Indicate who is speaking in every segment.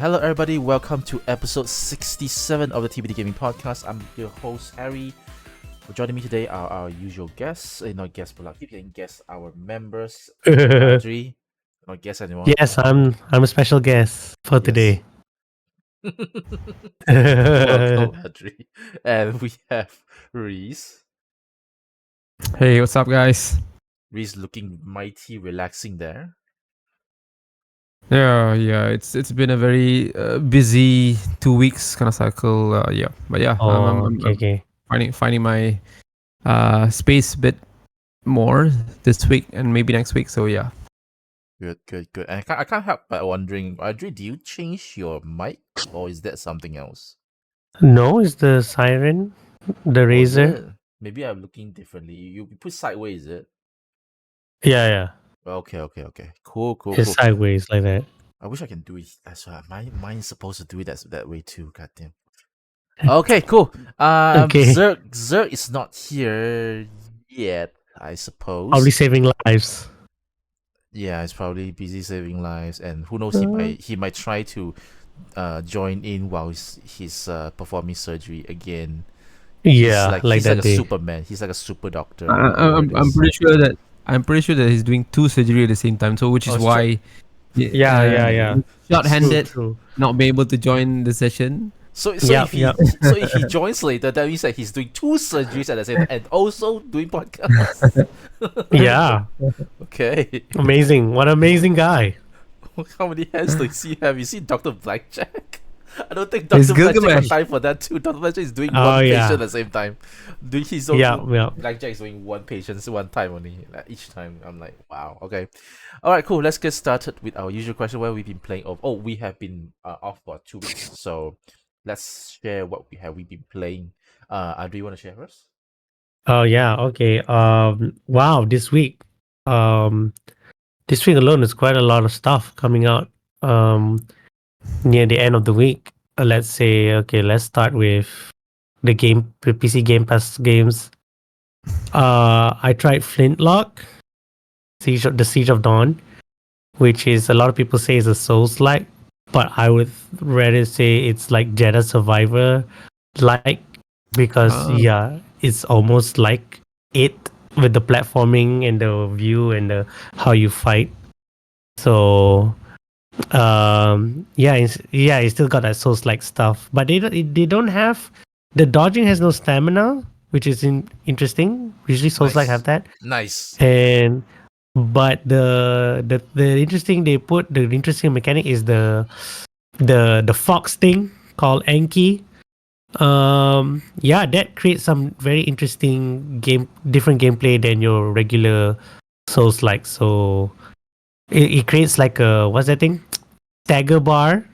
Speaker 1: Hello everybody, welcome to episode 67 of the TBD Gaming Podcast. I'm your host Harry. Joining me today are our usual guests. Not guests, but I keep saying guests, our members. Audrey, not guests anymore.
Speaker 2: Yes, I'm a special guest for today.
Speaker 1: Welcome, Audrey. And we have Reese.
Speaker 3: Hey, what's up, guys?
Speaker 1: Reese looking mighty relaxing there.
Speaker 3: Yeah. It's been a very busy 2 weeks kind of cycle. But yeah, I'm
Speaker 2: okay.
Speaker 3: finding my space a bit more this week and maybe next week. So yeah.
Speaker 1: Good. And I can't help but wondering, Audrey, do you change your mic or is that something else?
Speaker 2: No, it's the siren, the razor.
Speaker 1: Maybe I'm looking differently. You put sideways, is it?
Speaker 2: Yeah.
Speaker 1: Okay. Cool.
Speaker 2: It's sideways like that.
Speaker 1: I wish I can do it as well. Mine is supposed to do it that way too. Goddamn. Okay, cool.
Speaker 2: Okay.
Speaker 1: Zergg is not here yet, I suppose.
Speaker 2: Probably saving lives.
Speaker 1: Yeah, he's probably busy saving lives, and who knows? He might try to join in while he's performing surgery again.
Speaker 2: Yeah,
Speaker 1: he's
Speaker 2: that
Speaker 1: like
Speaker 2: day.
Speaker 1: a Superman. He's like a super doctor.
Speaker 3: I'm pretty sure that he's doing 2 surgery at the same time. So which is why.
Speaker 2: Yeah.
Speaker 3: Short-handed,
Speaker 2: True.
Speaker 3: not be able to join the session.
Speaker 1: So if he joins later, that means that he's doing 2 surgeries at the same time and also doing podcasts.
Speaker 2: Yeah.
Speaker 1: Okay.
Speaker 2: Amazing. What an amazing guy.
Speaker 1: How many hands does he have? You see Dr. Blackjack? I don't think Dr.
Speaker 3: It's
Speaker 1: Blackjack
Speaker 3: Gilgamesh.
Speaker 1: has time for that too. Dr. Blackjack is doing one patient at the same time. Blackjack is doing one patient one time only. Like each time. I'm like, wow. Okay. Alright, cool. Let's get started with our usual question. Where we've been playing we have been off for 2 weeks. So let's share what we've been playing. Do you want to share first?
Speaker 2: Oh yeah, okay. Wow, this week alone is quite a lot of stuff coming out near the end of the week. Let's start with the PC Game Pass games. I tried Flintlock, the Siege of Dawn, which is a lot of people say is a Souls-like, but I would rather say it's like Jedi Survivor like, because it's almost like it with the platforming and the view and the how you fight. So it still got that Souls-like stuff, but they don't have the dodging. Has no stamina, which is interesting. Usually Souls-like have that.
Speaker 1: Nice.
Speaker 2: But the interesting mechanic is the fox thing called Anki. That creates some very interesting different gameplay than your regular Souls-like. So it creates like a, what's that thing? Stagger bar.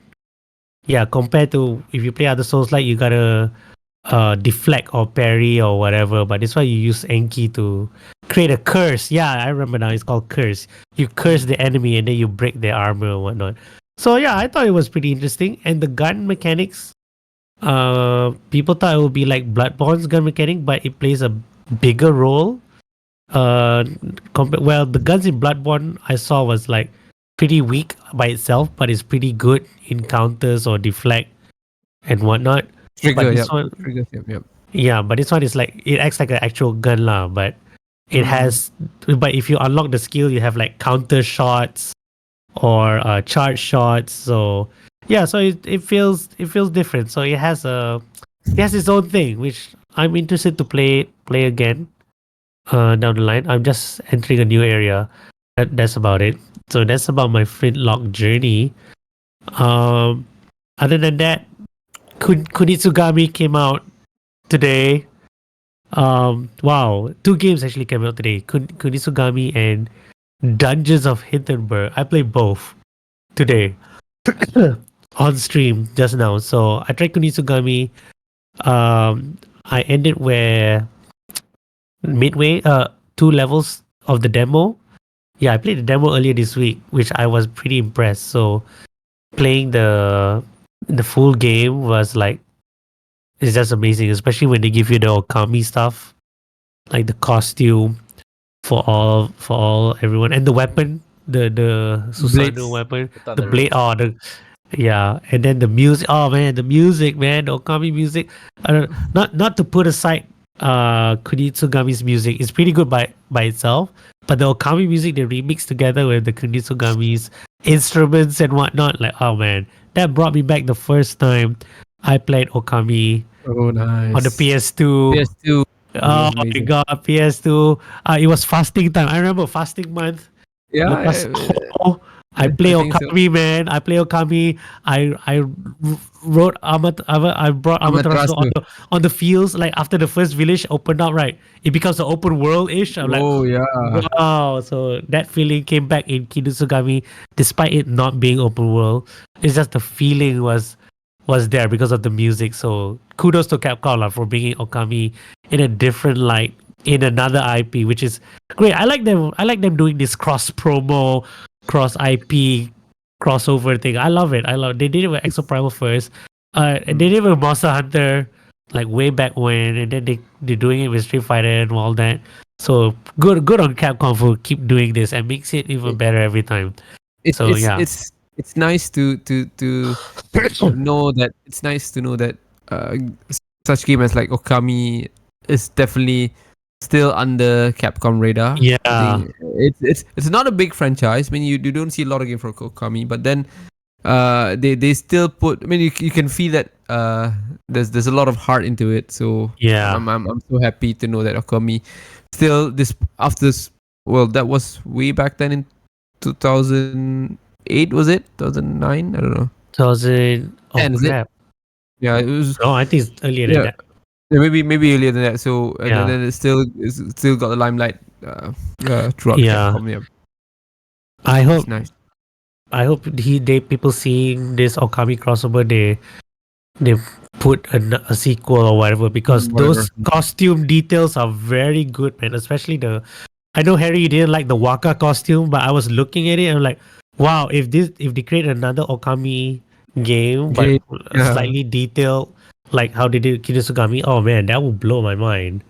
Speaker 2: Yeah, compared to if you play other Souls-like, you gotta deflect or parry or whatever. But this why you use Enki to create a curse. Yeah, I remember now. It's called curse. You curse the enemy and then you break their armor or whatnot. So yeah, I thought it was pretty interesting. And the gun mechanics, people thought it would be like Bloodborne's gun mechanic, but it plays a bigger role. The guns in Bloodborne I saw was like pretty weak by itself, but it's pretty good in counters or deflect and whatnot.
Speaker 3: Trigger,
Speaker 2: Yeah, but this one is like, it acts like an actual gun lah, but it has, but if you unlock the skill, you have like counter shots or charge shots. So yeah, so it feels different. So it has its own thing, which I'm interested to play again down the line. I'm just entering a new area. That's about it. So that's about my Flintlock journey. Other than that, Kunitsugami came out today. Wow, 2 games actually came out today. Kunitsugami and Dungeons of Hindenburg. I played both today on stream just now. So I tried Kunitsugami. I ended where midway, 2 levels of the demo. Yeah, I played the demo earlier this week, which I was pretty impressed. So playing the full game was like, it's just amazing, especially when they give you the Okami stuff, like the costume for all everyone, and the weapon, the Susanoo weapon, the blade. Yeah, and then the music. Oh man, the music, man, the Okami music. Not to put aside Kunitsugami's music. It's pretty good by itself, but the Okami music they remix together with the Kunitsugami's instruments and whatnot. Like, oh man, that brought me back the first time I played Okami
Speaker 3: Oh,
Speaker 2: on the
Speaker 3: nice.
Speaker 2: PS2.
Speaker 3: PS2. It
Speaker 2: Oh
Speaker 3: was
Speaker 2: my
Speaker 3: amazing.
Speaker 2: god, PS2. It was fasting time. I remember fasting month.
Speaker 3: Yeah,
Speaker 2: Because I play
Speaker 3: I think so.
Speaker 2: Okami, man. I play Okami. I wrote I brought Amaterasu
Speaker 3: Amaterasu.
Speaker 2: on the fields. Like after the first village opened up, right? It becomes an open world ish. I'm like,
Speaker 3: Oh yeah.
Speaker 2: wow. So that feeling came back in Kinusugami, despite it not being open world. It's just the feeling was there because of the music. So kudos to Capcom lah for bringing Okami in a different light in another IP, which is great. I like them. I like them doing this cross promo, cross IP crossover thing. I love it. I love. They did it with Exo Primal first. They did it with Monster Hunter, like way back when, and then they're doing it with Street Fighter and all that. So good on Capcom for keep doing this and makes it even better every time.
Speaker 3: It's
Speaker 2: So
Speaker 3: it's
Speaker 2: yeah,
Speaker 3: it's nice to know that uh, such game as like Okami is definitely still under Capcom radar.
Speaker 2: yeah,
Speaker 3: I think it's not a big franchise. I mean, you don't see a lot of games from Okami, but then they still put. I mean, you can feel that there's a lot of heart into it. So
Speaker 2: yeah.
Speaker 3: I'm so happy to know that Okami still this after this. Well, that was way back then in 2008, was it? 2009? I don't know.
Speaker 2: 2000. Oh
Speaker 3: 10, is it?
Speaker 2: crap!
Speaker 3: Yeah, it was.
Speaker 2: No, I think it's earlier than
Speaker 3: Yeah,
Speaker 2: that.
Speaker 3: yeah, maybe earlier than that. So and
Speaker 2: Yeah,
Speaker 3: then it's still got the limelight throughout
Speaker 2: yeah.
Speaker 3: Capcom. Yeah,
Speaker 2: I
Speaker 3: it's
Speaker 2: hope
Speaker 3: nice.
Speaker 2: they people seeing this Okami crossover they put a sequel or whatever because
Speaker 3: Whatever.
Speaker 2: those costume details are very good, man. Especially I know Harry you didn't like the Waka costume, but I was looking at it and I'm like, wow, if they create another Okami game but
Speaker 3: Okay. Yeah.
Speaker 2: slightly detailed like how they did Kinesugami, oh man, that would blow my mind.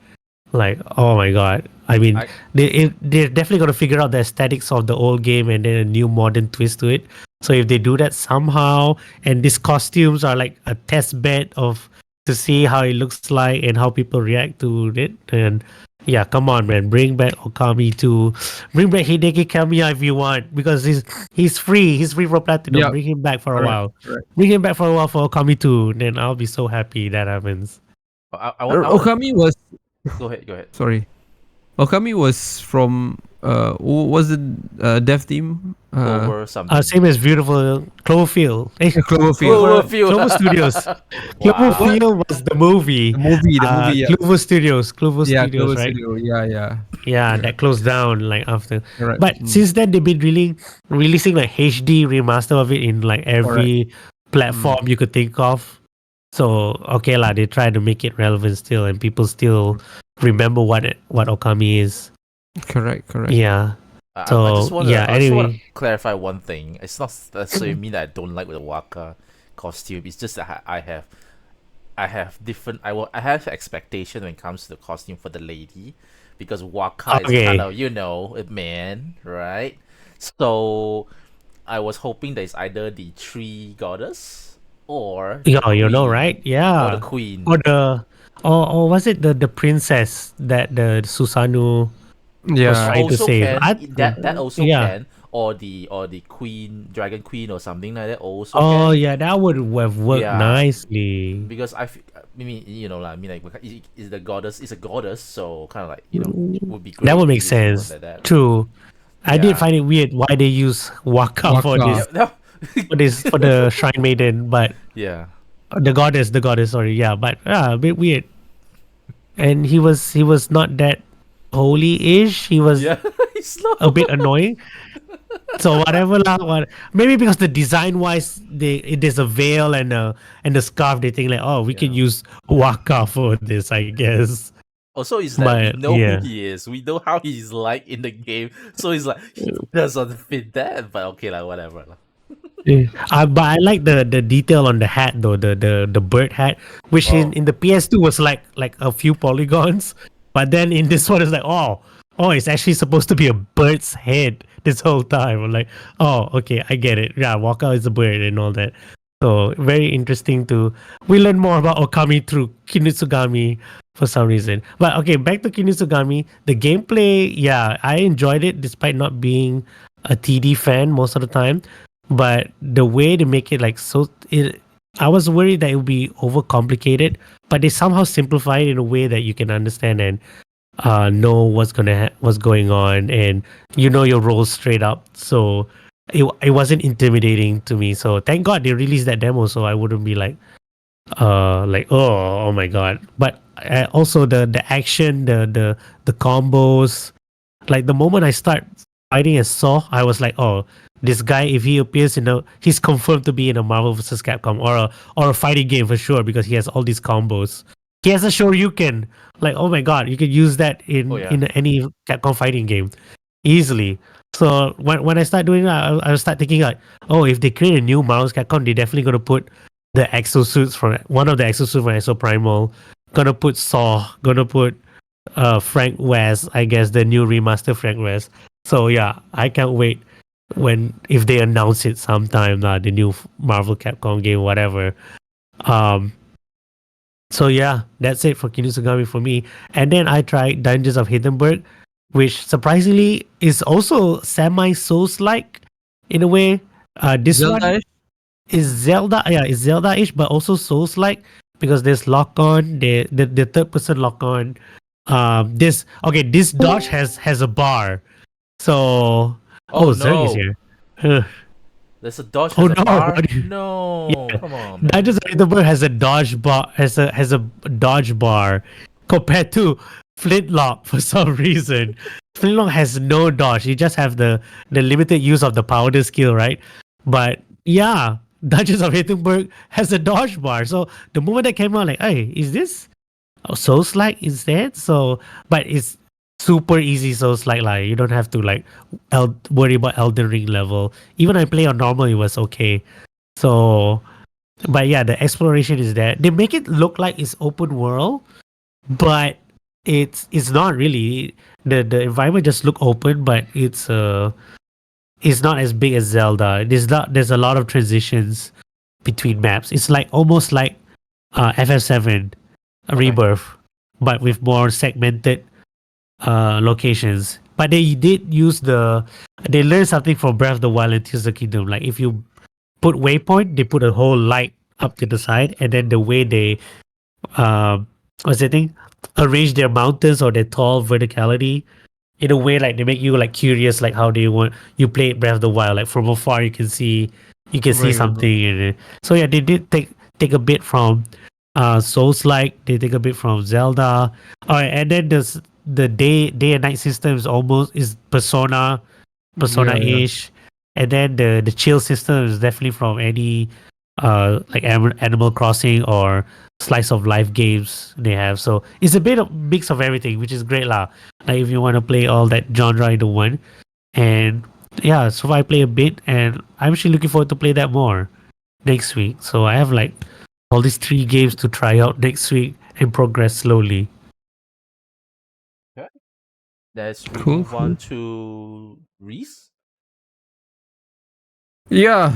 Speaker 2: Like, oh my god! I mean,
Speaker 1: I
Speaker 2: they're definitely gonna figure out the aesthetics of the old game and then a new modern twist to it. So if they do that somehow, and these costumes are like a test bed of to see how it looks like and how people react to it, then yeah, come on, man, bring back Okami to bring back Hideki Kamiya if you want because he's free, he's free for Platinum.
Speaker 3: Yeah.
Speaker 2: Bring him back for a
Speaker 3: Correct.
Speaker 2: while.
Speaker 3: Correct.
Speaker 2: Bring him back for a while for Okami 2. Then I'll be so happy that happens.
Speaker 1: I want.
Speaker 3: Okami was
Speaker 1: Go ahead. Go ahead.
Speaker 3: sorry. Okami was from was it dev team?
Speaker 1: Over something.
Speaker 2: Same as beautiful Cloverfield.
Speaker 3: Cloverfield.
Speaker 2: Clover Studios.
Speaker 1: Wow.
Speaker 2: Cloverfield was the movie.
Speaker 3: The movie. Yeah.
Speaker 2: Clover Studios. Clover
Speaker 3: Yeah,
Speaker 2: Studios,
Speaker 3: Clover
Speaker 2: right?
Speaker 3: Studio. Yeah.
Speaker 2: Yeah,
Speaker 3: Yeah.
Speaker 2: that closed down like after.
Speaker 3: Correct.
Speaker 2: But since then they've been releasing like HD remaster of it in like every platform you could think of. So okay lah, they try to make it relevant still, and people still remember what Okami is.
Speaker 3: Correct.
Speaker 2: Yeah.
Speaker 1: I
Speaker 2: So
Speaker 1: just want to.
Speaker 2: yeah.
Speaker 1: I just want
Speaker 2: Anyway,
Speaker 1: to clarify one thing. It's not necessarily mean that I don't like the Waka costume. It's just that I have different. I have expectation when it comes to the costume for the lady, because Waka is kind of a man, right? So I was hoping that it's either the tree goddess or the
Speaker 2: yeah, you know,
Speaker 1: queen,
Speaker 2: right?
Speaker 1: or the
Speaker 2: Yeah.
Speaker 1: queen.
Speaker 2: Or was it the princess that the Susanoo was
Speaker 3: Yeah.
Speaker 2: trying to
Speaker 1: Also
Speaker 2: save?
Speaker 1: can that also
Speaker 2: Yeah.
Speaker 1: can, or the queen, dragon queen, or something like that also
Speaker 2: Oh
Speaker 1: can.
Speaker 2: yeah, that would have worked
Speaker 1: Yeah,
Speaker 2: nicely.
Speaker 1: because I mean, I mean, like, is the goddess is a goddess, so kind of like, would be great
Speaker 2: That would
Speaker 1: to
Speaker 2: make
Speaker 1: use it
Speaker 2: sense.
Speaker 1: like that.
Speaker 2: True. I did
Speaker 1: Yeah.
Speaker 2: find it weird why they use Waka for
Speaker 3: Waka.
Speaker 2: this
Speaker 1: Yeah.
Speaker 2: for the Shrine Maiden, but
Speaker 1: Yeah.
Speaker 2: the goddess, sorry, yeah, but a bit weird. And he was not that holy-ish. He was
Speaker 1: Yeah. It's not.
Speaker 2: a bit annoying. So whatever lah, maybe because the design wise, there's a veil and the scarf. They think like, oh, we can
Speaker 1: Yeah.
Speaker 2: use Waka for this, I guess.
Speaker 1: Also, is that we
Speaker 2: But
Speaker 1: know who
Speaker 2: yeah,
Speaker 1: he is. We know how he's like in the game. So he's like, he doesn't fit that. But okay, like, whatever.
Speaker 2: but I like the detail on the hat though, the bird hat, which in the PS2 was like a few polygons, but then in this one it's like, oh, it's actually supposed to be a bird's head this whole time. I'm like, oh, okay, I get it. Yeah, Walkout is a bird and all that. So very interesting to we learn more about Okami through Kinitsugami for some reason. But okay, back to Kinitsugami. The gameplay, yeah, I enjoyed it despite not being a TD fan most of the time. But the way to make it like I was worried that it would be overcomplicated, but they somehow simplify it in a way that you can understand and know what's going on, and you know your roles straight up. So it wasn't intimidating to me. So thank God they released that demo, so I wouldn't be like oh my god. But also the action, the combos, like the moment I start fighting as Saw, I was like, oh, this guy, if he appears he's confirmed to be in a Marvel vs. Capcom or a fighting game for sure because he has all these combos. He has a Shoryuken. Like, oh my god, you could use that in any Capcom fighting game easily. So when I start doing that, I start thinking like, oh, if they create a new Marvel vs. Capcom, they're definitely gonna put the exosuits from one of the exosuits from Exo Primal. Gonna put Saw. Gonna put Frank West, I guess the new remaster Frank West. So yeah, I can't wait if they announce it sometime, the new Marvel Capcom game, whatever. Um, so yeah, that's it for Kinusugami for me. And then I tried Dungeons of Hindenburg, which surprisingly is also semi Souls like in a way. This
Speaker 3: Zelda-ish?
Speaker 2: one is Zelda, yeah, it's Zelda-ish, but also Souls like because there's lock on, the third person lock on. This dodge has a bar. So Zergg is here.
Speaker 1: There's a dodge
Speaker 2: Oh
Speaker 1: has a
Speaker 2: no!
Speaker 1: bar? No,
Speaker 2: Yeah.
Speaker 1: come on, man.
Speaker 2: Dungeons of Hindenburg has a dodge bar, has a dodge bar compared to Flintlock for some reason. Flintlock has no dodge. You just have the limited use of the powder skill, right? But yeah, Dungeons of Hindenburg has a dodge bar. So the moment that came out, like, hey, is this Souls like instead? So, but it's super easy Souls like you don't have to like worry about Elden Ring level. Even I play on normal, it was okay. So, but yeah, the exploration is there. They make it look like it's open world, but it's not really. The environment just look open, but it's not as big as Zelda. There's a lot of transitions between maps. It's like almost like FF7 Rebirth, but with more segmented locations. But they did they learned something from Breath of the Wild and Tears of the Kingdom. Like if you put waypoint, they put a whole light up to the side, and then the way they what's the thing, arrange their mountains or their tall verticality in a way like they make you like curious, like how they want you play Breath of the Wild. Like from afar, you can see something, and so yeah, they did take a bit from Souls like, they take a bit from Zelda. All right, and then there's the day and night system is Persona ish, and then the chill system is definitely from any like Animal Crossing or slice of life games they have. So it's a bit of mix of everything, which is great lah. Like if you want to play all that genre into one, and yeah, so I play a bit, and I'm actually looking forward to play that more next week. So I have like all these 3 games to try out next week and progress slowly.
Speaker 1: Okay. Let's
Speaker 3: Cool,
Speaker 1: move on to Reese.
Speaker 3: Yeah,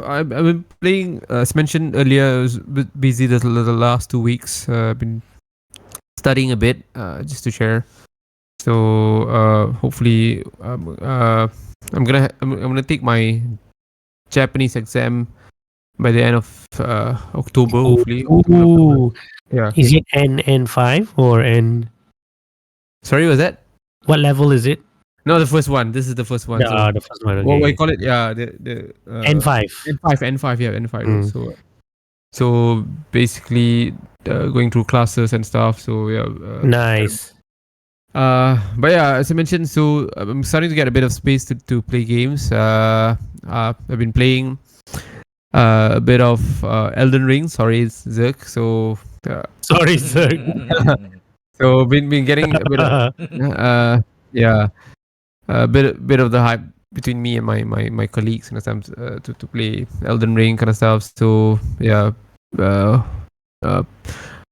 Speaker 3: I've been playing. As mentioned earlier, I was a bit busy the last 2 weeks. I've been studying a bit, just to share. So hopefully, I'm gonna take my Japanese exam by the end of October. Hopefully.
Speaker 2: Ooh.
Speaker 3: Yeah.
Speaker 2: Is it N5 or N?
Speaker 3: Sorry, was that?
Speaker 2: What level is it?
Speaker 3: No, the first one. This is the first one. So
Speaker 2: The first one.
Speaker 3: what
Speaker 2: Okay.
Speaker 3: you call it? Yeah, the
Speaker 2: N5.
Speaker 3: N5. Yeah, N5. So basically, going through classes and stuff. So yeah.
Speaker 2: Nice.
Speaker 3: But yeah, as I mentioned, so I'm starting to get a bit of space to play games. I've been playing a bit of Elden Ring. Sorry, it's Zergg. So
Speaker 2: Sorry, sir.
Speaker 3: so been getting a bit of yeah, a bit of the hype between me and my colleagues and sometimes to play Elden Ring kind of stuff. So yeah,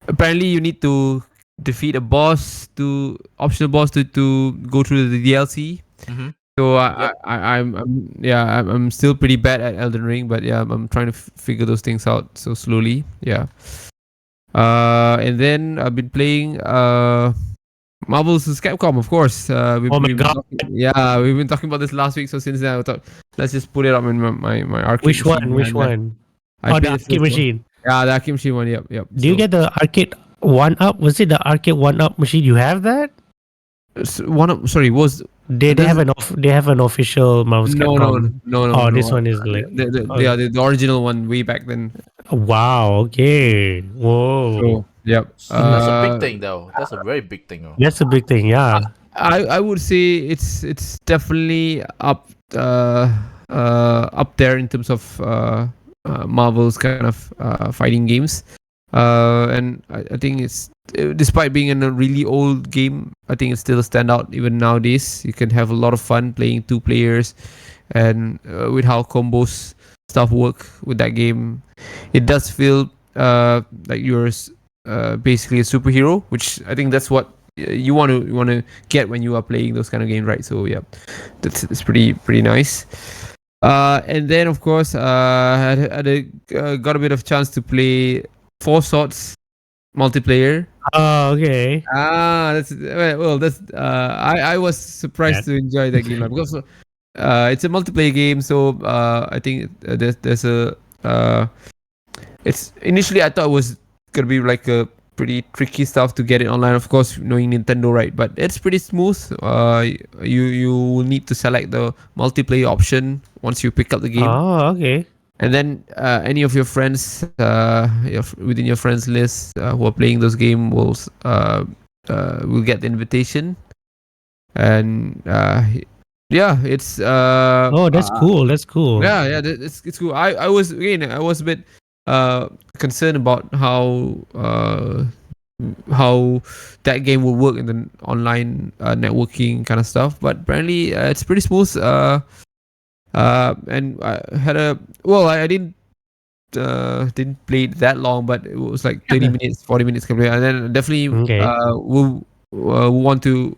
Speaker 3: apparently you need to defeat a optional boss to go through the DLC.
Speaker 1: Mm-hmm.
Speaker 3: So
Speaker 1: Yep.
Speaker 3: I'm still pretty bad at Elden Ring, but yeah, I'm trying to figure those things out so slowly. Yeah. And then I've been playing Marvel vs. Capcom, of course.
Speaker 2: Oh my god.
Speaker 3: We've been talking about this last week. So since then, I thought let's just put it up in my arcade
Speaker 2: Which
Speaker 3: machine.
Speaker 2: one? Which one?
Speaker 3: I
Speaker 2: Oh, the
Speaker 3: played the
Speaker 2: arcade
Speaker 3: first one.
Speaker 2: machine.
Speaker 3: Yeah, the arcade machine one. Yep.
Speaker 2: Do you get the arcade one up? Was it the arcade one up machine? You have that?
Speaker 3: One up? Sorry, was
Speaker 2: They have an official Marvel's Capcom.
Speaker 3: no.
Speaker 2: Oh, this one is like
Speaker 3: The original one way back then.
Speaker 2: wow. Okay. Whoa.
Speaker 3: So yep.
Speaker 1: That's a big thing, though. That's a very big thing. Oh.
Speaker 2: That's a big thing. Yeah.
Speaker 3: I would say it's definitely up there in terms of Marvel's kind of fighting games. And I think it's despite being in a really old game, I think it's still a standout even nowadays. You can have a lot of fun playing 2 players, and with how combos stuff work with that game, it does feel like you're basically a superhero, which I think that's what you want to get when you are playing those kind of games, right? So yeah, it's pretty nice. And then of course, got a bit of chance to play Four Swords multiplayer.
Speaker 2: Oh, okay.
Speaker 3: That's I was surprised to enjoy that game because it's a multiplayer game. So I think there's a it's initially I thought it was gonna be like a pretty tricky stuff to get it online. Of course, knowing Nintendo, right? But it's pretty smooth. You will need to select the multiplayer option once you pick up the game.
Speaker 2: Oh, okay.
Speaker 3: And then any of your friends within your friends list who are playing those games will get the invitation. And it's
Speaker 2: that's cool. That's cool.
Speaker 3: it's cool. I was a bit concerned about how that game will work in the online networking kind of stuff, but apparently it's pretty smooth. And I had I didn't play it that long, but it was like 30 minutes, 40 minutes complete. And then definitely we'll want to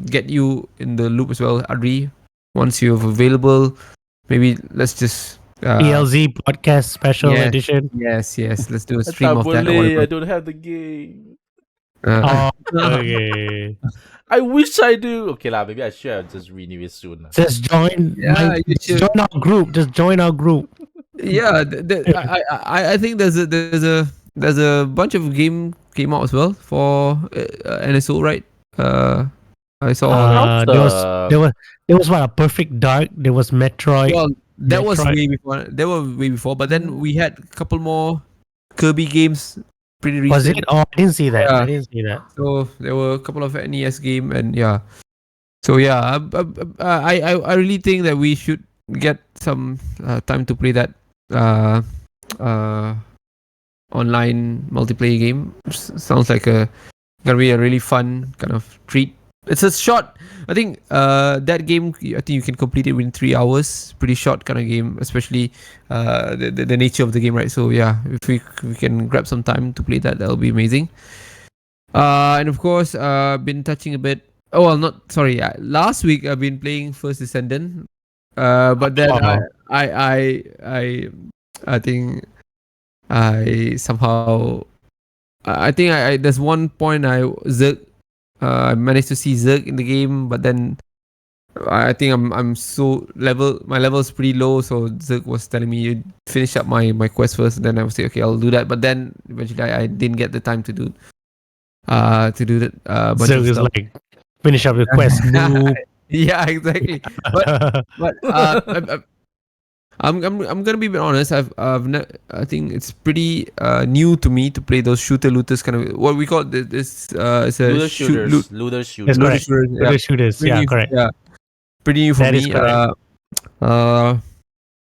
Speaker 3: get you in the loop as well, Adri. Once you're available, maybe let's just
Speaker 2: PLZ podcast special edition.
Speaker 3: Yes. Let's do a stream of that.
Speaker 1: I don't have the game.
Speaker 2: Okay.
Speaker 1: I wish I do. Okay, maybe I should just renew it soon.
Speaker 2: Just join. Join our group. Just join our group.
Speaker 3: Yeah, I think there's a bunch of game came out as well for NSO, right? I saw
Speaker 2: there was what, a Perfect Dark. There was Metroid.
Speaker 3: Well, that was way before. They were way before, but then we had a couple more Kirby games. Pretty recent.
Speaker 2: Was it? Oh, I didn't see that. I didn't see that.
Speaker 3: So there were a couple of NES game, and yeah. So yeah, I really think that we should get some time to play that online multiplayer game. Sounds like gonna be a really fun kind of treat. It's a short. I think that game. I think you can complete it within 3 hours. Pretty short kind of game, especially the nature of the game, right? So yeah, if we can grab some time to play that, that'll be amazing. And of course, been touching a bit. Oh well, not sorry. Last week I've been playing First Descendant. But then I think I somehow I think I there's one point Zergg. I managed to see Zergg in the game, but then I think I'm so my level is pretty low, so Zergg was telling me you finish up my quest first, and then I was like, okay, I'll do that. But then eventually I didn't get the time to do that.
Speaker 2: Zergg is like finish up the quest.
Speaker 3: Yeah, exactly. But I'm gonna be a bit honest. I think it's pretty new to me to play those looters kind of what we call this. It's a
Speaker 1: looter shooters. Looter shooters.
Speaker 2: Looter shooters. Yeah, correct.
Speaker 3: Yeah, pretty new for me.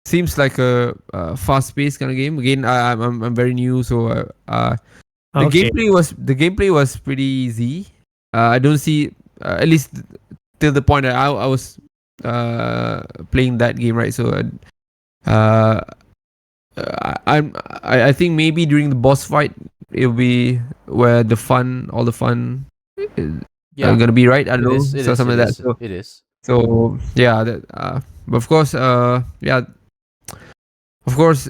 Speaker 3: Seems like a fast-paced kind of game. Again, I'm very new, so the gameplay was pretty easy. I don't see at least till the point that I was playing that game, right? So I think maybe during the boss fight it'll be where all the fun is gonna be, right? I don't know, something like that. So
Speaker 1: it is.
Speaker 3: So yeah, but of course, yeah. Of course,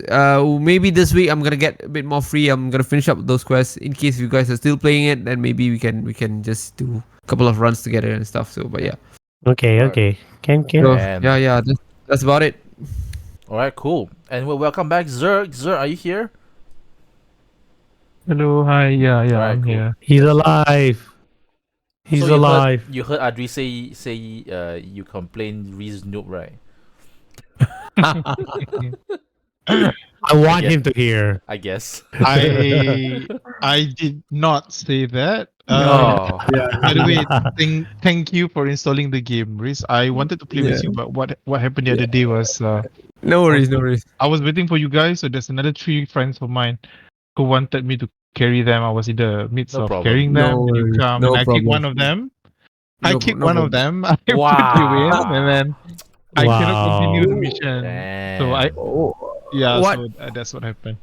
Speaker 3: maybe this week I'm gonna get a bit more free. I'm gonna finish up those quests. In case you guys are still playing it, then maybe we can just do a couple of runs together and stuff. So, but yeah.
Speaker 2: Okay,
Speaker 1: All right.
Speaker 2: okay. Can
Speaker 3: So,
Speaker 1: And
Speaker 3: yeah. That's about it.
Speaker 1: all right, cool. And we'll welcome back Zergg. Zergg, are you here?
Speaker 4: Hello, hi,
Speaker 1: All
Speaker 4: yeah,
Speaker 1: right,
Speaker 4: I'm
Speaker 1: cool.
Speaker 4: here.
Speaker 2: He's alive. He's
Speaker 1: So
Speaker 2: alive.
Speaker 1: you heard Adri say you complain Reese noob, right?
Speaker 2: I want
Speaker 1: guess-
Speaker 2: him to hear.
Speaker 1: I guess.
Speaker 4: I did not say that.
Speaker 1: Oh.
Speaker 4: By the way, thank you for installing the game, Riz. I wanted to play
Speaker 3: Yeah.
Speaker 4: with you, but what happened the other day was
Speaker 3: No worries, no worries.
Speaker 4: I was waiting for you guys. So there's another 3 friends of mine who wanted me to carry them. I was in the midst
Speaker 1: No
Speaker 4: of
Speaker 1: problem.
Speaker 4: carrying
Speaker 3: No
Speaker 4: them, and you
Speaker 3: worries,
Speaker 4: come,
Speaker 3: no
Speaker 4: and I kick
Speaker 3: problem.
Speaker 4: one of them. I
Speaker 3: No,
Speaker 4: kicked
Speaker 3: no
Speaker 4: one of
Speaker 3: problem.
Speaker 4: them. I put you in,
Speaker 1: Wow.
Speaker 4: and then I cannot continue the
Speaker 2: Wow.
Speaker 4: mission.
Speaker 1: Damn.
Speaker 4: So
Speaker 3: Oh,
Speaker 4: yeah,
Speaker 3: what?
Speaker 4: so that's what happened.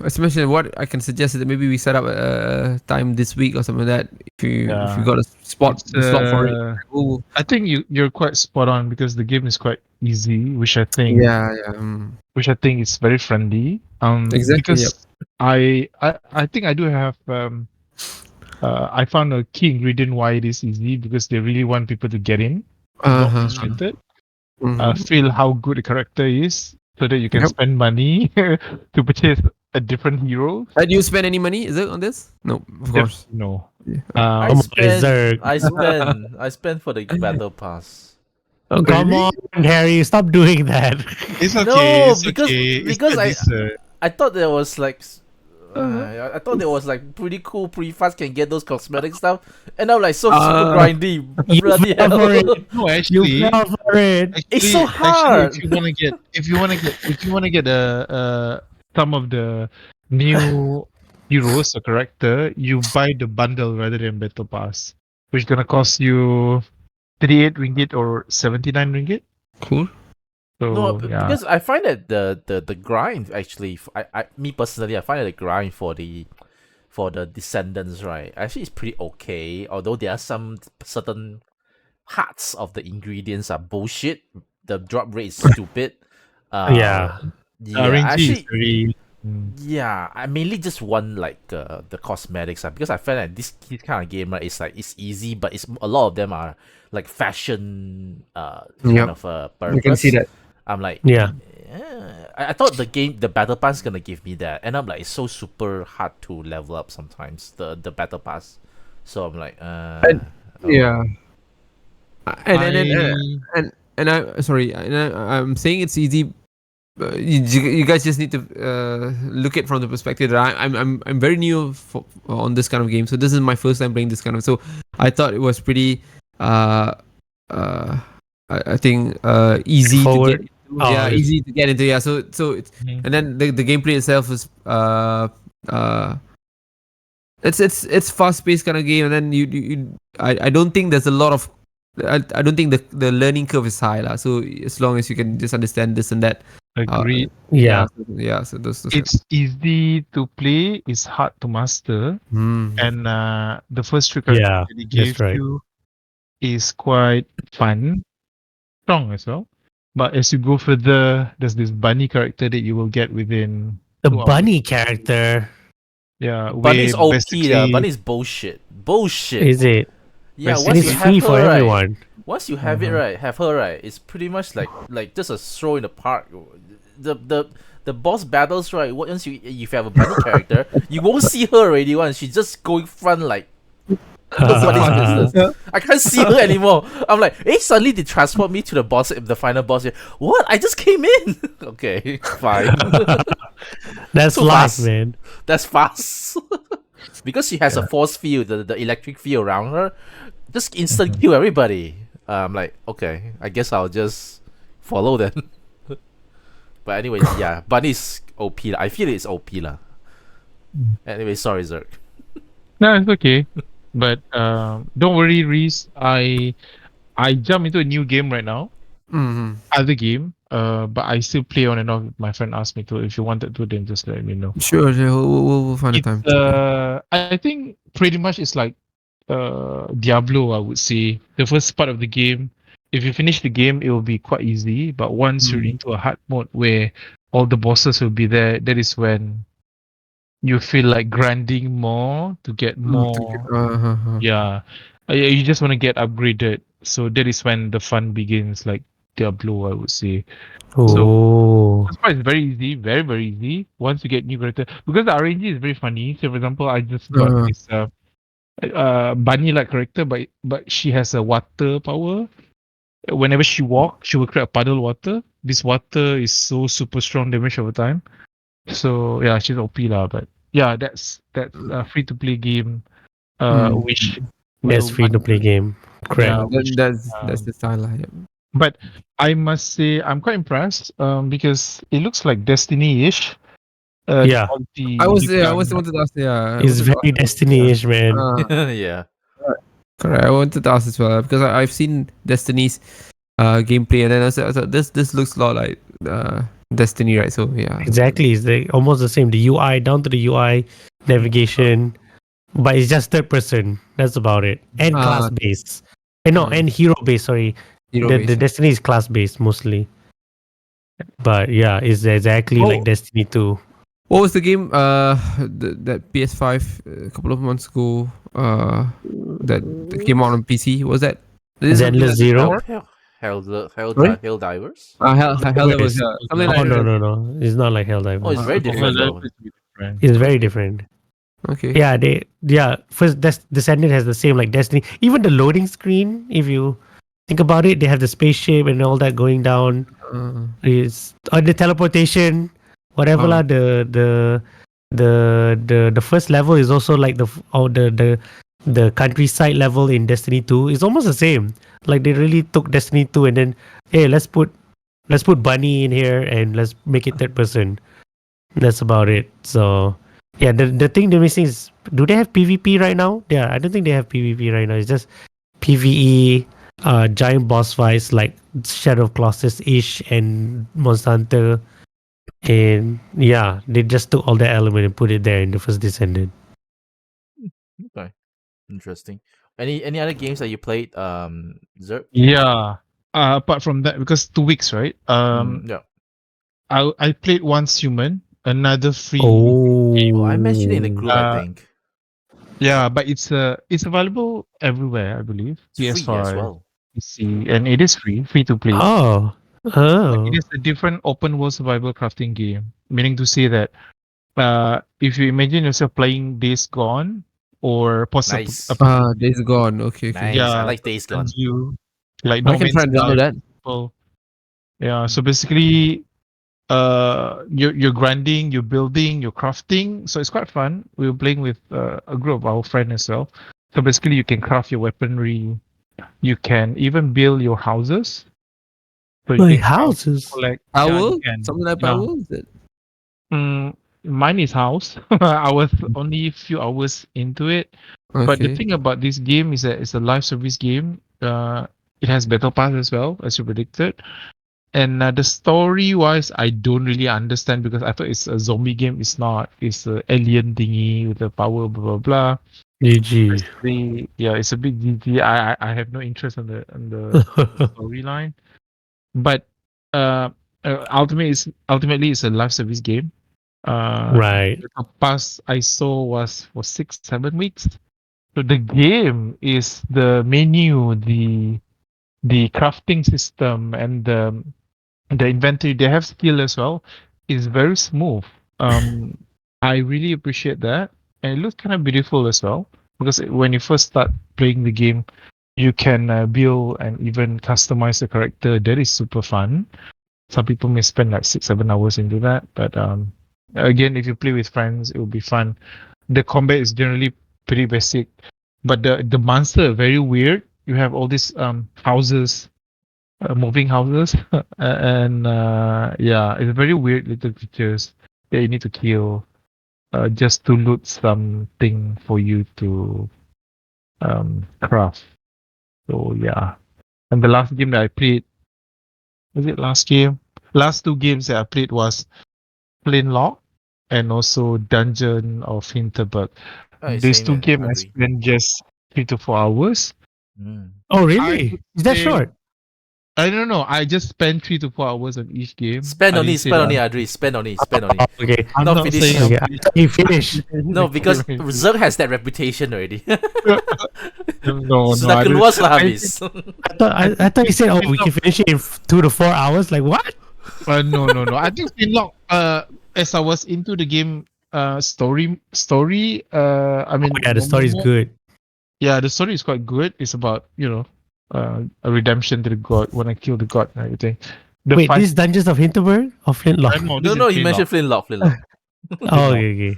Speaker 3: As mentioned, what I can suggest is that maybe we set up a time this week or something like that. If you
Speaker 4: Yeah.
Speaker 3: got a slot for it. Ooh.
Speaker 4: I think you're quite spot on because the game is quite easy, which I think
Speaker 3: Yeah.
Speaker 4: is very friendly.
Speaker 3: Exactly.
Speaker 4: Because I think I do have I found a key ingredient why it is easy because they really want people to get in, not frustrated, feel how good a character is, so that you can
Speaker 3: Yep.
Speaker 4: spend money to purchase a different hero.
Speaker 3: Do you spend any money? Is it on this? No, of course.
Speaker 4: No.
Speaker 1: I
Speaker 2: Come on,
Speaker 1: spend
Speaker 2: Zerg.
Speaker 1: I spend for the battle pass.
Speaker 2: Oh, come on, Harry. Stop doing that.
Speaker 4: It's okay.
Speaker 1: No,
Speaker 4: it's
Speaker 1: because
Speaker 4: okay.
Speaker 1: because
Speaker 4: it's
Speaker 1: I thought there was like I thought there was like pretty cool, pretty fast can get those cosmetic stuff, and I'm like so super grindy.
Speaker 2: You
Speaker 1: Bloody
Speaker 2: fell for
Speaker 1: hell.
Speaker 2: it.
Speaker 4: no,
Speaker 2: You
Speaker 4: actually,
Speaker 2: fell for it.
Speaker 1: It's so hard.
Speaker 4: if you wanna get some of the new heroes or character, you buy the bundle rather than battle pass, which gonna cost you 38 ringgit or 79 ringgit.
Speaker 3: Cool.
Speaker 4: So
Speaker 1: No,
Speaker 4: yeah,
Speaker 1: because I find that the grind actually, me personally, I find that the grind for the descendants, right, actually is pretty okay. Although there are some certain parts of the ingredients are bullshit. The drop rate is stupid.
Speaker 2: Yeah.
Speaker 1: Yeah,
Speaker 4: RNG is
Speaker 1: actually,
Speaker 4: very.
Speaker 1: yeah, I mainly just want like the cosmetics because I find that this kind of game, right, is like it's easy, but it's a lot of them are like fashion kind of purpose.
Speaker 3: You can see that.
Speaker 1: I'm like,
Speaker 2: Yeah.
Speaker 1: I thought the battle pass is gonna give me that, and I'm like, it's so super hard to level up sometimes the battle pass. So I'm like,
Speaker 3: Yeah. And
Speaker 4: I-
Speaker 3: I sorry, I'm saying it's easy. You guys just need to look at it from the perspective that I'm very new on this kind of game, so this is my first time playing this kind of. So I thought it was pretty I think easy
Speaker 2: Forward.
Speaker 3: to get. Yeah,
Speaker 2: it's-
Speaker 3: easy to get into. Yeah, so it's,
Speaker 4: Mhm.
Speaker 3: and then the gameplay itself is it's fast paced kind of game, and then I don't think there's a lot of I don't think the learning curve is high lah. So as long as you can just understand this and that.
Speaker 4: Agreed.
Speaker 2: Yeah.
Speaker 3: Yeah. So those
Speaker 4: It's easy to play. It's hard to master.
Speaker 3: Hmm.
Speaker 4: And the first trick
Speaker 2: Yeah,
Speaker 4: that he gave
Speaker 2: right.
Speaker 4: you is quite fun, strong as well. But as you go further, there's this bunny character that you will get within
Speaker 2: The
Speaker 4: 2 hours.
Speaker 2: bunny character.
Speaker 4: Yeah,
Speaker 1: Bunny's
Speaker 4: where
Speaker 1: OP,
Speaker 4: basically-
Speaker 1: Bunny's bullshit. Bullshit.
Speaker 2: Is it?
Speaker 1: Yeah,
Speaker 4: Basically-
Speaker 1: once
Speaker 2: And
Speaker 1: you
Speaker 2: it's
Speaker 1: have
Speaker 2: free for
Speaker 1: her, right,
Speaker 2: everyone.
Speaker 1: once you have it right, have her right, it's pretty much like just a throw in the park. The boss battles, right, once if you have a bunny character, you won't see her already once. She's just going front like nobody's business. I can't see her anymore. I'm like, hey, suddenly they transport me to the boss, the final boss here. What? I just came in. Okay, fine.
Speaker 2: That's
Speaker 1: So
Speaker 2: life,
Speaker 1: fast.
Speaker 2: man.
Speaker 1: That's fast. Because she has a force field, the electric field around her, just instant kill everybody. I'm like, okay, I guess I'll just follow then. But anyways, yeah, Bunny's OP. I feel it's OP lah. Anyway, sorry, Zerg.
Speaker 4: No, it's okay. But don't worry, Reese. I jump into a new game right now.
Speaker 3: Mm-hmm.
Speaker 4: Other game. But I still play on and off. My friend asked me to. If you wanted to, then just let me know.
Speaker 3: Sure. We'll find a time.
Speaker 4: I think pretty much it's like Diablo. I would say the first part of the game. if you finish the game, it will be quite easy. But once you're into a hard mode where all the bosses will be there, that is when you feel like grinding more to get more. Yeah, you just want to get upgraded. So that is when the fun begins, like Diablo, I would say. So
Speaker 2: Oh,
Speaker 4: that's why it's very easy, very very easy. Once you get new character, because the RNG is very funny. So for example, I just got this bunny like character, but she has a water power. Whenever she walks, she will create a puddle water. This water is so super strong damage over time. So yeah, she's OP lah. But yeah, that's a free to play game. Which
Speaker 2: that's
Speaker 4: will
Speaker 2: free to play game. Correct.
Speaker 4: yeah, which
Speaker 3: That's the style. Yeah.
Speaker 4: but I must say I'm quite impressed. Because it looks like Destiny-ish. The
Speaker 2: Yeah,
Speaker 4: quality
Speaker 3: I was
Speaker 4: they've
Speaker 3: yeah, I
Speaker 4: done.
Speaker 3: was wanted to ask. Yeah, I
Speaker 2: it's
Speaker 3: wanted to
Speaker 2: very
Speaker 3: ask.
Speaker 2: Destiny-ish, man.
Speaker 1: Yeah.
Speaker 3: Correct. I wanted to ask as well because I've seen Destiny's gameplay, and then I thought this looks a lot like Destiny, right? So yeah.
Speaker 2: Exactly, it's almost the same. The UI down to the UI navigation, but it's just third person. That's about it. And class based. And no, and hero based. Sorry,
Speaker 3: Hero
Speaker 2: the
Speaker 3: based.
Speaker 2: Destiny is class based mostly. But yeah, it's exactly like Destiny 2.
Speaker 3: What was the game? That PS5 a couple of months ago. That came out on PC. What was that?
Speaker 2: Zenless Zero.
Speaker 1: Helldivers?
Speaker 3: Hell, that was something
Speaker 2: Oh
Speaker 3: like that.
Speaker 2: no! It's not like
Speaker 1: Oh,
Speaker 2: Helldivers.
Speaker 1: it's very different though.
Speaker 2: It's very different.
Speaker 3: Okay.
Speaker 2: Yeah. First, Descendant has the same like Destiny. Even the loading screen, if you think about it, they have the spaceship and all that going down. Is the teleportation, whatever lah. The first level is also like the countryside level in Destiny 2. It's almost the same. Like they really took Destiny 2 and then hey, let's put Bunny in here and let's make it third person. That's about it. So yeah, the thing they're missing is, do they have PvP right now? Yeah, I don't think they have PvP right now. It's just PvE, giant boss fights like Shadow of Colossus ish and Monster Hunter. And yeah, they just took all that element and put it there in the first Descendant.
Speaker 1: Okay. Interesting. Any other games that you played, Zerg?
Speaker 4: Yeah. Apart from that, because 2 weeks, right?
Speaker 1: Yeah.
Speaker 4: I played Once Human, another free.
Speaker 2: Oh,
Speaker 1: I mentioned it in the group, I think.
Speaker 4: Yeah, but it's available everywhere, I believe.
Speaker 1: It's free as well.
Speaker 4: PC, and it is free to play.
Speaker 2: Oh.
Speaker 4: It is a different open world survival crafting game, meaning to say that if you imagine yourself playing Days Gone or
Speaker 1: Nice.
Speaker 3: Days Gone. Okay.
Speaker 1: Nice.
Speaker 4: Yeah,
Speaker 1: I like Days Gone.
Speaker 3: I can try and download that.
Speaker 4: Yeah, so basically, you're grinding, you're building, you're crafting. So it's quite fun. We were playing with a group of our friends as well. So basically, you can craft your weaponry. You can even build your houses. So you
Speaker 2: like
Speaker 4: can
Speaker 2: houses.
Speaker 3: Owl? Something like Owl? Is it?
Speaker 4: Mine is house. I was only a few hours into it.
Speaker 3: Okay.
Speaker 4: But the thing about this game is that it's a live service game. It has battle pass as well, as you predicted. And the story wise, I don't really understand because I thought it's a zombie game. It's not. It's an alien thingy with the power, blah blah blah.
Speaker 2: GG.
Speaker 4: Yeah, it's a bit GG. I have no interest in the storyline. But ultimately it's a live service game.
Speaker 2: Right.
Speaker 4: The pass I saw was for 6-7 weeks. So the game is the menu, the crafting system, and the inventory. They have skill as well. Is very smooth. I really appreciate that, and it looks kind of beautiful as well. Because when you first start playing the game, you can build and even customize the character. That is super fun. Some people may spend like 6-7 hours into that, but again, if you play with friends, it will be fun. The combat is generally pretty basic, but the monster are very weird. You have all these houses, moving houses, and yeah, it's very weird little creatures that you need to kill just to loot something for you to craft. So yeah, and the last game that I played, was it last game? Last 2 games that I played was Plain Lock and also Dungeon of Hinterberg. These 2 games I spent just 3 to 4 hours.
Speaker 2: Oh really? Is that short?
Speaker 4: I don't know. I just spend 3 to 4 hours on each game.
Speaker 1: Spend
Speaker 4: I
Speaker 1: only,
Speaker 4: didn't say
Speaker 1: spend
Speaker 4: that.
Speaker 1: only, Adri. Spend only, spend only.
Speaker 2: Okay.
Speaker 4: I'm
Speaker 1: Not
Speaker 4: not
Speaker 1: finish.
Speaker 4: saying I'm
Speaker 2: Okay. I thought you finished.
Speaker 1: No, because Zergg has that reputation already.
Speaker 4: no,
Speaker 1: Sudah
Speaker 4: I don't.
Speaker 1: keluar lah habis.
Speaker 2: I thought you said, oh, we can finish it in 2 to 4 hours. Like what?
Speaker 4: No. I think Finlock. As I was into the game, story. I mean,
Speaker 2: Yeah, the story is good.
Speaker 4: Yeah, the story is quite good. It's about a redemption to the god when I kill the god and everything.
Speaker 2: Wait, this Dungeons of Hinterberg or Flintlock?
Speaker 1: No, he mentioned Flintlock.
Speaker 2: Oh, okay.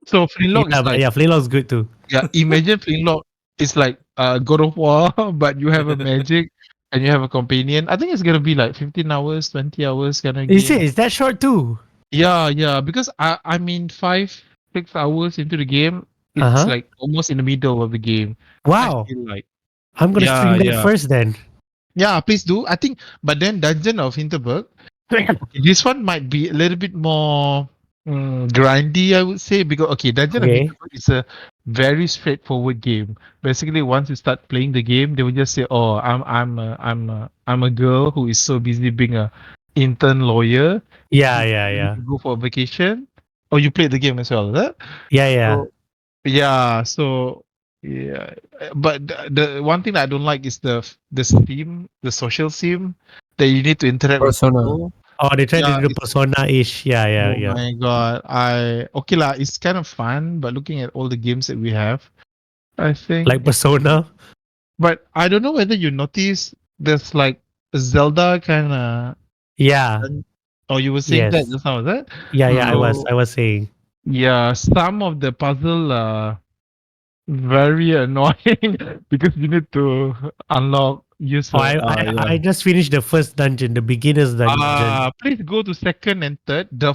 Speaker 4: So Flintlock
Speaker 2: Yeah,
Speaker 4: is
Speaker 2: but
Speaker 4: like,
Speaker 2: yeah, Flintlock's good too.
Speaker 4: yeah, imagine Flintlock is like God of War, but you have a magic and you have a companion. I think it's gonna be like 15 hours, 20 hours kind of
Speaker 2: Is
Speaker 4: game.
Speaker 2: it? Is that short too?
Speaker 4: Yeah, because I mean 5-6 hours into the game, it's like almost in the middle of the game. I
Speaker 2: Wow.
Speaker 4: feel like.
Speaker 2: I'm gonna stream that
Speaker 4: Yeah.
Speaker 2: first then.
Speaker 4: Yeah, please do. I think, but then Dungeon of Hinterberg, this one might be a little bit more grindy, I would say, because Dungeon of
Speaker 2: Okay.
Speaker 4: Hinterberg is a very straightforward game. Basically, once you start playing the game, they will just say, "Oh, I'm a girl who is so busy being a intern lawyer.
Speaker 2: Yeah.
Speaker 4: You go for a vacation." Oh, you played the game as well, is that?
Speaker 2: Yeah.
Speaker 4: So, yeah, but the one thing that I don't like is the theme, the social theme that you need to interact
Speaker 3: Persona.
Speaker 4: with people.
Speaker 2: Oh, they tried to do the
Speaker 4: it's-
Speaker 2: persona-ish. Yeah.
Speaker 4: Oh my god, okay lah, it's kind of fun, but looking at all the games that we have, I think.
Speaker 2: Like Persona.
Speaker 4: But I don't know whether you notice there's like a Zelda kind of.
Speaker 2: Yeah.
Speaker 4: Oh, you were saying that
Speaker 2: Yes.
Speaker 4: just now, was that?
Speaker 2: Yeah.
Speaker 4: So,
Speaker 2: I was saying.
Speaker 4: yeah, some of the puzzle very annoying because you need to unlock
Speaker 2: Oh, I just finished the first dungeon, the beginner's dungeon.
Speaker 4: please go to second and third. The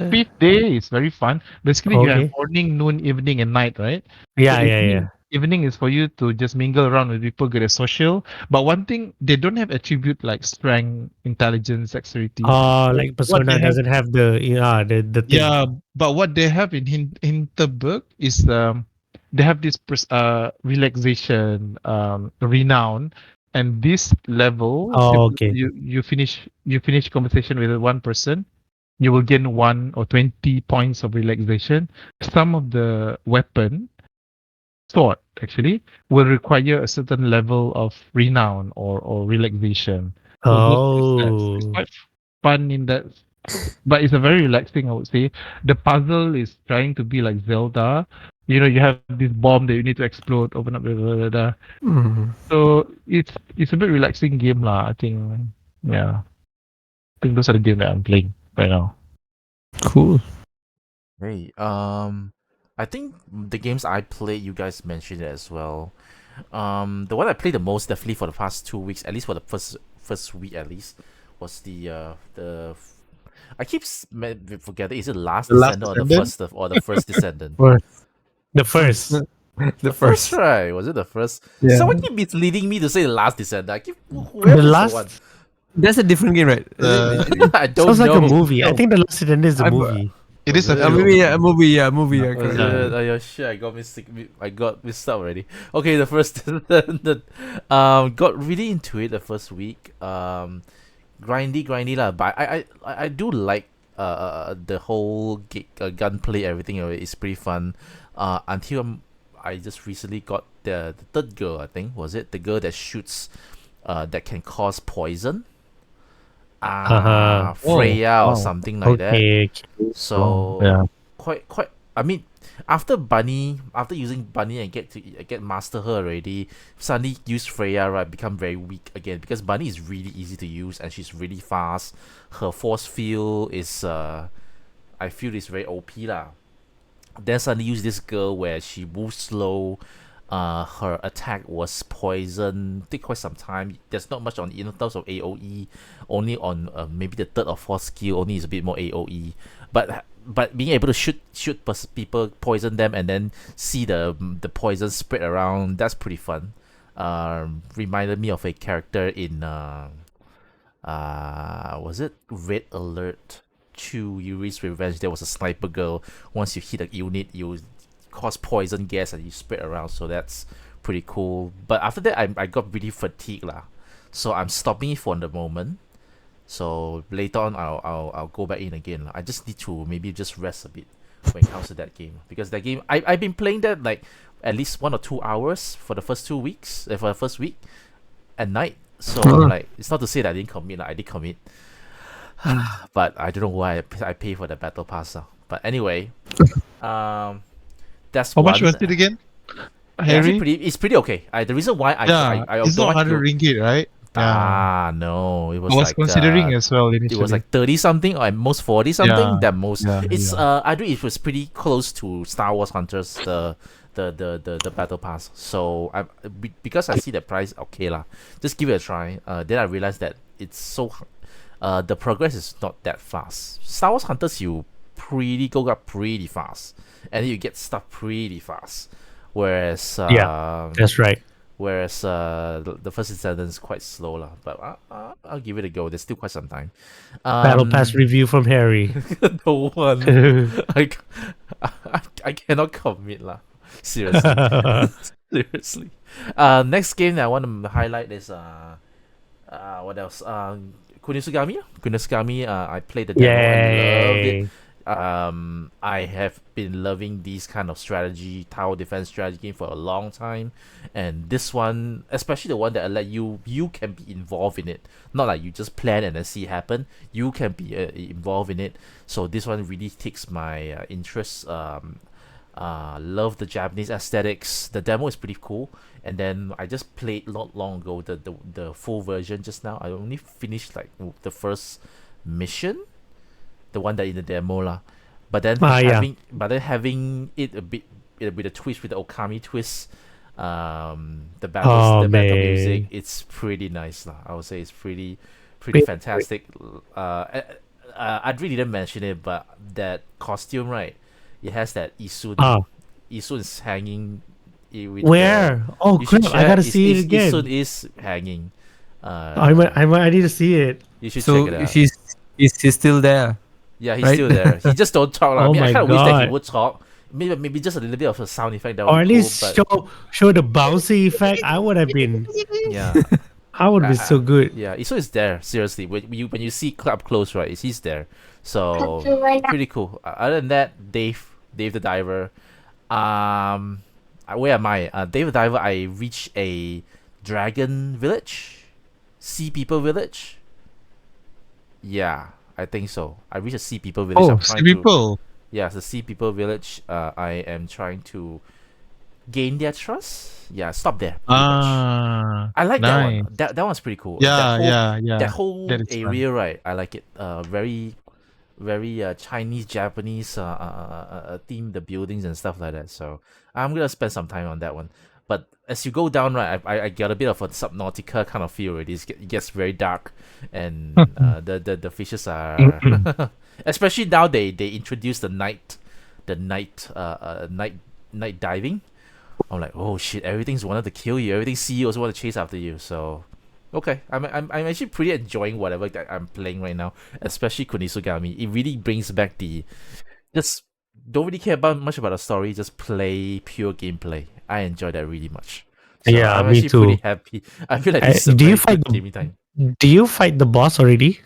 Speaker 4: fifth day is very fun. Basically, you have
Speaker 2: Okay.
Speaker 4: morning, noon, evening, and night, right?
Speaker 2: Yeah.
Speaker 4: Evening is for you to just mingle around with people, get a social. But one thing, they don't have attribute like strength, intelligence, dexterity.
Speaker 2: Oh, like
Speaker 4: What
Speaker 2: Persona
Speaker 4: they have,
Speaker 2: doesn't have the thing.
Speaker 4: yeah, but what they have in Hinterberg is they have this relaxation, renown, and this level.
Speaker 2: Oh, okay.
Speaker 4: You finish conversation with one person, you will gain 1 or 20 points of relaxation. Some of the weapon sword actually will require a certain level of renown or relaxation. So it's
Speaker 2: Oh.
Speaker 4: quite fun in that, but it's a very relaxing, I would say. The puzzle is trying to be like Zelda. You have this bomb that you need to explode, open up, blah. So it's a bit relaxing game lah. I think, yeah. I think those are the games that I'm playing right now.
Speaker 3: Cool.
Speaker 1: Hey, I think the games I played, you guys mentioned it as well. The one I played the most, definitely for the past 2 weeks, at least for the first week at least, was I keep forgetting. Is it Last Descendant or the first Descendant?
Speaker 2: The first.
Speaker 3: The first.
Speaker 1: Right? Was it the first?
Speaker 3: Yeah.
Speaker 1: Someone keep misleading me to say the Last Descendant. I keep
Speaker 2: The last.
Speaker 1: one.
Speaker 3: That's a different game, right?
Speaker 1: I don't
Speaker 2: Sounds
Speaker 1: know.
Speaker 2: like a movie. I think the Last Descendant is a
Speaker 3: I'm-
Speaker 2: movie.
Speaker 4: It is a
Speaker 1: Was it?
Speaker 3: maybe a movie. Yeah,
Speaker 1: Was
Speaker 3: correct.
Speaker 1: it? Oh yeah, shit! I got mixed up already. Okay, the first, got really into it the first week. Grindy lah. But I do like the whole gunplay, everything. It's pretty fun. Until I just recently got the third girl. I think was it the girl that shoots, that can cause poison. Freya or something like that.
Speaker 2: Okay.
Speaker 1: So
Speaker 4: yeah.
Speaker 1: quite. I mean, after using Bunny and get master her already, suddenly use Freya, right, become very weak again because Bunny is really easy to use and she's really fast. Her force field is I feel it's very OP lah. Then suddenly use this girl where she moves slow. Her attack was poison. Take quite some time. There's not much in terms of AOE. Only on maybe the third or fourth skill. Only is a bit more AOE. But being able to shoot people, poison them, and then see the poison spread around. That's pretty fun. Reminded me of a character in was it Red Alert 2 Yuri's Revenge? There was a sniper girl. Once you hit a unit, you cause poison gas and you spread around, so that's pretty cool. But after that, I got really fatigued lah. so I'm stopping it for the moment. So later on, I'll go back in again. I just need to maybe just rest a bit when it comes to that game, because that game I've been playing that like at least 1 or 2 hours for the first 2 weeks, for the first week at night. So like, it's not to say that I didn't commit. Like, I did commit, but I don't know why I pay for the battle pass. But anyway, that's
Speaker 4: How
Speaker 1: one.
Speaker 4: much was it again,
Speaker 1: Yeah,
Speaker 4: Harry?
Speaker 1: it's pretty okay. The reason why I
Speaker 4: It's
Speaker 1: don't
Speaker 4: not
Speaker 1: like to
Speaker 4: 100 ringgit, right?
Speaker 1: no, it was
Speaker 4: I was
Speaker 1: like
Speaker 4: considering as well initially.
Speaker 1: it was like 30 something, or at most 40 something.
Speaker 4: Yeah,
Speaker 1: That most it's
Speaker 4: yeah.
Speaker 1: I think it was pretty close to Star Wars Hunters, the battle pass. So because I see the price, okay lah, just give it a try. Then I realized that it's so the progress is not that fast. Star Wars Hunters, you go up pretty fast, and then you get stuff pretty fast. Whereas
Speaker 2: That's right.
Speaker 1: Whereas the first incident is quite slow lah, but I'll give it a go. There's still quite some time.
Speaker 2: Battle Pass review from Harry.
Speaker 1: No one. I cannot commit lah. Seriously. Seriously. Next game that I want to highlight is what else? Kunisugami. Kunisugami. I played the demo and loved it. I have been loving these kind of strategy, tower defense strategy game for a long time, and this one, especially the one that let you can be involved in it, not like you just plan and then see it happen. You can be involved in it. So this one really takes my interest. Love the Japanese aesthetics. The demo is pretty cool, and then I just played not long ago the full version just now. I only finished like the first mission, the one that in the demo lah, but then having it a bit with a twist, with the Okami twist, the battle music, it's pretty nice lah. I would say it's pretty fantastic. I really didn't mention it, but that costume, right? It has that Isun. Isun is hanging.
Speaker 2: Where? Oh crap! I gotta see it again.
Speaker 1: Isun is hanging.
Speaker 2: I need to see it.
Speaker 1: You should check it out.
Speaker 3: She's still there.
Speaker 1: Yeah, he's still there. He just don't talk. I
Speaker 2: my
Speaker 1: kind of wish that he
Speaker 2: God.
Speaker 1: would talk. Maybe just a little bit of a sound effect. That would
Speaker 2: Or at
Speaker 1: be
Speaker 2: least
Speaker 1: cool,
Speaker 2: show the bouncy effect. I would have been.
Speaker 1: yeah,
Speaker 2: I would be so good.
Speaker 1: yeah. Iso is there. Seriously, when you see up close, right? He's there. So pretty cool. Other than that, Dave the Diver. Where am I? Dave the Diver. I reached a dragon village, sea people village. Yeah, I think so. I reached a sea people village.
Speaker 4: Oh, sea people.
Speaker 1: Yeah, it's a sea people village. I am trying to gain their trust. Yeah, stop there. I like that one. That one's pretty cool.
Speaker 4: Yeah.
Speaker 1: That whole
Speaker 4: That is
Speaker 1: area, right? I like it. Very Chinese Japanese theme, the buildings and stuff like that. So I'm gonna spend some time on that one. But as you go down, right, I get a bit of a Subnautica kind of feel already. It gets very dark, and the fishes are, especially now they introduce the night diving. I'm like, oh shit, everything's wanted to kill you. Everything see you also want to chase after you. So, okay, I'm actually pretty enjoying whatever that I'm playing right now, especially Kunisugami. It really brings back just don't really care much about the story. Just play pure gameplay. I enjoy that really much. So
Speaker 2: Yeah,
Speaker 1: I'm
Speaker 2: me
Speaker 1: actually
Speaker 2: too.
Speaker 1: pretty happy. I feel like this is a
Speaker 2: do you
Speaker 1: very
Speaker 2: fight
Speaker 1: good gaming time.
Speaker 2: Do you fight the boss already?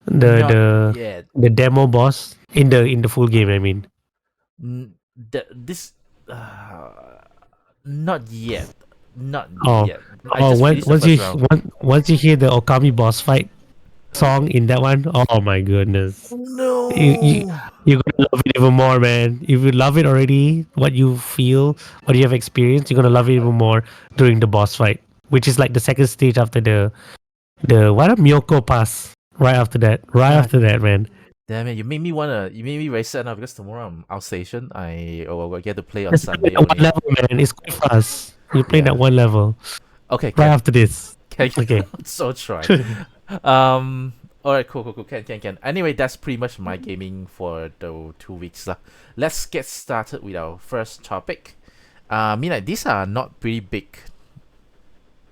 Speaker 1: Not yet.
Speaker 2: The demo boss in the full game, I mean.
Speaker 1: This not yet. Not
Speaker 2: Oh.
Speaker 1: yet. I just finished the
Speaker 2: Once
Speaker 1: first round.
Speaker 2: once you hear the Okami boss fight song in that one, oh my goodness.
Speaker 1: No.
Speaker 2: You're gonna love it even more, man. If you love it already, what you feel, what you have experienced, you're gonna love it even more during the boss fight, which is like the second stage after the Miyoko pass. Right after that, man.
Speaker 1: Damn it! You made me very sad now, because tomorrow I'm outstation. I get to play on Sunday
Speaker 2: That one
Speaker 1: only.
Speaker 2: level, man. It's quite fast. You play
Speaker 1: Yeah.
Speaker 2: that one level
Speaker 1: Okay,
Speaker 2: right
Speaker 1: can,
Speaker 2: after this. Okay.
Speaker 1: so try. All right, cool. Can. Anyway, that's pretty much my gaming for the 2 weeks lah. Let's get started with our first topic. These are not pretty big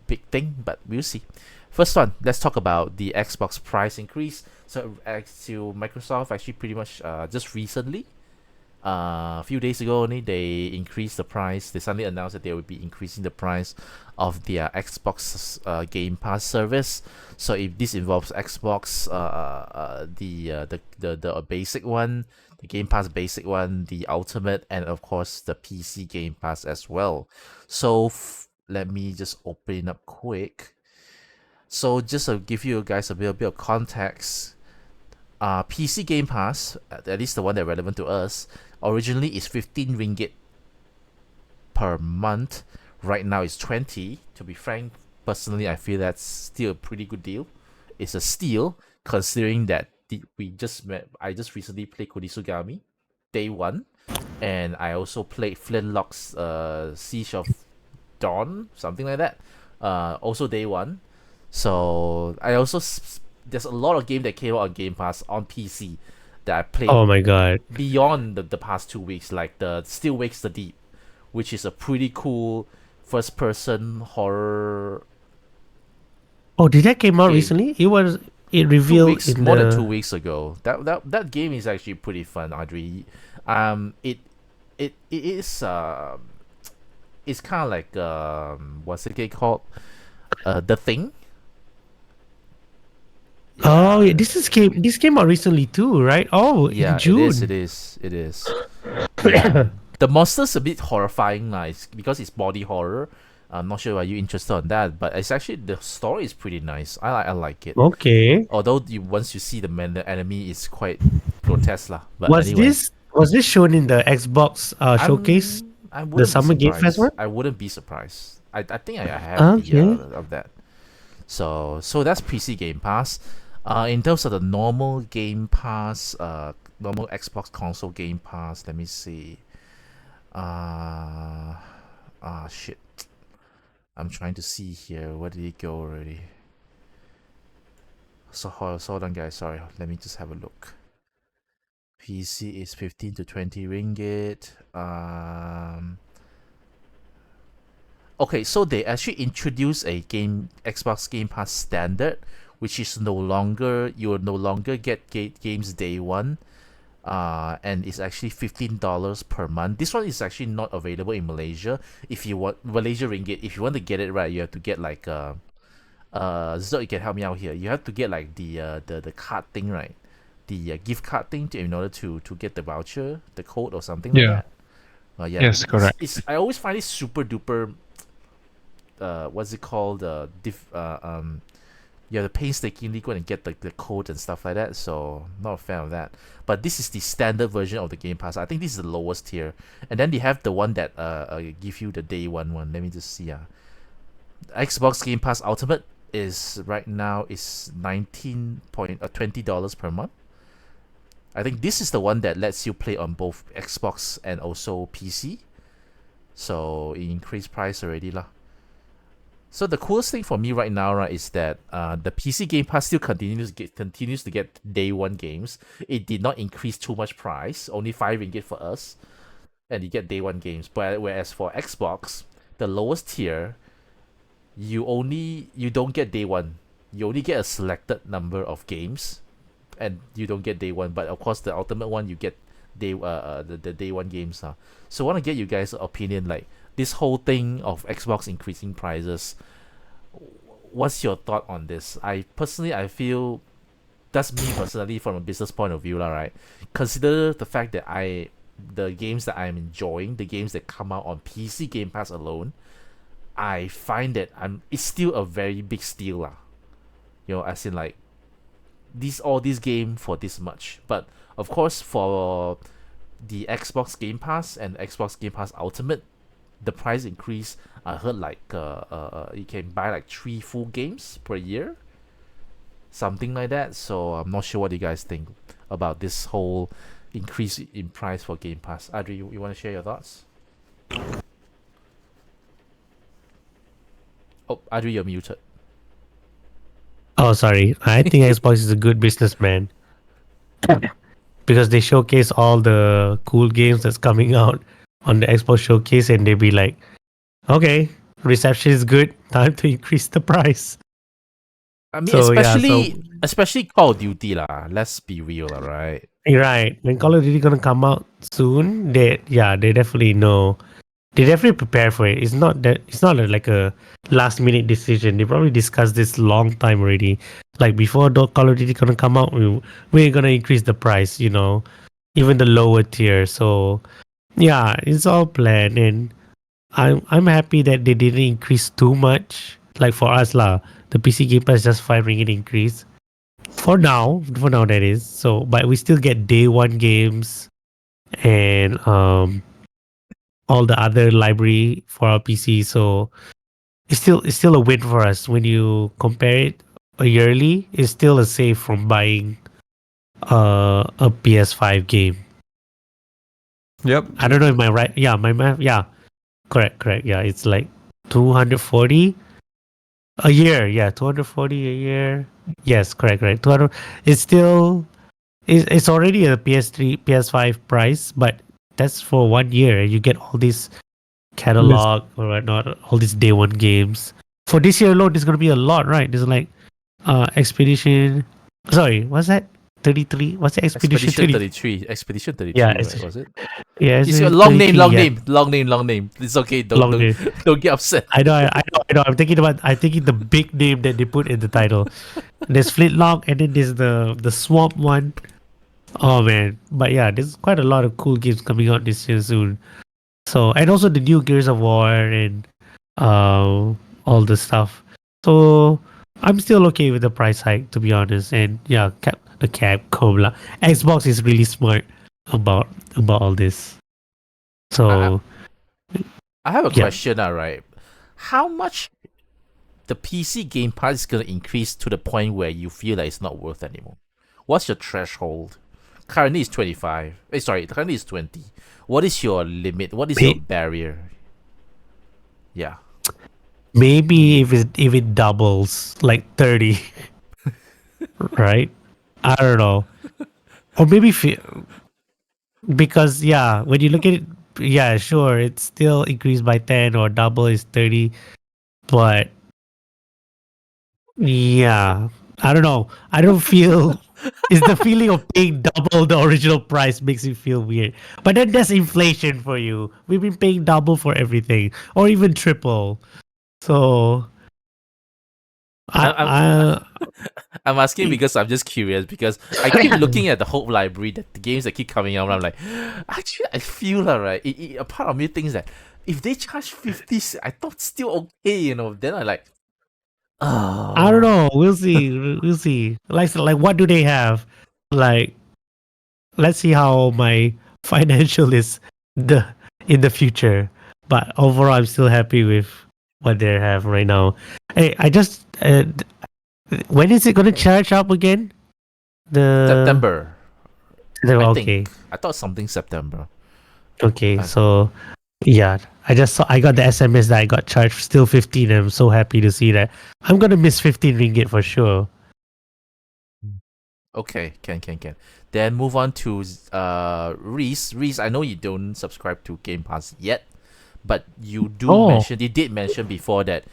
Speaker 1: thing, but we'll see. First one, let's talk about the Xbox price increase. So Microsoft actually pretty much just recently A few days ago only, they increased the price. They suddenly announced that they would be increasing the price of their Xbox Game Pass service. So if this involves Xbox, the basic one, the Game Pass basic one, the Ultimate, and of course the PC Game Pass as well. So let me just open it up quick. So just to give you guys a bit of context, PC Game Pass, at least the one that's relevant to us, originally is 15 ringgit per month. Right now it's 20. To be frank, personally, I feel that's still a pretty good deal. It's a steal considering that I just recently played Kodisugami day one, and I also played Flintlock's Siege of Dawn, something like that. Also day one. So I also there's a lot of games that came out on Game Pass on PC that I played.
Speaker 2: Oh my god!
Speaker 1: Beyond the past 2 weeks, like the Still Wakes the Deep, which is a pretty cool first-person horror.
Speaker 2: Oh, did that came out
Speaker 1: game.
Speaker 2: Recently? It revealed
Speaker 1: more than 2 weeks ago. That game is actually pretty fun, Audrey. It is it's kind of like what's the game called? The Thing.
Speaker 2: Oh, yeah, this came out recently too, right? Oh,
Speaker 1: yeah,
Speaker 2: in June.
Speaker 1: It is. Yeah. The monster's a bit horrifying, because it's body horror. I'm not sure are you interested in that, but it's actually the story is pretty nice. I like it.
Speaker 2: Okay.
Speaker 1: Although once you see the enemy is quite grotesque lah. But
Speaker 2: was
Speaker 1: anyway,
Speaker 2: this shown in the Xbox showcase? The Summer Game Festival?
Speaker 1: I wouldn't be surprised. I think I have of that. So that's PC Game Pass. In terms of the normal Game Pass, normal Xbox console Game Pass, let me see. Shit. I'm trying to see here. Where did it go already? So hold on, guys. Sorry. Let me just have a look. PC is 15 to 20 ringgit. Okay, so they actually introduced a Xbox Game Pass standard, which is you will no longer get games day one, and it's actually $15 per month. This one is actually not available in Malaysia. If you want Malaysia ringgit, if you want to get it right, you have to get like Zergg, you can help me out here. You have to get like the card thing, right? The gift card thing in order to get the voucher, the code or something like that. Yeah.
Speaker 4: Yes, correct.
Speaker 1: I always find it super duper. What's it called? You have to painstakingly go and get the code and stuff like that. So not a fan of that. But this is the standard version of the Game Pass. I think this is the lowest tier. And then they have the one that give you the day one. Let me just see. Xbox Game Pass Ultimate is right now is $20 per month. I think this is the one that lets you play on both Xbox and also PC. So it increased price already lah. So the coolest thing for me right now, right, is that the PC Game Pass still continues to get day one games. It did not increase too much price, only 5 ringgit for us, and you get day one games. But whereas for Xbox, the lowest tier, you don't get day one. You only get a selected number of games, and you don't get day one. But of course, the ultimate one you get the day one games. So I want to get you guys' opinion, like this whole thing of Xbox increasing prices. What's your thought on this? I feel that's me personally from a business point of view, right? Consider the fact that the games that I'm enjoying, the games that come out on PC Game Pass alone, I find that it's still a very big steal, as in like all these game for this much. But of course, for the Xbox Game Pass and Xbox Game Pass Ultimate, the price increase, I heard like you can buy like 3 full games per year, something like that. So I'm not sure what you guys think about this whole increase in price for Game Pass. Adri, you want to share your thoughts? Oh, Adri, you're muted.
Speaker 2: Oh, sorry. I think Xbox is a good businessman because they showcase all the cool games that's coming out on the Xbox showcase, and they be like, okay, reception is good, time to increase the price.
Speaker 1: I mean, especially Call of Duty lah. Let's be real, right?
Speaker 2: right. When Call of Duty gonna come out soon, they definitely know. They definitely prepare for it. It's not like a last minute decision. They probably discussed this long time already. Like before the Call of Duty gonna come out, we're gonna increase the price. Even the lower tier. So yeah, it's all planned, and I'm happy that they didn't increase too much. Like for us lah, the PC Game Pass just 5 ringgit increase. For now that is. So but we still get day one games and all the other library for our PC. So it's still a win for us when you compare it a yearly. It's still a save from buying a PS5 game.
Speaker 3: Yep.
Speaker 2: I don't know if my right. Yeah, my math. Yeah, correct. Yeah, it's like 240 a year. Yeah, 240 a year. Yes, correct. 200. It's still it's already a PS3, PS5 price, but that's for 1 year. You get all these
Speaker 3: List.
Speaker 2: catalog or whatnot, all these day one games. For this year alone, there's gonna be a lot, right? There's like Expedition. Sorry, what's that? 33. What's the Expedition
Speaker 1: Expedition
Speaker 2: 30?
Speaker 1: 33. Expedition
Speaker 2: Yeah,
Speaker 1: 33, right? Was it?
Speaker 2: yeah,
Speaker 1: It's your
Speaker 2: Expedition
Speaker 1: long name,
Speaker 2: 33.
Speaker 1: long
Speaker 2: Yeah,
Speaker 1: name, long name. It's okay. Don't
Speaker 2: long
Speaker 1: don't
Speaker 2: name.
Speaker 1: don't get upset.
Speaker 2: I know. I'm thinking the big name that they put in the title. There's Flintlock, and then there's the Swamp one. Oh man, but yeah, there's quite a lot of cool games coming out this year soon. So and also the new Gears of War and all the stuff. So I'm still okay with the price hike, to be honest. And yeah, the Capcom lah. Xbox is really smart about all this.
Speaker 1: I,
Speaker 2: So
Speaker 1: I have a
Speaker 2: yeah,
Speaker 1: question, right? How much the PC Game Pass is gonna increase to the point where you feel like it's not worth anymore? What's your threshold? Currently it's 25. Currently it's 20. What is your limit? What is your barrier? Yeah.
Speaker 2: maybe if it doubles like 30, right? I don't know. Or maybe because yeah, when you look at it, yeah, sure, it's still increased by 10 or double is 30, but yeah, I don't know. I don't feel it's the feeling of paying double the original price makes me feel weird. But then that's inflation for you. We've been paying double for everything, or even triple. So
Speaker 1: I, I'm
Speaker 2: I
Speaker 1: I'm asking because I'm just curious because I keep looking at the whole library, the games that keep coming out. And I'm like, actually, I feel right. A part of me thinks that if they charge 50, I thought still okay. Then I like,
Speaker 2: I don't
Speaker 1: oh,
Speaker 2: know. We'll see. We'll see. Like what do they have? Like let's see how my financial is the in the future. But overall, I'm still happy with what they have right now. Hey, I just when is it gonna charge up again? The
Speaker 1: September. I
Speaker 2: okay,
Speaker 1: think I thought something September.
Speaker 2: okay.
Speaker 1: I,
Speaker 2: So yeah, I got the SMS that I got charged still 15. I'm so happy to see that. I'm gonna miss 15 ringgit for sure.
Speaker 1: okay, can. Then move on to Reese. Reese, I know you don't subscribe to Game Pass yet, but you did mention before that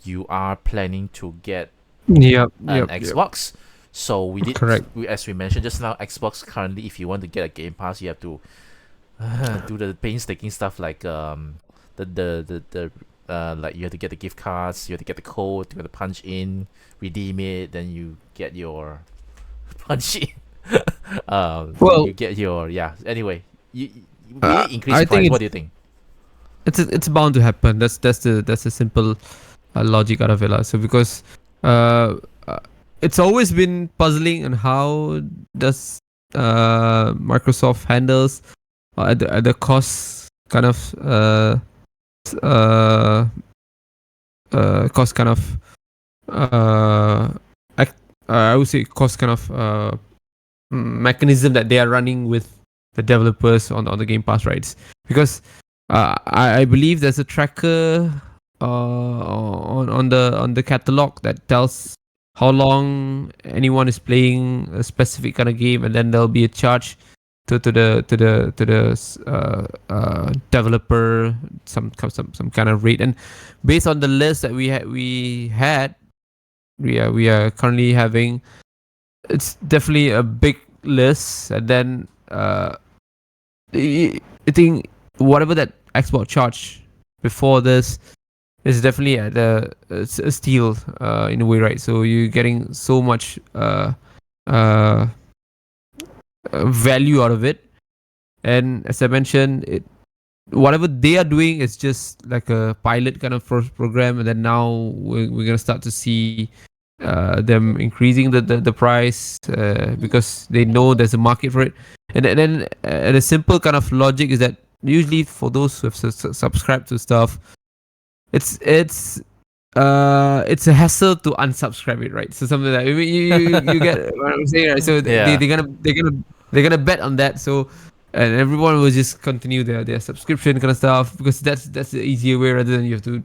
Speaker 1: you are planning to get
Speaker 3: Yep.
Speaker 1: an
Speaker 3: Yep.
Speaker 1: Xbox. So
Speaker 3: Correct.
Speaker 1: as we mentioned just now, Xbox currently, if you want to get a Game Pass, you have to do the painstaking stuff like the like you have to get the gift cards, you have to get the code, you have to punch in, redeem it, then you get your punch in.
Speaker 3: Well,
Speaker 1: you get your Anyway, you
Speaker 3: Uh,
Speaker 1: really increase
Speaker 3: I
Speaker 1: the price.
Speaker 3: think
Speaker 1: What do you think?
Speaker 3: it's bound to happen. That's the simple logic out of it, lah. So because uh, uh, it's always been puzzling on how does Microsoft handles at the cost kind of s- cost kind of I would say cost kind of mechanism that they are running with the developers on the Game Pass rights, because I believe there's a tracker on the catalog that tells how long anyone is playing a specific kind of game, and then there'll be a charge to the developer, some kind of rate. And based on the list that we are currently having, it's definitely a big list, and then I think whatever that Xbox charged before this is definitely at a steal in a way, right? So you're getting so much value out of it, and as I mentioned, whatever they are doing is just like a pilot kind of program, and then now we're gonna start to see them increasing the price because they know there's a market for it, and then the simple kind of logic is that usually for those who have subscribed to stuff, it's a hassle to unsubscribe it, right? So something like you get what I'm saying, right? So they're gonna bet on that. So and everyone will just continue their subscription kind of stuff because that's the easier way rather than you have to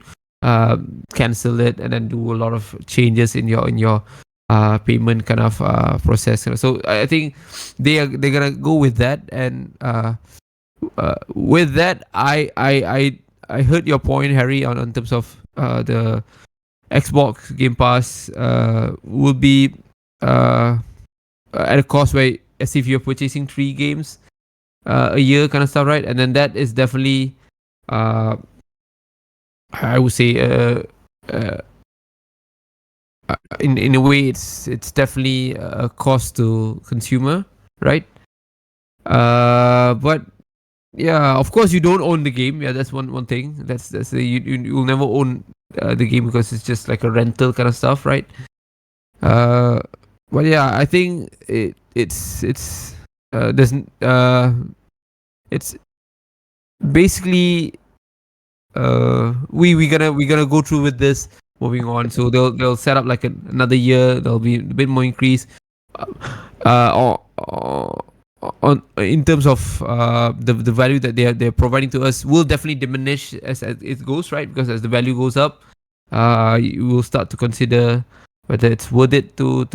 Speaker 3: cancel it and then do a lot of changes in your payment kind of process. So I think they're gonna go with that, and with that I heard your point, Harry, on terms of the Xbox Game Pass will be at a cost where as if you're purchasing 3 games a year kind of stuff, right? And then that is definitely I would say in a way it's definitely a cost to consumer, right? But yeah, of course you don't own the game. Yeah, that's one thing. That's you'll never own the game because it's just like a rental kind of stuff, right? But yeah, I think it's there's it's basically we gonna go through with this moving on. So they'll set up like another year. There'll be a bit more increase on in terms of the value that they're providing to us will definitely diminish as it goes, right? Because as the value goes up, you will start to consider whether it's worth it to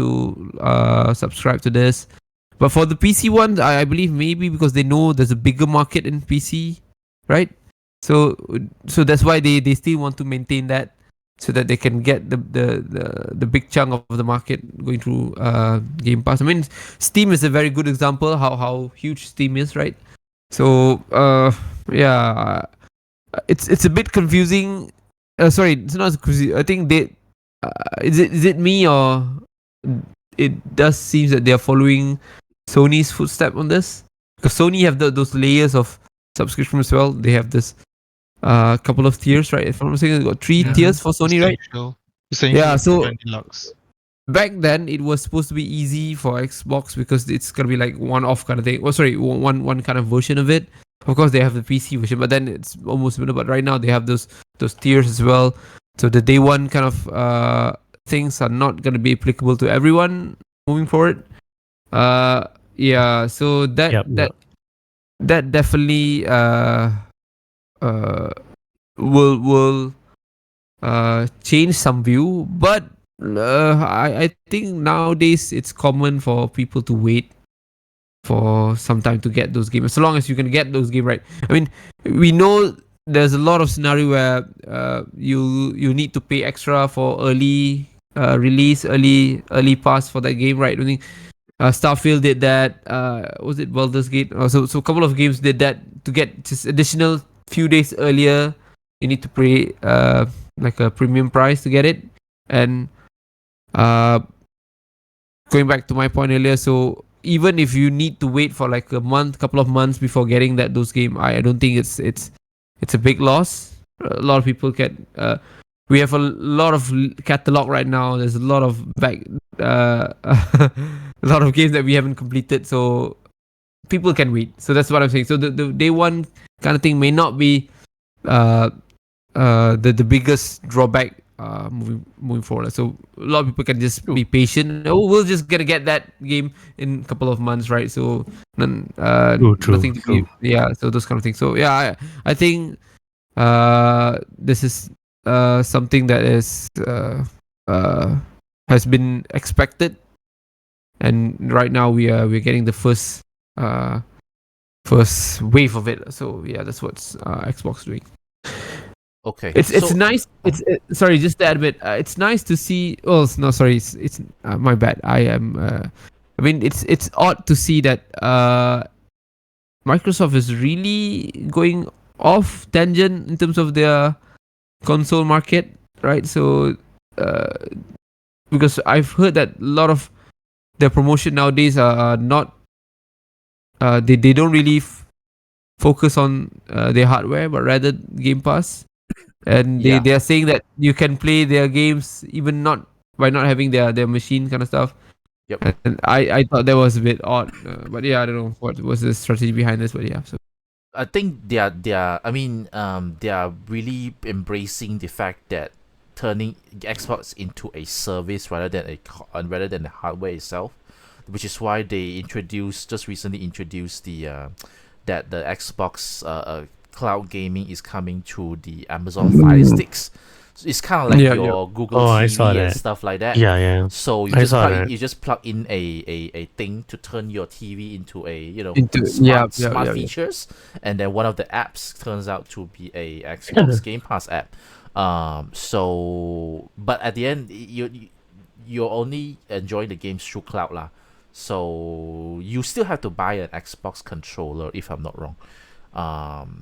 Speaker 3: subscribe to this. But for the PC ones, I believe maybe because they know there's a bigger market in PC, right? So that's why they still want to maintain that so that they can get the big chunk of the market going through Game Pass. I mean, Steam is a very good example how huge Steam is, right? So yeah, it's a bit confusing. Sorry, it's not confusing. I think they is it me, or it does seem that they are following Sony's footstep on this, because Sony have those layers of subscription as well. They have this couple of tiers, right? If I'm saying, they've got 3 tiers for Sony, right? Yeah, so
Speaker 4: deluxe.
Speaker 3: Back then it was supposed to be easy for Xbox because it's gonna be like one-off kind of thing. Oh, sorry, one kind of version of it. Of course, they have the PC version, but then it's almost similar. But right now they have those tiers as well. So the day one kind of things are not gonna be applicable to everyone moving forward. Yeah. So that definitely will change some view, but I think nowadays it's common for people to wait for some time to get those games, so long as you can get those games, right? I mean, we know there's a lot of scenario where you need to pay extra for early release, early pass for that game, right? I think Starfield did that. Was it Baldur's Gate? So a couple of games did that to get just additional few days earlier. You need to pay like a premium price to get it. And going back to my point earlier, so even if you need to wait for like couple of months before getting those game, I don't think it's a big loss. A lot of people get. We have a lot of catalog right now. There's a lot of a lot of games that we haven't completed, so people can wait. So that's what I'm saying. So the day one kind of thing may not be the biggest drawback moving forward. So a lot of people can just be patient. Oh, we're just gonna get that game in a couple of months, right? So nothing to do. Yeah, so those kind of things. So yeah, I think this is something that is has been expected, and right now we're getting the first wave of it. So yeah, that's what Xbox doing.
Speaker 1: Okay.
Speaker 3: It's nice. Sorry, just to add a bit. It's nice to see. Oh no, sorry. It's my bad. I am I mean, it's odd to see that Microsoft is really going off tangent in terms of their console market, right? So, uh, because I've heard that a lot of their promotion nowadays are not they don't really focus on their hardware, but rather Game Pass, and
Speaker 1: Yeah.
Speaker 3: they are saying that you can play their games even not by not having their machine kind of stuff.
Speaker 1: Yep.
Speaker 3: And I thought that was a bit odd, but yeah, I don't know what was the strategy behind this, but yeah. So
Speaker 1: I think they are really embracing the fact that turning Xbox into a service rather than the hardware itself, which is why they just recently introduced that the Xbox cloud gaming is coming to the Amazon Fire Sticks. So it's kind of like
Speaker 3: yeah, yeah.
Speaker 1: your Google
Speaker 2: Oh, I saw
Speaker 1: TV and
Speaker 2: that.
Speaker 1: stuff like that.
Speaker 2: Yeah, yeah.
Speaker 1: So
Speaker 2: I saw that.
Speaker 1: you just plug in a thing to turn your TV into a
Speaker 3: Into
Speaker 1: smart
Speaker 3: yeah.
Speaker 1: features, and then one of the apps turns out to be a Xbox Game Pass app. So but at the end you're only enjoying the games through cloud lah. So you still have to buy an Xbox controller if I'm not wrong.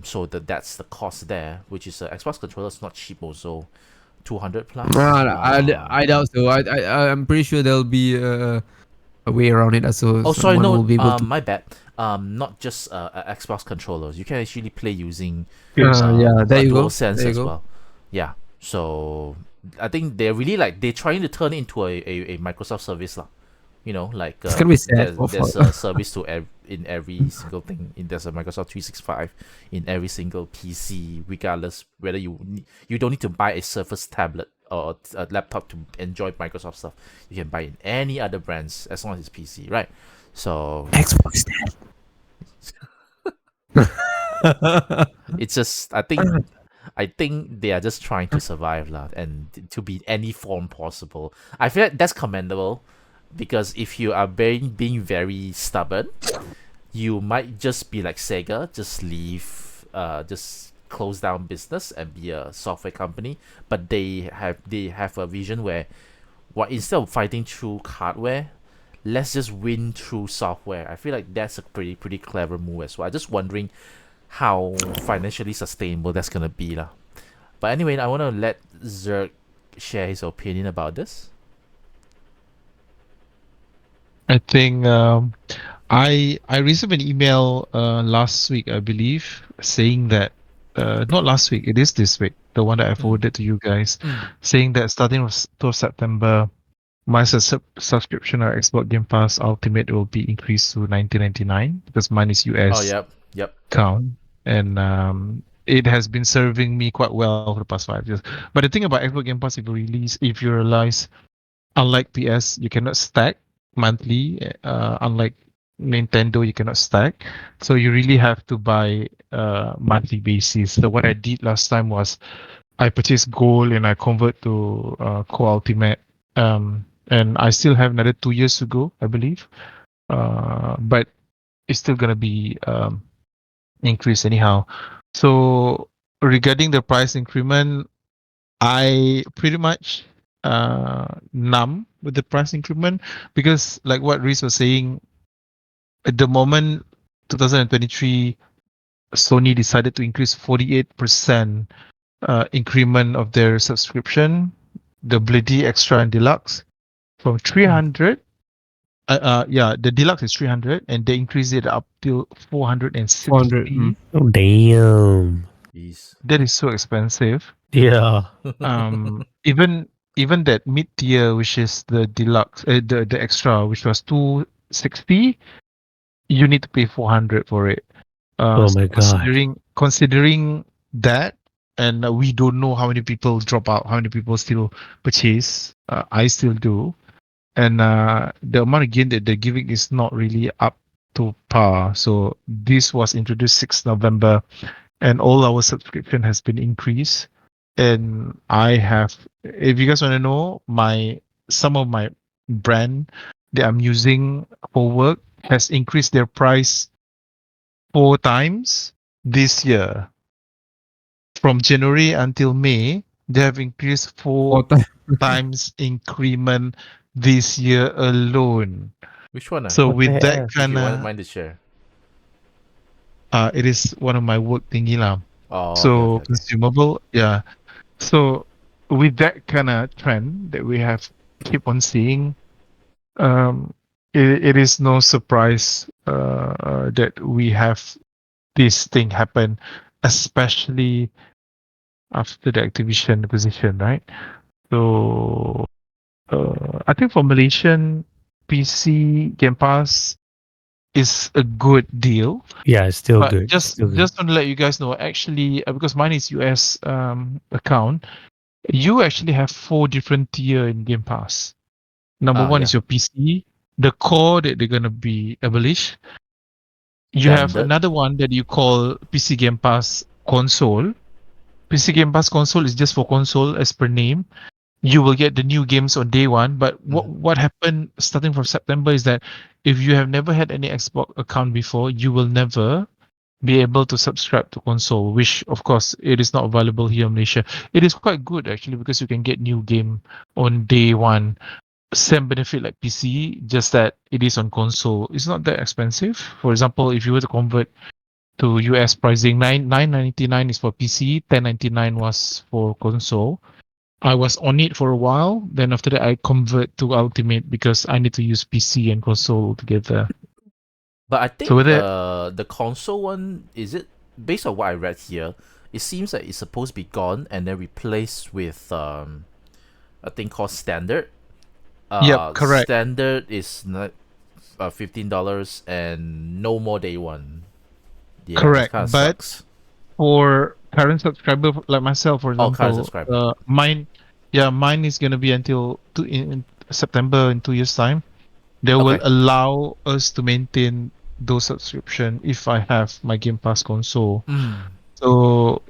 Speaker 1: So that's the cost there, which is Xbox controller is not cheap also. 200 plus.
Speaker 3: I doubt so. I'm pretty sure there'll be a way around it, so
Speaker 1: Oh, sorry,
Speaker 3: someone will
Speaker 1: no.
Speaker 3: be able to.
Speaker 1: My bad. Not just Xbox controllers. You can actually play using
Speaker 3: Yeah, there
Speaker 1: a
Speaker 3: you go.
Speaker 1: DualSense
Speaker 3: There you
Speaker 1: as
Speaker 3: go.
Speaker 1: well. Yeah. So I think they're really they're trying to turn it into a Microsoft service lah. Like
Speaker 3: It's gonna be sad.
Speaker 1: there's a service in every single thing. There's a Microsoft 365 in every single PC, regardless whether you don't need to buy a Surface tablet or a laptop to enjoy Microsoft stuff. You can buy in any other brands as long as it's PC, right? So
Speaker 3: Xbox dead.
Speaker 1: it's just I think they are just trying to survive lah, and to be any form possible. I feel like that's commendable, because if you are being very stubborn, you might just be like Sega, just just close down business and be a software company. But they have a vision where, instead of fighting through hardware, let's just win through software. I feel like that's a pretty clever move as well. I'm just wondering how financially sustainable that's gonna be lah. But anyway, I want to let Zergg share his opinion about this.
Speaker 4: I think I received an email last week, I believe, saying that not last week, it is this week, the one that I forwarded to you guys, saying that starting with September, my subscription or Xbox Game Pass Ultimate will be increased to $19.99 because mine is US
Speaker 1: Oh, yep.
Speaker 4: count, and it has been serving me quite well for the past 5 years. But the thing about Xbox Game Pass, if you realize, unlike PS, you cannot stack monthly. Unlike Nintendo, you cannot stack. So you really have to buy monthly basis. So what I did last time was I purchased Gold and I convert to Core Ultimate. And I still have another 2 years to go, I believe. But it's still gonna be increased anyhow. So regarding the price increment, I pretty much numb with the price increment, because like what Reese was saying, at the moment 2023 Sony decided to increase 48% increment of their subscription, the Bloody Extra and Deluxe, from 300. Yeah, the Deluxe is 300 and they increased it up to 460.
Speaker 3: 400.
Speaker 2: Oh, damn.
Speaker 1: Jeez.
Speaker 4: That is so expensive.
Speaker 2: Yeah.
Speaker 4: Even that mid tier, which is the deluxe, the extra, which was 260, you need to pay 400 for it.
Speaker 2: Oh my god.
Speaker 4: Considering that, and we don't know how many people drop out, how many people still purchase. I still do, and the amount of gain that they're giving is not really up to par. So this was introduced 6th November, and all our subscription has been increased. And I have, if you guys want to know, some of my brand that I'm using for work has increased their price 4 times this year. From January until May, they have increased 4 times increment this year alone.
Speaker 1: Which one?
Speaker 4: So
Speaker 2: What the
Speaker 4: with that
Speaker 2: hell?
Speaker 1: If you
Speaker 4: kind
Speaker 1: want
Speaker 4: of,
Speaker 1: mind to share.
Speaker 4: it is one of my work thingy lah.
Speaker 1: Oh, okay,
Speaker 4: So
Speaker 1: okay, okay.
Speaker 4: consumable, yeah. So with that kind of trend that we have keep on seeing, it is no surprise that we have this thing happen, especially after the Activision acquisition, right? So I think for Malaysian PC Game Pass is a good deal.
Speaker 2: Yeah, it's still
Speaker 4: But
Speaker 2: good.
Speaker 4: just
Speaker 2: Still good.
Speaker 4: just to let you guys know, actually, because mine is US account, you actually have 4 different tier in Game Pass. Number one
Speaker 1: Yeah.
Speaker 4: is your PC, the core that they're gonna be abolished. You have
Speaker 1: Standard.
Speaker 4: another one that you call PC Game Pass console. PC Game Pass console is just for console as per name. You will get the new games on day one. But what happened starting from September is that if you have never had any Xbox account before, you will never be able to subscribe to console, which of course it is not available here in Malaysia. It is quite good actually because you can get new game on day one. Same benefit like PC, just that it is on console. It's not that expensive. For example, if you were to convert to US pricing, 999 is for PC, 1099 was for console. I was on it for a while. Then after that, I convert to Ultimate because I need to use PC and console together.
Speaker 1: But I
Speaker 4: So with
Speaker 1: think
Speaker 4: it,
Speaker 1: the console one, is it based on what I read here, it seems like it's supposed to be gone and then replaced with a thing called standard.
Speaker 4: yep, correct.
Speaker 1: Standard is not $15 and no more day one. Yeah, it
Speaker 4: Correct.
Speaker 1: kind of
Speaker 4: But
Speaker 1: sucks.
Speaker 4: for current subscriber like myself, for
Speaker 1: Oh, current
Speaker 4: example,
Speaker 1: subscriber.
Speaker 4: mine is gonna be until in September in 2 years time. They will
Speaker 1: Okay.
Speaker 4: allow us to maintain those subscription if I have my Game Pass console. So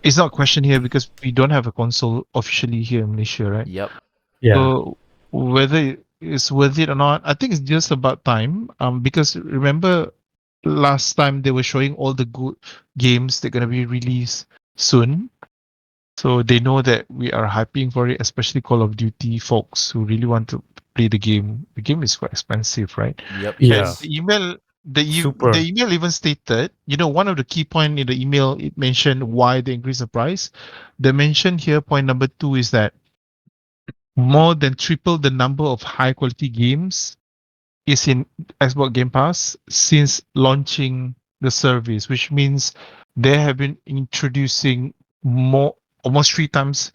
Speaker 4: it's not a question here because we don't have a console officially here in Malaysia, right?
Speaker 1: Yep.
Speaker 2: Yeah.
Speaker 4: So whether it's worth it or not, I think it's just about time. Because remember last time they were showing all the good games that are gonna be released soon. So they know that we are hyping for it, especially Call of Duty folks who really want to play the game. The game is quite expensive, right?
Speaker 1: Yep.
Speaker 2: Yeah.
Speaker 4: And the email,
Speaker 2: Super.
Speaker 4: the email even stated, one of the key point in the email, it mentioned why they increased the price. They mentioned here point number 2 is that more than triple the number of high quality games is in Xbox Game Pass since launching the service, which means they have been introducing more, almost 3 times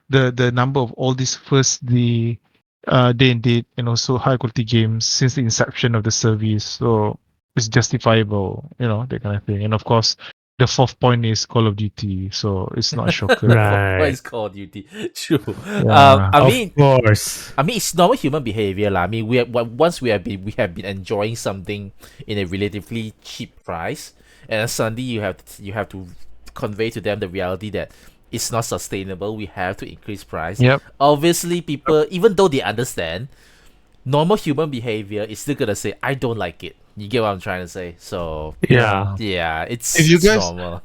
Speaker 4: the number of all these first day and date and also high quality games since the inception of the service. So it's justifiable, that kind of thing. And of course, the fourth point is Call of Duty, so it's not a shocker.
Speaker 2: Right.
Speaker 1: What is Call of Duty? True.
Speaker 4: Yeah.
Speaker 1: I
Speaker 2: Of
Speaker 1: mean,
Speaker 2: course.
Speaker 1: it's normal human behavior, lah. I mean, once we have been enjoying something in a relatively cheap price, and then suddenly you have to convey to them the reality that it's not sustainable. We have to increase price.
Speaker 4: Yep.
Speaker 1: Obviously, people, even though they understand, normal human behavior is still gonna say, "I don't like it." You get what I'm trying to say? So
Speaker 2: Yeah.
Speaker 1: yeah, it's
Speaker 4: If you
Speaker 1: it's
Speaker 4: guys
Speaker 1: normal.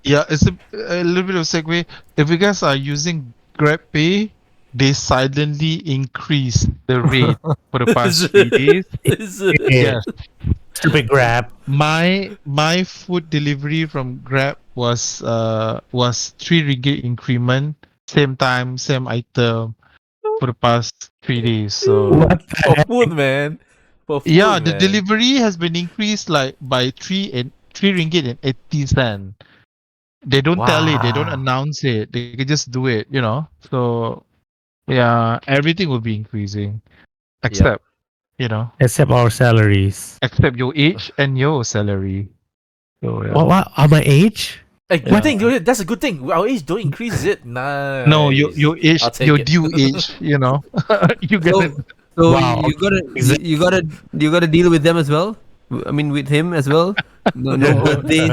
Speaker 4: Yeah, it's a little bit of segue. If you guys are using GrabPay, they silently increase the rate for the past 3 days.
Speaker 2: Yeah.
Speaker 4: Yes,
Speaker 2: Stupid Grab.
Speaker 4: my food delivery from Grab was RM3 increment, same time, same item for the past 3 days. So
Speaker 2: What the
Speaker 1: For
Speaker 2: heck?
Speaker 1: food, man. For
Speaker 4: yeah,
Speaker 1: food,
Speaker 4: the
Speaker 1: man.
Speaker 4: delivery has been increased like by RM3.80. They don't tell it, they don't
Speaker 2: Wow.
Speaker 4: announce it, they can just do it. So yeah, everything will be increasing
Speaker 1: Yep.
Speaker 4: except you know
Speaker 2: Except our salaries.
Speaker 4: except your age and your salary. So yeah.
Speaker 2: What? My age?
Speaker 1: A good
Speaker 4: Yeah.
Speaker 1: thing. That's a good thing. Our age don't increase, is it?
Speaker 4: No, your
Speaker 1: Nice.
Speaker 4: your age,
Speaker 1: I'll take
Speaker 4: your
Speaker 1: it.
Speaker 4: due age, you
Speaker 3: So,
Speaker 4: gonna
Speaker 3: so
Speaker 2: Wow.
Speaker 3: you gotta
Speaker 2: Exactly.
Speaker 3: you gotta deal with them as well. I mean, with him as well. No birthdays.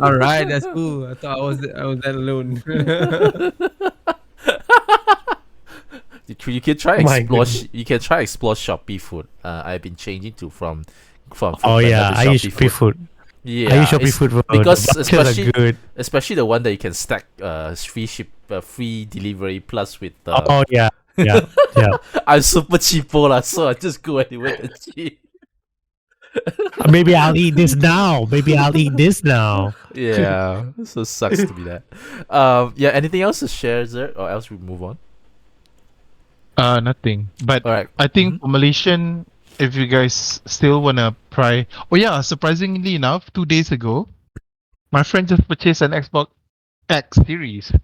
Speaker 3: All right, that's cool. I thought I was that alone.
Speaker 1: You can try
Speaker 2: My
Speaker 1: explore.
Speaker 2: goodness.
Speaker 1: You can try explore Shopee food. I've been changing to from
Speaker 2: Oh
Speaker 1: Foodpanda
Speaker 2: yeah,
Speaker 1: to
Speaker 2: I use
Speaker 1: Shopee
Speaker 2: Shopee
Speaker 1: food.
Speaker 2: food. I use
Speaker 1: Yeah,
Speaker 2: Shopee
Speaker 1: it's
Speaker 2: food for
Speaker 1: because
Speaker 2: the vouchers are good.
Speaker 1: especially the one that you can stack free delivery plus with
Speaker 2: Oh yeah, Yeah.
Speaker 1: I'm super cheapo lah, so I just go anywhere that's cheap.
Speaker 2: Maybe I'll eat this now.
Speaker 1: Yeah, so sucks to be that. Yeah. Anything else to share, Zerg, or else we move on?
Speaker 4: Nothing. But
Speaker 1: All right.
Speaker 4: I think for Malaysian, if you guys still wanna try, oh yeah, surprisingly enough, 2 days ago, my friend just purchased an Xbox X Series. He's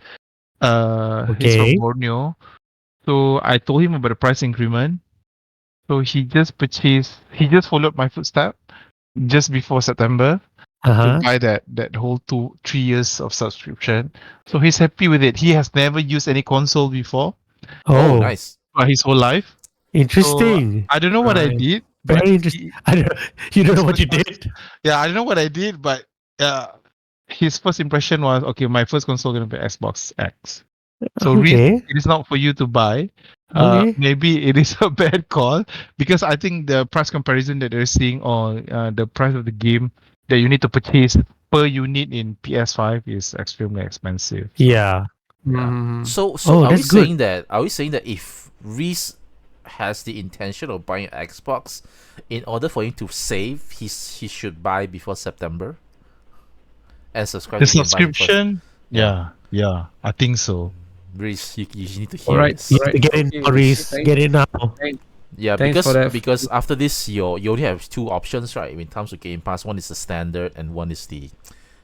Speaker 4: from
Speaker 2: Okay.
Speaker 4: Borneo, so I told him about the price increment. So he just purchased. He just followed my footstep just before September to
Speaker 2: Uh-huh.
Speaker 4: buy that whole 3 years of subscription. So he's happy with it. He has never used any console before
Speaker 1: Oh,
Speaker 2: Oh,
Speaker 1: nice.
Speaker 4: his whole life. So
Speaker 2: interesting.
Speaker 4: I don't know what I
Speaker 3: Right.
Speaker 4: did, but
Speaker 2: Very interesting. You don't know what you did?
Speaker 4: yeah, I don't know what I did, but his first impression was okay. My first console gonna be Xbox X. So Reese,
Speaker 2: Okay.
Speaker 4: it is not for you to buy.
Speaker 2: Okay.
Speaker 4: Maybe it is a bad call because I think the price comparison that they're seeing on the price of the game that you need to purchase per unit in PS5 is extremely expensive. So,
Speaker 2: Yeah.
Speaker 1: Yeah.
Speaker 3: Mhm.
Speaker 1: So
Speaker 2: Oh,
Speaker 1: are we
Speaker 2: that's good.
Speaker 1: saying that? Are we saying that if Reese has the intention of buying an Xbox, in order for him to save, he should buy before September and subscribe
Speaker 4: the
Speaker 1: to Game Pass first.
Speaker 4: subscription, yeah, I think so.
Speaker 1: Reese, you need to
Speaker 3: All
Speaker 1: hear
Speaker 3: right.
Speaker 1: this.
Speaker 3: All
Speaker 2: Yes,
Speaker 3: right.
Speaker 2: get in,
Speaker 3: Okay.
Speaker 2: Maurice.
Speaker 3: Thanks.
Speaker 2: Get in now.
Speaker 1: Yeah,
Speaker 3: Thanks for that.
Speaker 1: because after this, you only have two options, right? In terms of Game Pass, one is the standard and one is the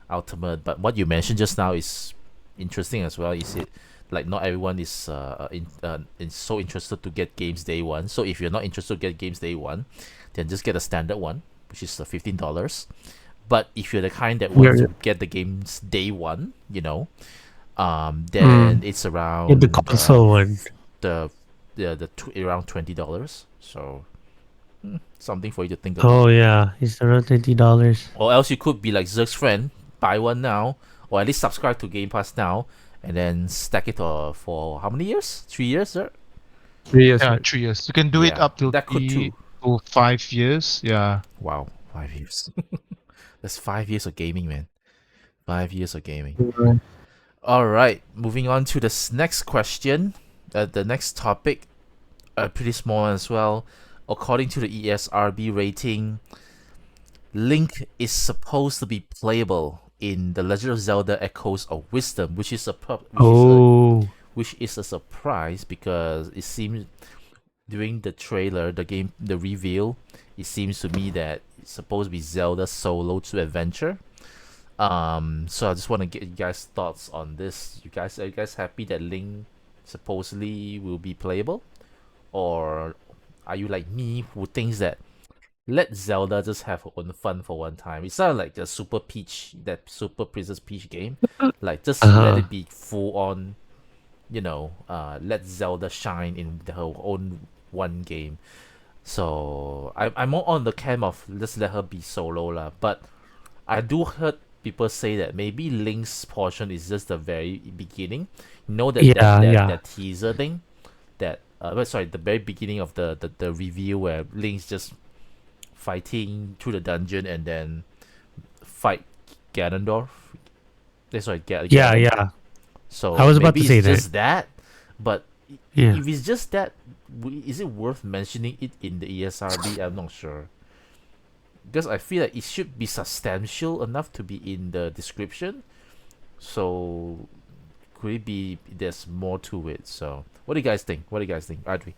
Speaker 1: ultimate. But what you mentioned just now is interesting as well. Is it like not everyone is so interested to get games day one. So if you're not interested to get games day one, then just get a standard one, which is $15. But if you're the kind that wants
Speaker 2: Yeah.
Speaker 1: to get the games day one,
Speaker 2: Hmm.
Speaker 1: then it's
Speaker 2: Get the
Speaker 1: around
Speaker 2: console one.
Speaker 1: around $20. So something for you to think about.
Speaker 2: Oh yeah, it's around $20.
Speaker 1: Or else you could be like Zerg's friend, buy one now, or at least subscribe to Game Pass now, and then stack it for how many years? 3 years, Zerg?
Speaker 3: 3 years.
Speaker 4: Yeah,
Speaker 3: Right.
Speaker 4: 3 years. You can do it
Speaker 1: Yeah,
Speaker 4: up till
Speaker 1: that could
Speaker 4: 3
Speaker 1: too.
Speaker 4: to 5 years. Yeah.
Speaker 1: Wow, 5 years. That's 5 years of gaming, man. 5 years of gaming.
Speaker 3: Right.
Speaker 1: All right, moving on to this next question. The next topic, pretty small as well. According to the ESRB rating, Link is supposed to be playable in The Legend of Zelda: Echoes of Wisdom, which is
Speaker 2: Oh.
Speaker 1: which is a surprise because it seems during the trailer, the reveal, it seems to me that it's supposed to be Zelda solo to adventure. So I just want to get you guys' thoughts on this. Are you guys happy that Link supposedly will be playable, or are you like me who thinks that let Zelda just have her own fun for one time? It sounds like the Super Princess Peach game. Like just let
Speaker 2: Uh-huh.
Speaker 1: it be full on, let Zelda shine in her own one game. So I'm more on the camp of just let her be solo lah. But I do heard people say that maybe Link's portion is just the very beginning. You know that
Speaker 2: Yeah, yeah.
Speaker 1: that teaser thing, the very beginning of the review where Link's just fighting through the dungeon and then fight Ganondorf. That's right,
Speaker 2: Yeah,
Speaker 1: Ganon.
Speaker 2: yeah.
Speaker 1: So
Speaker 2: I was about
Speaker 1: maybe
Speaker 2: to say
Speaker 1: it's
Speaker 2: that.
Speaker 1: just that, but
Speaker 2: Yeah.
Speaker 1: if it's just that, is it worth mentioning it in the ESRB? I'm not sure because I feel like it should be substantial enough to be in the description. So could it be there's more to it? So what do you guys think? Audrey?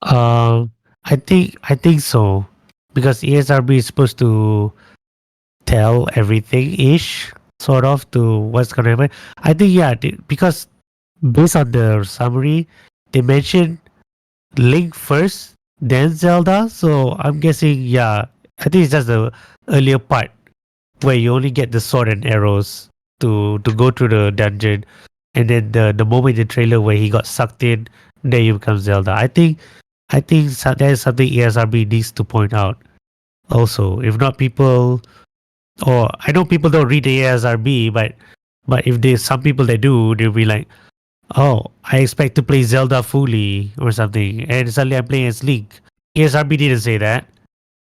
Speaker 2: I think so because ESRB is supposed to tell everything ish sort of to what's gonna happen. I think because based on the summary, they mentioned Link first, then Zelda. So I'm guessing I think it's just the earlier part where you only get the sword and arrows to go through the dungeon, and then the moment in the trailer where he got sucked in, then you become Zelda. I think that is something ESRB needs to point out. Also, if not, people or I know people don't read the ESRB, but if there's some people that do, they'll be like, "Oh, I expect to play Zelda fully or something," and suddenly I'm playing as Link. ESRB didn't say that.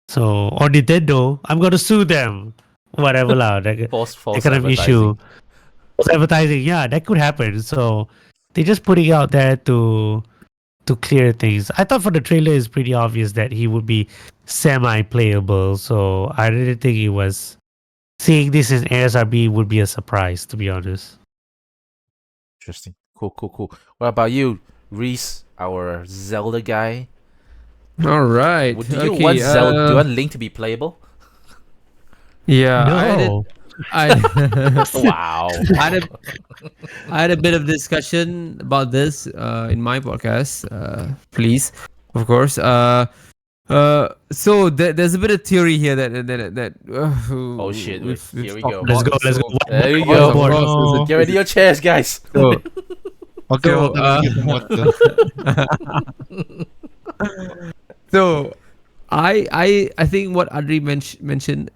Speaker 2: So on Nintendo, I'm gonna sue them. Whatever lah, that
Speaker 1: False
Speaker 2: kind of issue.
Speaker 1: advertising.
Speaker 2: False advertising, yeah, that could happen. So they're just putting it out there to clear things. I thought for the trailer it's pretty obvious that he would be semi-playable, so I didn't think it was seeing this in ASRB would be a surprise, to be honest.
Speaker 1: Interesting. Cool. What about you, Reese, our Zelda guy?
Speaker 3: All right.
Speaker 1: Do you want Zelda? Do you want Link to be playable?
Speaker 3: Yeah,
Speaker 2: No.
Speaker 1: Wow.
Speaker 3: I had a bit of discussion about this in my podcast. Please, of course. So there's a bit of theory here that
Speaker 1: Oh shit! Here we
Speaker 3: talked
Speaker 1: go.
Speaker 2: Let's go.
Speaker 3: about.
Speaker 2: Let's
Speaker 3: So,
Speaker 2: go.
Speaker 1: There we
Speaker 3: of course,
Speaker 1: go.
Speaker 3: of course,
Speaker 4: No.
Speaker 1: Get ready your chairs, guys.
Speaker 3: So,
Speaker 4: Okay,
Speaker 3: So,
Speaker 4: hold on, let me get some water.
Speaker 3: so I think what Adri mentioned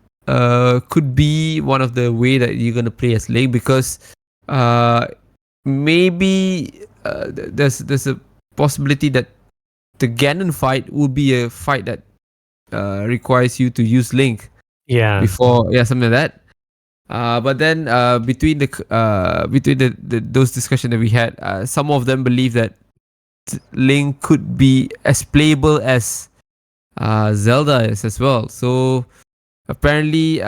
Speaker 3: could be one of the way that you're gonna play as Link, because maybe there's a possibility that the Ganon fight will be a fight that requires you to use Link before something like that. But then between the those discussions that we had, some of them believe that Link could be as playable as Zelda is as well. So apparently,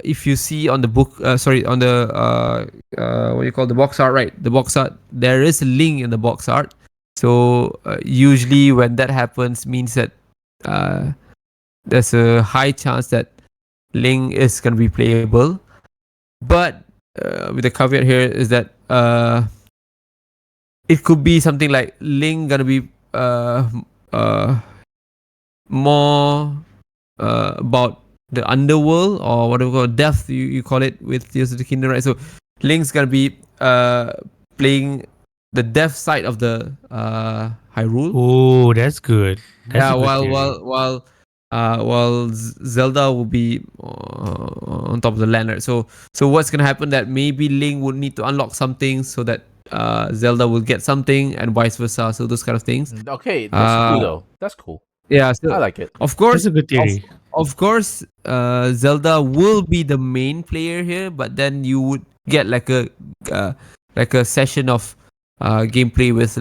Speaker 3: if you see on the book, on the what you call the box art, right? The box art, there is a Link in the box art. So usually when that happens, means that there's a high chance that Link is gonna be playable. But with the caveat here is that it could be something like Link gonna be more about the underworld, or whatever call death you call it with Tears of the Kingdom, right? So Link's gonna be playing the death side of the Hyrule.
Speaker 2: Oh, that's good. That's a good
Speaker 3: while Zelda will be on top of the land, right? So what's gonna happen, that maybe Link would need to unlock something so that Zelda will get something, and vice versa. So those kind of things.
Speaker 1: Okay, that's cool though. That's cool.
Speaker 3: Yeah, so
Speaker 1: I like it.
Speaker 3: Of course,
Speaker 2: that's a good theory.
Speaker 3: Of course, Zelda will be the main player here, but then you would get like a session of gameplay with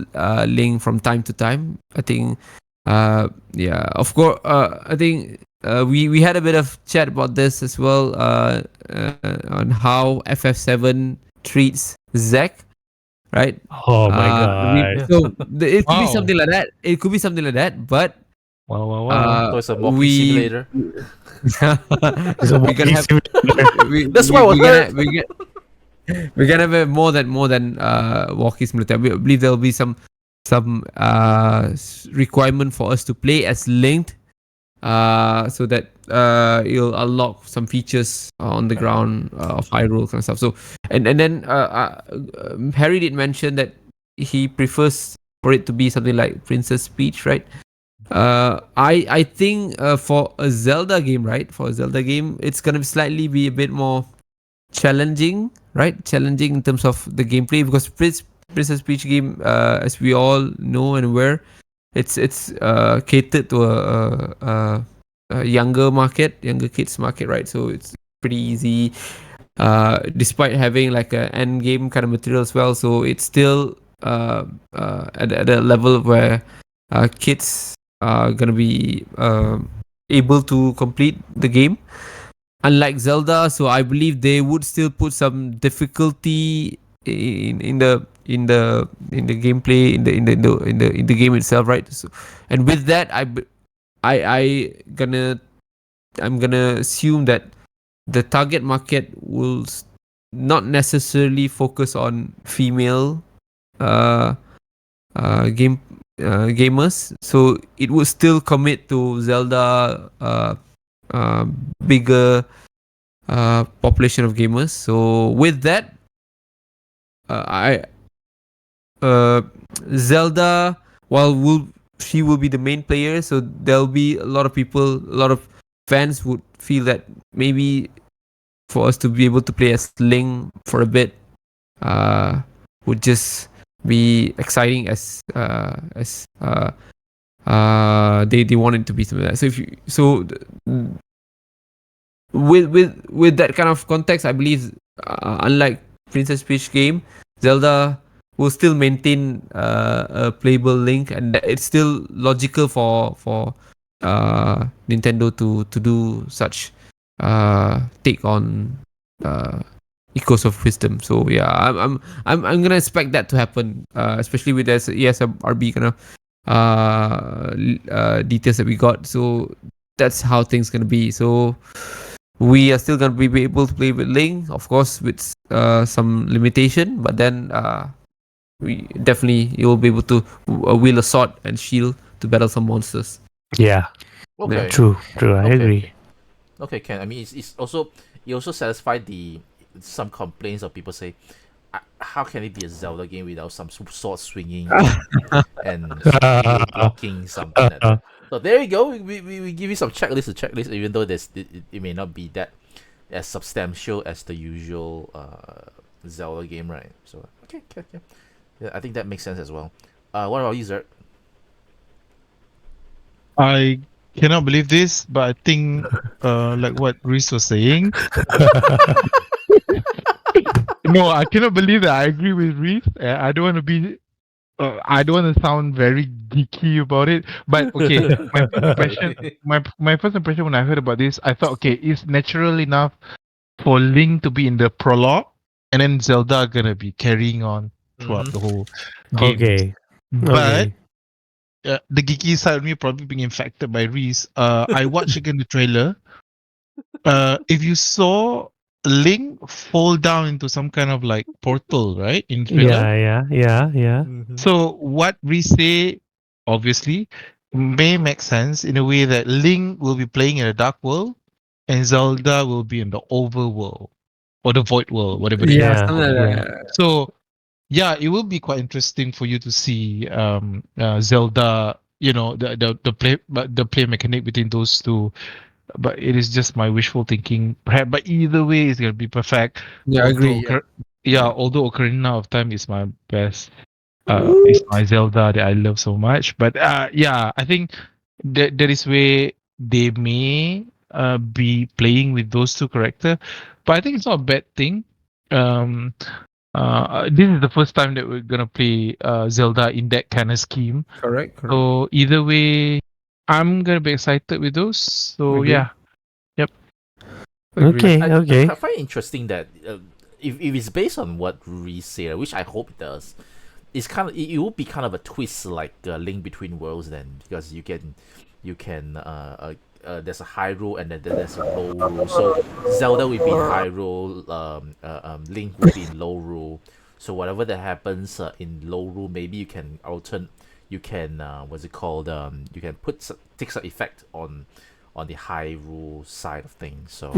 Speaker 3: Link from time to time. I think, of course, I think we had a bit of chat about this as well on how FF7 treats Zergg, right?
Speaker 2: Oh my god!
Speaker 3: So it could be
Speaker 4: Wow.
Speaker 3: something like that. It could be something like that, but.
Speaker 4: Wow.
Speaker 1: So it's a walking simulator.
Speaker 2: It's a
Speaker 3: we're gonna have.
Speaker 1: That's what I heard.
Speaker 3: We're gonna have more than walking simulator. I believe there will be some requirement for us to play as Linked, so that you'll unlock some features on the ground of Hyrule kind of stuff. So and then Harry did mention that he prefers for it to be something like Princess Peach, right? I think for a Zelda game, right? For a Zelda game, it's gonna slightly be a bit more challenging, right? Challenging in terms of the gameplay, because Princess Peach game, as we all know and aware, it's catered to a younger kids market, right? So it's pretty easy, despite having like an end game kind of material as well. So it's still at a level where kids are gonna be able to complete the game, unlike Zelda. So I believe they would still put some difficulty in the gameplay, in the game itself, right? So, and with that, I'm gonna assume that the target market will not necessarily focus on female gamers. So it would still commit to Zelda bigger population of gamers. So with that, Zelda, she will be the main player, so there'll be a lot of fans would feel that maybe for us to be able to play as Link for a bit would just be exciting as they want it to be something like that. With that kind of context, I believe unlike Princess Peach game, Zelda will still maintain a playable Link, and it's still logical for Nintendo to do such take on Echoes of Wisdom. So yeah, I'm gonna expect that to happen, especially with this ESRB kind of details that we got. So that's how things gonna be. So we are still gonna be able to play with Link, of course, with some limitation, but then we definitely you'll be able to wield a sword and shield to battle some monsters.
Speaker 2: Yeah.
Speaker 1: Okay.
Speaker 2: True. I agree.
Speaker 1: Okay, Ken. I mean, it also satisfied some complaints of people say, how can it be a Zelda game without some sword swinging and blocking something like that? So there you go. We give you some checklist, even though it may not be that as substantial as the usual Zelda game, right? So okay. Yeah, I think that makes sense as well. What about you, Zergg?
Speaker 4: I cannot believe this, but I think, like what Reese was saying. No, I cannot believe that. I agree with Reese. I don't want to be. I don't want to sound very geeky about it, but okay. My first impression when I heard about this, I thought, okay, it's natural enough for Link to be in the prologue, and then Zelda gonna be carrying on throughout the whole game.
Speaker 2: Okay.
Speaker 4: But the geeky side of me probably being infected by Reese. I watched again the trailer. If you saw Link fall down into some kind of like portal, right? In trailer.
Speaker 2: Yeah.
Speaker 4: So what Reese say, obviously, may make sense in a way that Link will be playing in a dark world, and Zelda will be in the overworld or the void world, whatever it is.
Speaker 3: Yeah, something like that.
Speaker 4: So yeah, it will be quite interesting for you to see Zelda. You know, the play mechanic between those two. But it is just my wishful thinking. Perhaps, but either way, it's gonna be perfect.
Speaker 3: Yeah, I agree.
Speaker 4: Although Ocarina of Time is my best. It's my Zelda that I love so much. But yeah, I think that is where they may be playing with those two characters. But I think it's not a bad thing. This is the first time that we're gonna play Zelda in that kind of scheme.
Speaker 3: Correct.
Speaker 4: So either way, I'm gonna be excited with those. So yeah, yep.
Speaker 2: Okay.
Speaker 1: I find it interesting that if it's based on what Reese said, which I hope it does, it will be kind of a twist like Link Between Worlds then, because you can there's a high roll and then there's a low roll. So Zelda will be in high roll, Link will be in low roll. So whatever that happens in low roll, maybe you can you can you can take some effect on the high rule side of things. So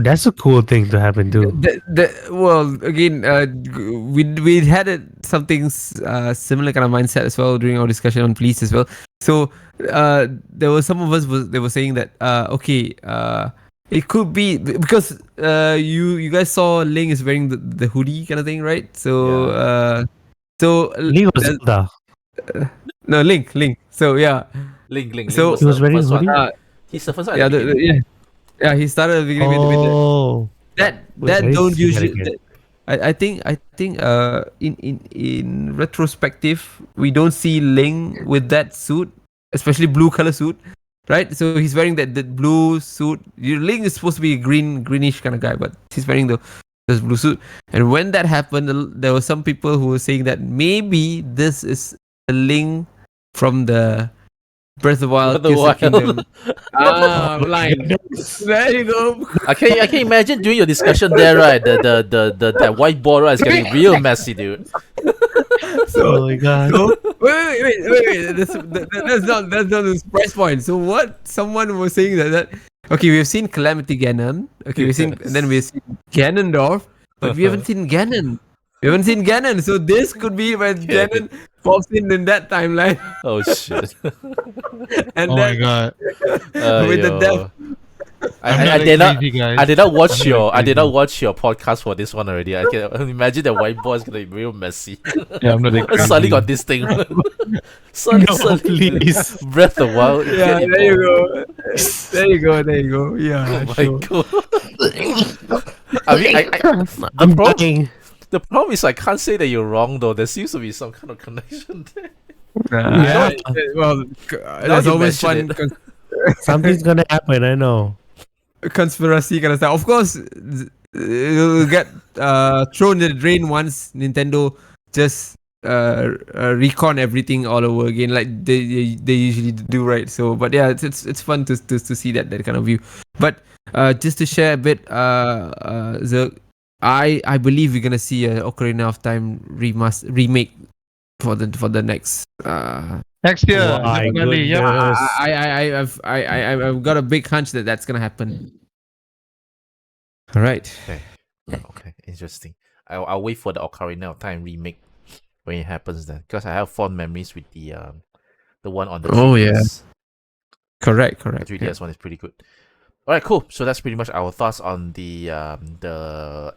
Speaker 2: that's a cool thing to happen too.
Speaker 3: Well, again, we had something similar kind of mindset as well during our discussion on police as well. So there were some of us they were saying that it could be because you guys saw Link is wearing the hoodie kind of thing, right? So
Speaker 2: Link was Zelda.
Speaker 3: No, Link. So yeah,
Speaker 1: Link.
Speaker 3: So
Speaker 2: he was wearing a hoodie.
Speaker 1: He's the first one.
Speaker 3: Yeah. He started at the beginning with that. That don't usually. I think in retrospective we don't see Link with that suit, especially blue color suit, right? So he's wearing that blue suit. Link is supposed to be a greenish kind of guy, but he's wearing this blue suit. And when that happened, there were some people who were saying that maybe this is a Link from the Breath of the Wild, Tears of the Kingdom. Blind. There you go.
Speaker 1: I can imagine during your discussion there, right? The whiteboard, right, is getting real messy, dude.
Speaker 2: Oh my god.
Speaker 3: So, wait. That's not the price point. So what someone was saying that okay, we've seen Calamity Ganon. Okay, we've seen Ganondorf, but we haven't seen Ganon. So this could be when Ganon pops in that timeline.
Speaker 1: Oh shit!
Speaker 3: And
Speaker 4: oh my god!
Speaker 3: With the death.
Speaker 1: I did not watch your podcast for this one already. I can imagine the whiteboard is gonna be real messy.
Speaker 4: Yeah, I'm not that
Speaker 1: Suddenly got this thing. Suddenly,
Speaker 2: please.
Speaker 1: Breath of the Wild.
Speaker 3: Yeah, there you go. Yeah.
Speaker 1: Oh my god. I mean,
Speaker 2: I'm bugging.
Speaker 1: The problem is I can't say that you're wrong though. There seems to be some kind of connection there.
Speaker 2: Yeah.
Speaker 3: Well,
Speaker 1: Now
Speaker 3: there's
Speaker 1: you
Speaker 3: always
Speaker 1: mention
Speaker 3: fun
Speaker 2: Something's gonna happen. I know.
Speaker 3: conspiracy kind of stuff. Of course, it'll get thrown in the drain once Nintendo just recon everything all over again, like they usually do, right? So, but yeah, it's fun to see that kind of view. But just to share a bit, I believe we're gonna see a Ocarina of Time remake for the next
Speaker 4: Next year,
Speaker 2: My
Speaker 4: definitely. Yep.
Speaker 2: goodness.
Speaker 3: I've got a big hunch that that's gonna happen. All right.
Speaker 1: Okay, interesting. I'll wait for the Ocarina of Time remake when it happens then, because I have fond memories with the one on the 3DS.
Speaker 3: Oh, yeah. Correct.
Speaker 1: The 3DS one is pretty good. All right, cool. So that's pretty much our thoughts on the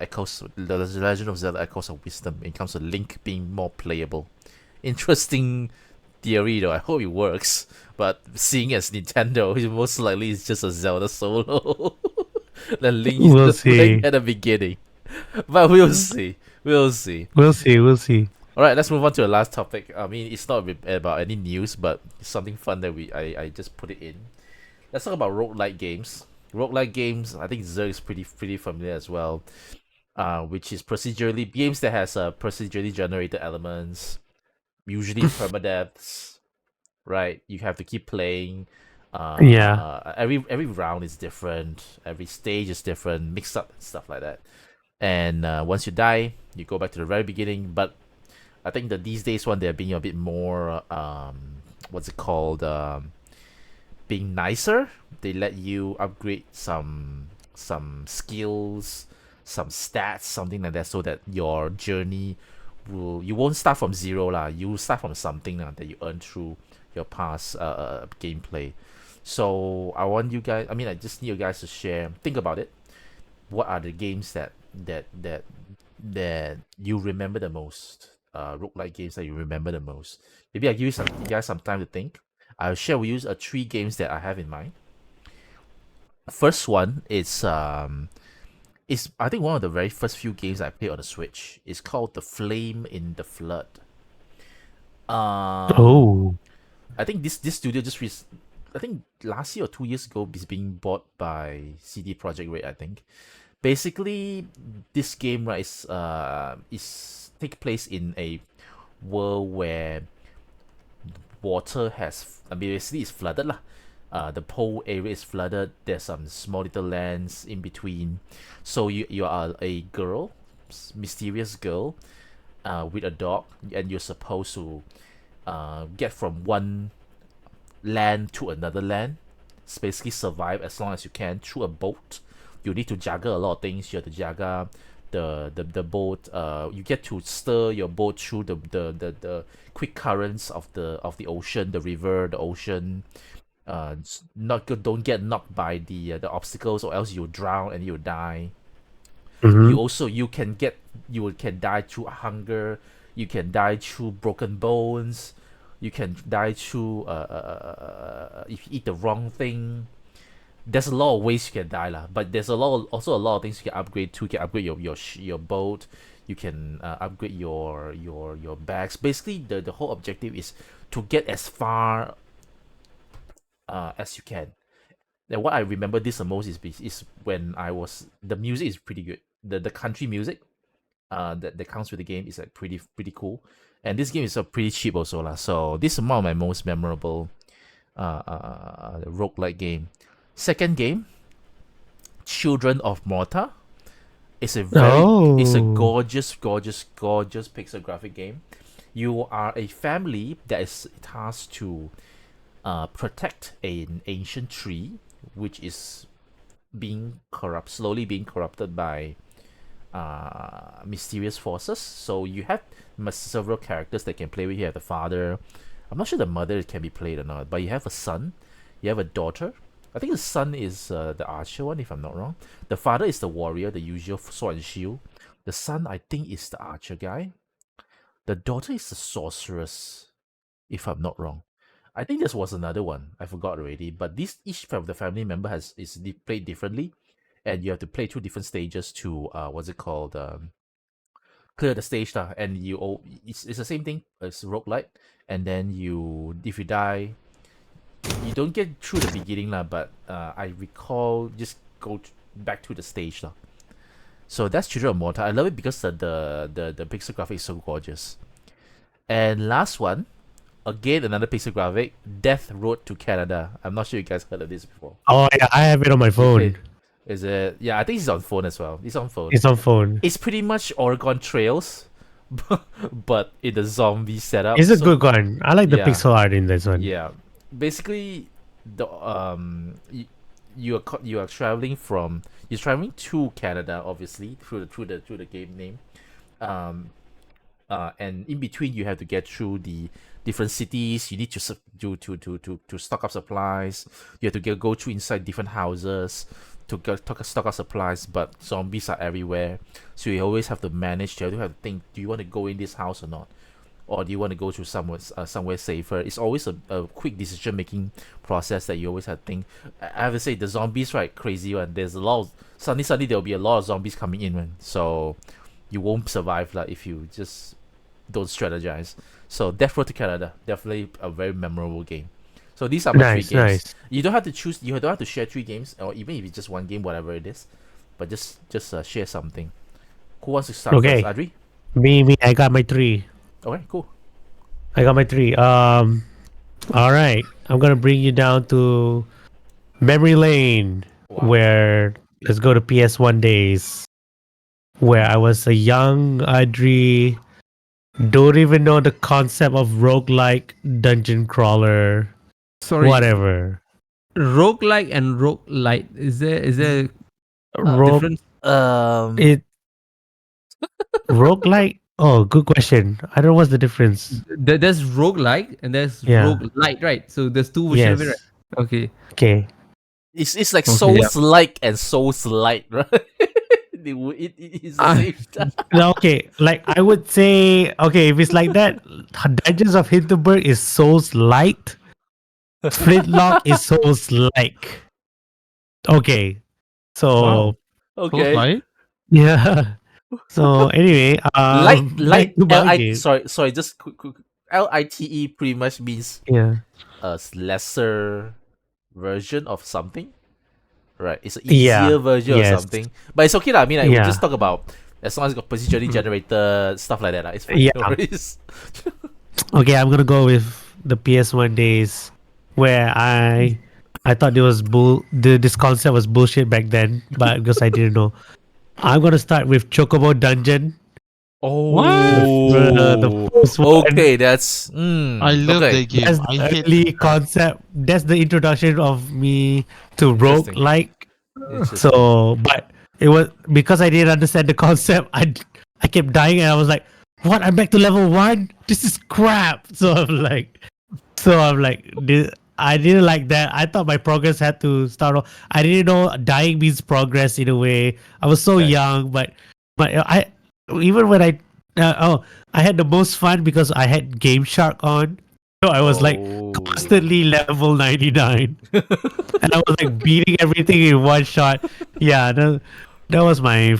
Speaker 1: Echoes, the Legend of Zelda: Echoes of Wisdom. In terms of Link being more playable, interesting theory though. I hope it works. But seeing as Nintendo, most likely it's just a Zelda solo. The Link is
Speaker 2: We'll
Speaker 1: just playing
Speaker 2: see.
Speaker 1: at the beginning. But we'll see.
Speaker 2: We'll see.
Speaker 1: All right, let's move on to the last topic. I mean, it's not about any news, but it's something fun that I just put it in. Let's talk about roguelike games. Roguelike games, I think Zergg is pretty familiar as well. Which is procedurally games that has procedurally generated elements, usually permadeaths, right? You have to keep playing. Every round is different. Every stage is different, mixed up and stuff like that. And once you die, you go back to the very beginning. But I think that these days they're being a bit more what's it called? Being nicer. They let you upgrade some skills, some stats, something like that, so that your journey you won't start from zero lah. You start from something that you earn through your past gameplay. So I want you guys. I mean, I just need you guys to share. Think about it. What are the games that you remember the most? Roguelike games that you remember the most. Maybe I give you guys some time to think. I'll share with you 3 games that I have in mind. First one is I think one of the very first few games I played on the Switch. It's called The Flame in the Flood. I think this studio I think last year or 2 years ago is being bought by CD Projekt Red, I think. Basically, this game, right, is take place in a world where water has basically it's flooded lah. The whole area is flooded. There's some small little lands in between. So you are a girl, mysterious girl, with a dog, and you're supposed to get from one land to another land. It's basically survive as long as you can through a boat. You need to juggle a lot of things. You have to juggle the boat. You get to stir your boat through the quick currents of the ocean, the river, the ocean. Don't get knocked by the obstacles, or else you'll drown and you'll die. You can die through hunger. You can die through broken bones. You can die through if you eat the wrong thing. There's a lot of ways you can die lah, but there's also a lot of things you can upgrade too. You can upgrade your boat. You can upgrade your bags. Basically, the whole objective is to get as far as you can. And what I remember this the most is when the music is pretty good. The country music that comes with the game is like pretty cool. And this game is pretty cheap also lah. So this is one of my most memorable roguelike game. Second game, Children of Morta. It's a gorgeous pixel graphic game. You are a family that is tasked to protect an ancient tree, which is slowly being corrupted by mysterious forces. So you have several characters that can play with. You have the father. I'm not sure the mother can be played or not, but you have a son. You have a daughter. I think the son is the archer one, if I'm not wrong. The father is the warrior, the usual sword and shield. The son, I think, is the archer guy. The daughter is the sorceress, if I'm not wrong. I think this was another one. I forgot already. But each of the family member is played differently, and you have to play 2 different stages to clear the stage lah, and it's the same thing as roguelike, and then if you die, you don't get through the beginning lah, but I recall just go back to the stage lah. So that's Children of Morta. I love it because the pixel graphic is so gorgeous. And last one, again another pixel graphic, Death Road to Canada. I'm not sure you guys heard of this before.
Speaker 2: Oh yeah, I have it on my phone.
Speaker 1: Is it? Yeah, I think it's on phone as well. It's on phone.
Speaker 2: It's on phone.
Speaker 1: It's pretty much Oregon Trails, but in the zombie setup.
Speaker 2: It's a good one. I like the pixel art in this one.
Speaker 1: Yeah, basically, you are traveling to Canada, obviously through the game name, and in between you have to get through the different cities. You need to stock up supplies. You have to go through inside different houses to stock up supplies, but zombies are everywhere, so you always have to manage. You have to think: do you want to go in this house or not, or do you want to go to somewhere safer? It's always a quick decision making process that you always have to think. I have to say the zombies, right, crazy one. There's a lot of suddenly there'll be a lot of zombies coming in, man. So you won't survive like if you just don't strategize. So Death Road to Canada, definitely a very memorable game. So these are my three games. Nice. You don't have to choose. You don't have to share 3 games, or even if it's just 1 game, whatever it is. But just share something. Who wants to start first, Adri?
Speaker 2: Me. I got my 3.
Speaker 1: Okay, cool.
Speaker 2: I got my 3. All right. I'm gonna bring you down to memory lane, where let's go to PS1 days, where I was a young Adri. Don't even know the concept of roguelike dungeon crawler.
Speaker 3: Sorry.
Speaker 2: Whatever.
Speaker 3: Roguelike and roguelite. Is there difference?
Speaker 2: Roguelike. Oh, good question. I don't know what's the difference.
Speaker 3: There's roguelike and there's roguelite, right? So there's 2 versions of it, right? Okay.
Speaker 1: It's like Souls-like and Souls-light, right? It's the same time.
Speaker 2: Okay, like I would say, if it's like that, Dungeons of Hinterberg is Souls-light. Flintlock is Souls-like. Okay. So...
Speaker 1: Wow. Okay.
Speaker 4: Souls-like?
Speaker 2: Yeah. So anyway,
Speaker 1: light sorry, just quick. LITE pretty much means a lesser version of something, right? It's an easier version of something, but it's okay lah. I mean, we just talk about as long as it's got procedurally generated stuff like that. It's fine.
Speaker 2: Yeah.
Speaker 1: No worries.
Speaker 2: Okay, I'm gonna go with the PS1 days, where I thought this concept was bullshit back then, but because I didn't know. I'm gonna start with Chocobo Dungeon.
Speaker 1: Oh,
Speaker 2: the first one.
Speaker 1: Okay, that's.
Speaker 4: I love that game.
Speaker 2: That's the early concept. That's the introduction of me to roguelike. So, but it was because I didn't understand the concept. I kept dying, and I was like, "What? I'm back to level 1. This is crap." So I'm like, I didn't like that. I thought my progress had to start off. I didn't know dying means progress in a way. I was so young, but I even when I had the most fun because I had Game Shark on. So I was like constantly level 99. And I was like beating everything in one shot. Yeah, that was my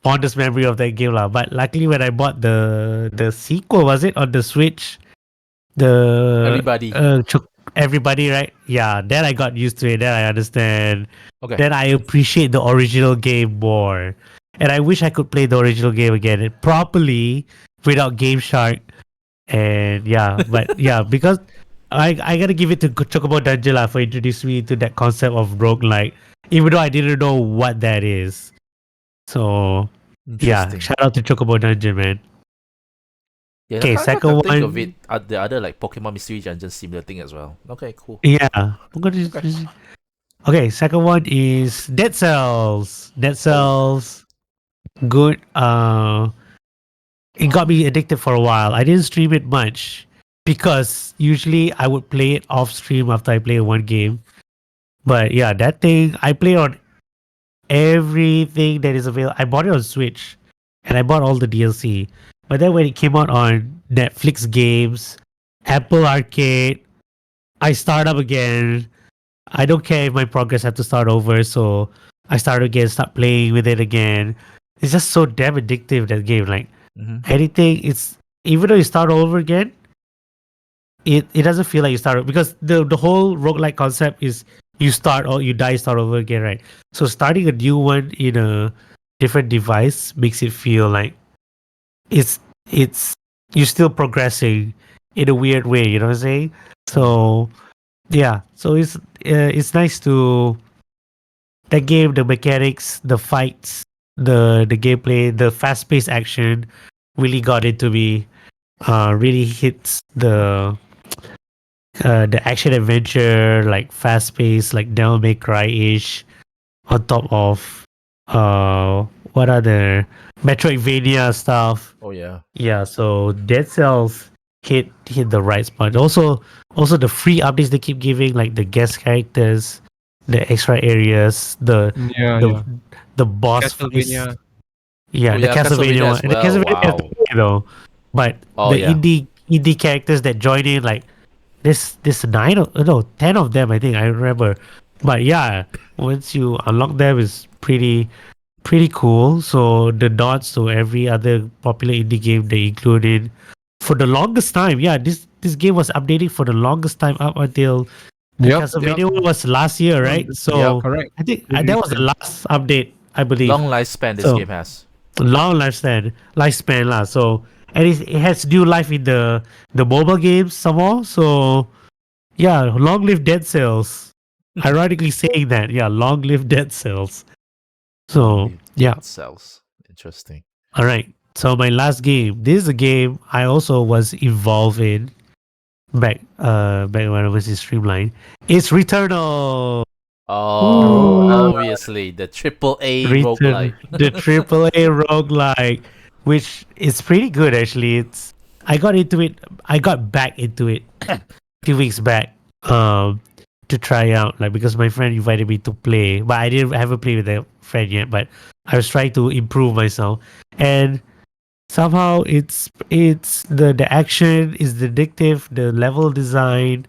Speaker 2: fondest memory of that game lah. But luckily when I bought the sequel, was it on the Switch? Everybody, right? Yeah, then I got used to it. Then I understand.
Speaker 1: Okay.
Speaker 2: Then I appreciate the original game more. And I wish I could play the original game again properly without Game Shark. And because I gotta give it to Chocobo Dungeon for introducing me to that concept of roguelike, even though I didn't know what that is. So shout out to Chocobo Dungeon, man.
Speaker 1: Yeah,
Speaker 2: okay, second one.
Speaker 1: Think of it, the other like Pokemon Mystery Dungeon similar thing as well. Okay, cool.
Speaker 2: Yeah, I'm gonna okay, second one is Dead Cells. Dead Cells, good. It got me addicted for a while. I didn't stream it much because usually I would play it off stream after I play one game. But yeah, that thing I play on everything that is available. I bought it on Switch, and I bought all the DLC. But then when it came out on Netflix games, Apple Arcade, I start up again. I don't care if my progress had to start over, so I start again, start playing with it again. It's just so damn addictive, that game. Like Anything, it's even though you start all over again, it doesn't feel like you start because the whole roguelike concept is you start or you die, start over again, right? So starting a new one in a different device makes it feel like it's you're still progressing in a weird way, you know what I'm saying? So yeah, so it's nice to that game, the mechanics, the fights, the gameplay, the fast paced action really got into me. Really hits the action adventure, like fast paced, like Devil May Cry ish, on top of what other Metroidvania stuff.
Speaker 1: Oh yeah.
Speaker 2: Yeah, so Dead Cells hit the right spot. Also the free updates they keep giving, like the guest characters, the extra areas,
Speaker 3: Yeah,
Speaker 2: the
Speaker 3: yeah.
Speaker 2: the boss fights.
Speaker 3: Castlevania.
Speaker 2: Yeah,
Speaker 1: Oh
Speaker 2: the
Speaker 1: yeah,
Speaker 2: Castlevania
Speaker 1: Castlevania
Speaker 2: one.
Speaker 1: as
Speaker 2: And the
Speaker 1: well.
Speaker 2: Castlevania is
Speaker 1: Wow.
Speaker 2: okay though. But
Speaker 1: Oh
Speaker 2: the
Speaker 1: yeah.
Speaker 2: indie characters that join in, like this nine no 10 of them I think I remember. But yeah, once you unlock them is pretty cool. So the nods to every other popular indie game they included for the longest time. Yeah, this game was updating for the longest time up until the
Speaker 3: Yep, yep.
Speaker 2: Castlevania one was last year, right?
Speaker 1: Yep.
Speaker 2: So
Speaker 3: Correct.
Speaker 2: I think
Speaker 3: Pretty
Speaker 2: that was the
Speaker 3: recent.
Speaker 2: last update, I believe.
Speaker 1: Long lifespan this
Speaker 2: So
Speaker 1: game has.
Speaker 2: long lifespan lah. So and it has new life in the mobile games some more. So yeah, long live Dead Cells. Ironically saying that, yeah, long live Dead Cells. So
Speaker 1: Long-lived
Speaker 2: yeah,
Speaker 1: dead cells. Interesting.
Speaker 2: all right. So my last game. This is a game I also was involved in back when I was in Streamline. It's Returnal.
Speaker 1: Oh,
Speaker 2: Ooh.
Speaker 1: obviously the triple A
Speaker 2: Return
Speaker 1: roguelike.
Speaker 2: the AAA roguelike, which is pretty good actually. I got into it. I got back into it a few weeks back. To try out, like, because my friend invited me to play, but I haven't played with a friend yet. But I was trying to improve myself, and somehow it's the action is addictive, the level design,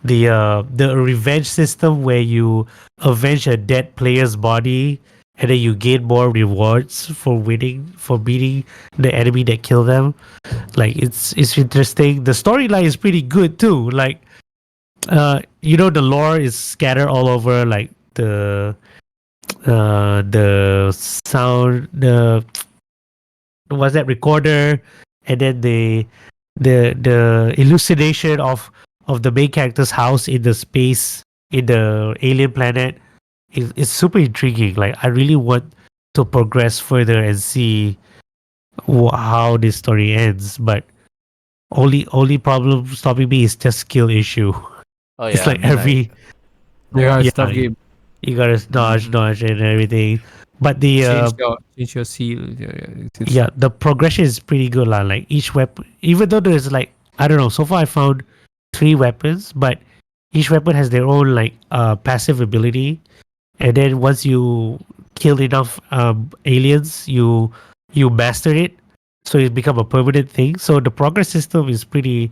Speaker 2: the revenge system where you avenge a dead player's body and then you gain more rewards for beating the enemy that killed them. Like it's interesting. The storyline is pretty good too. Like the lore is scattered all over, like the sound, the was that recorder, and then the elucidation of the main character's house in the space, in the alien planet is super intriguing. Like I really want to progress further and see how this story ends, but only problem stopping me is just skill issue.
Speaker 1: Oh
Speaker 2: It's
Speaker 1: yeah, I
Speaker 2: like
Speaker 1: mean like
Speaker 2: every
Speaker 3: Yeah, it's
Speaker 2: yeah,
Speaker 3: tough game.
Speaker 2: you gotta dodge and everything. But
Speaker 3: Change your seal. Yeah, yeah.
Speaker 2: the progression is pretty good lah. Like each weapon, even though there's like I don't know. So far, I found 3 weapons, but each weapon has their own like passive ability. And then once you kill enough aliens, you master it, so it become a permanent thing. So the progress system is pretty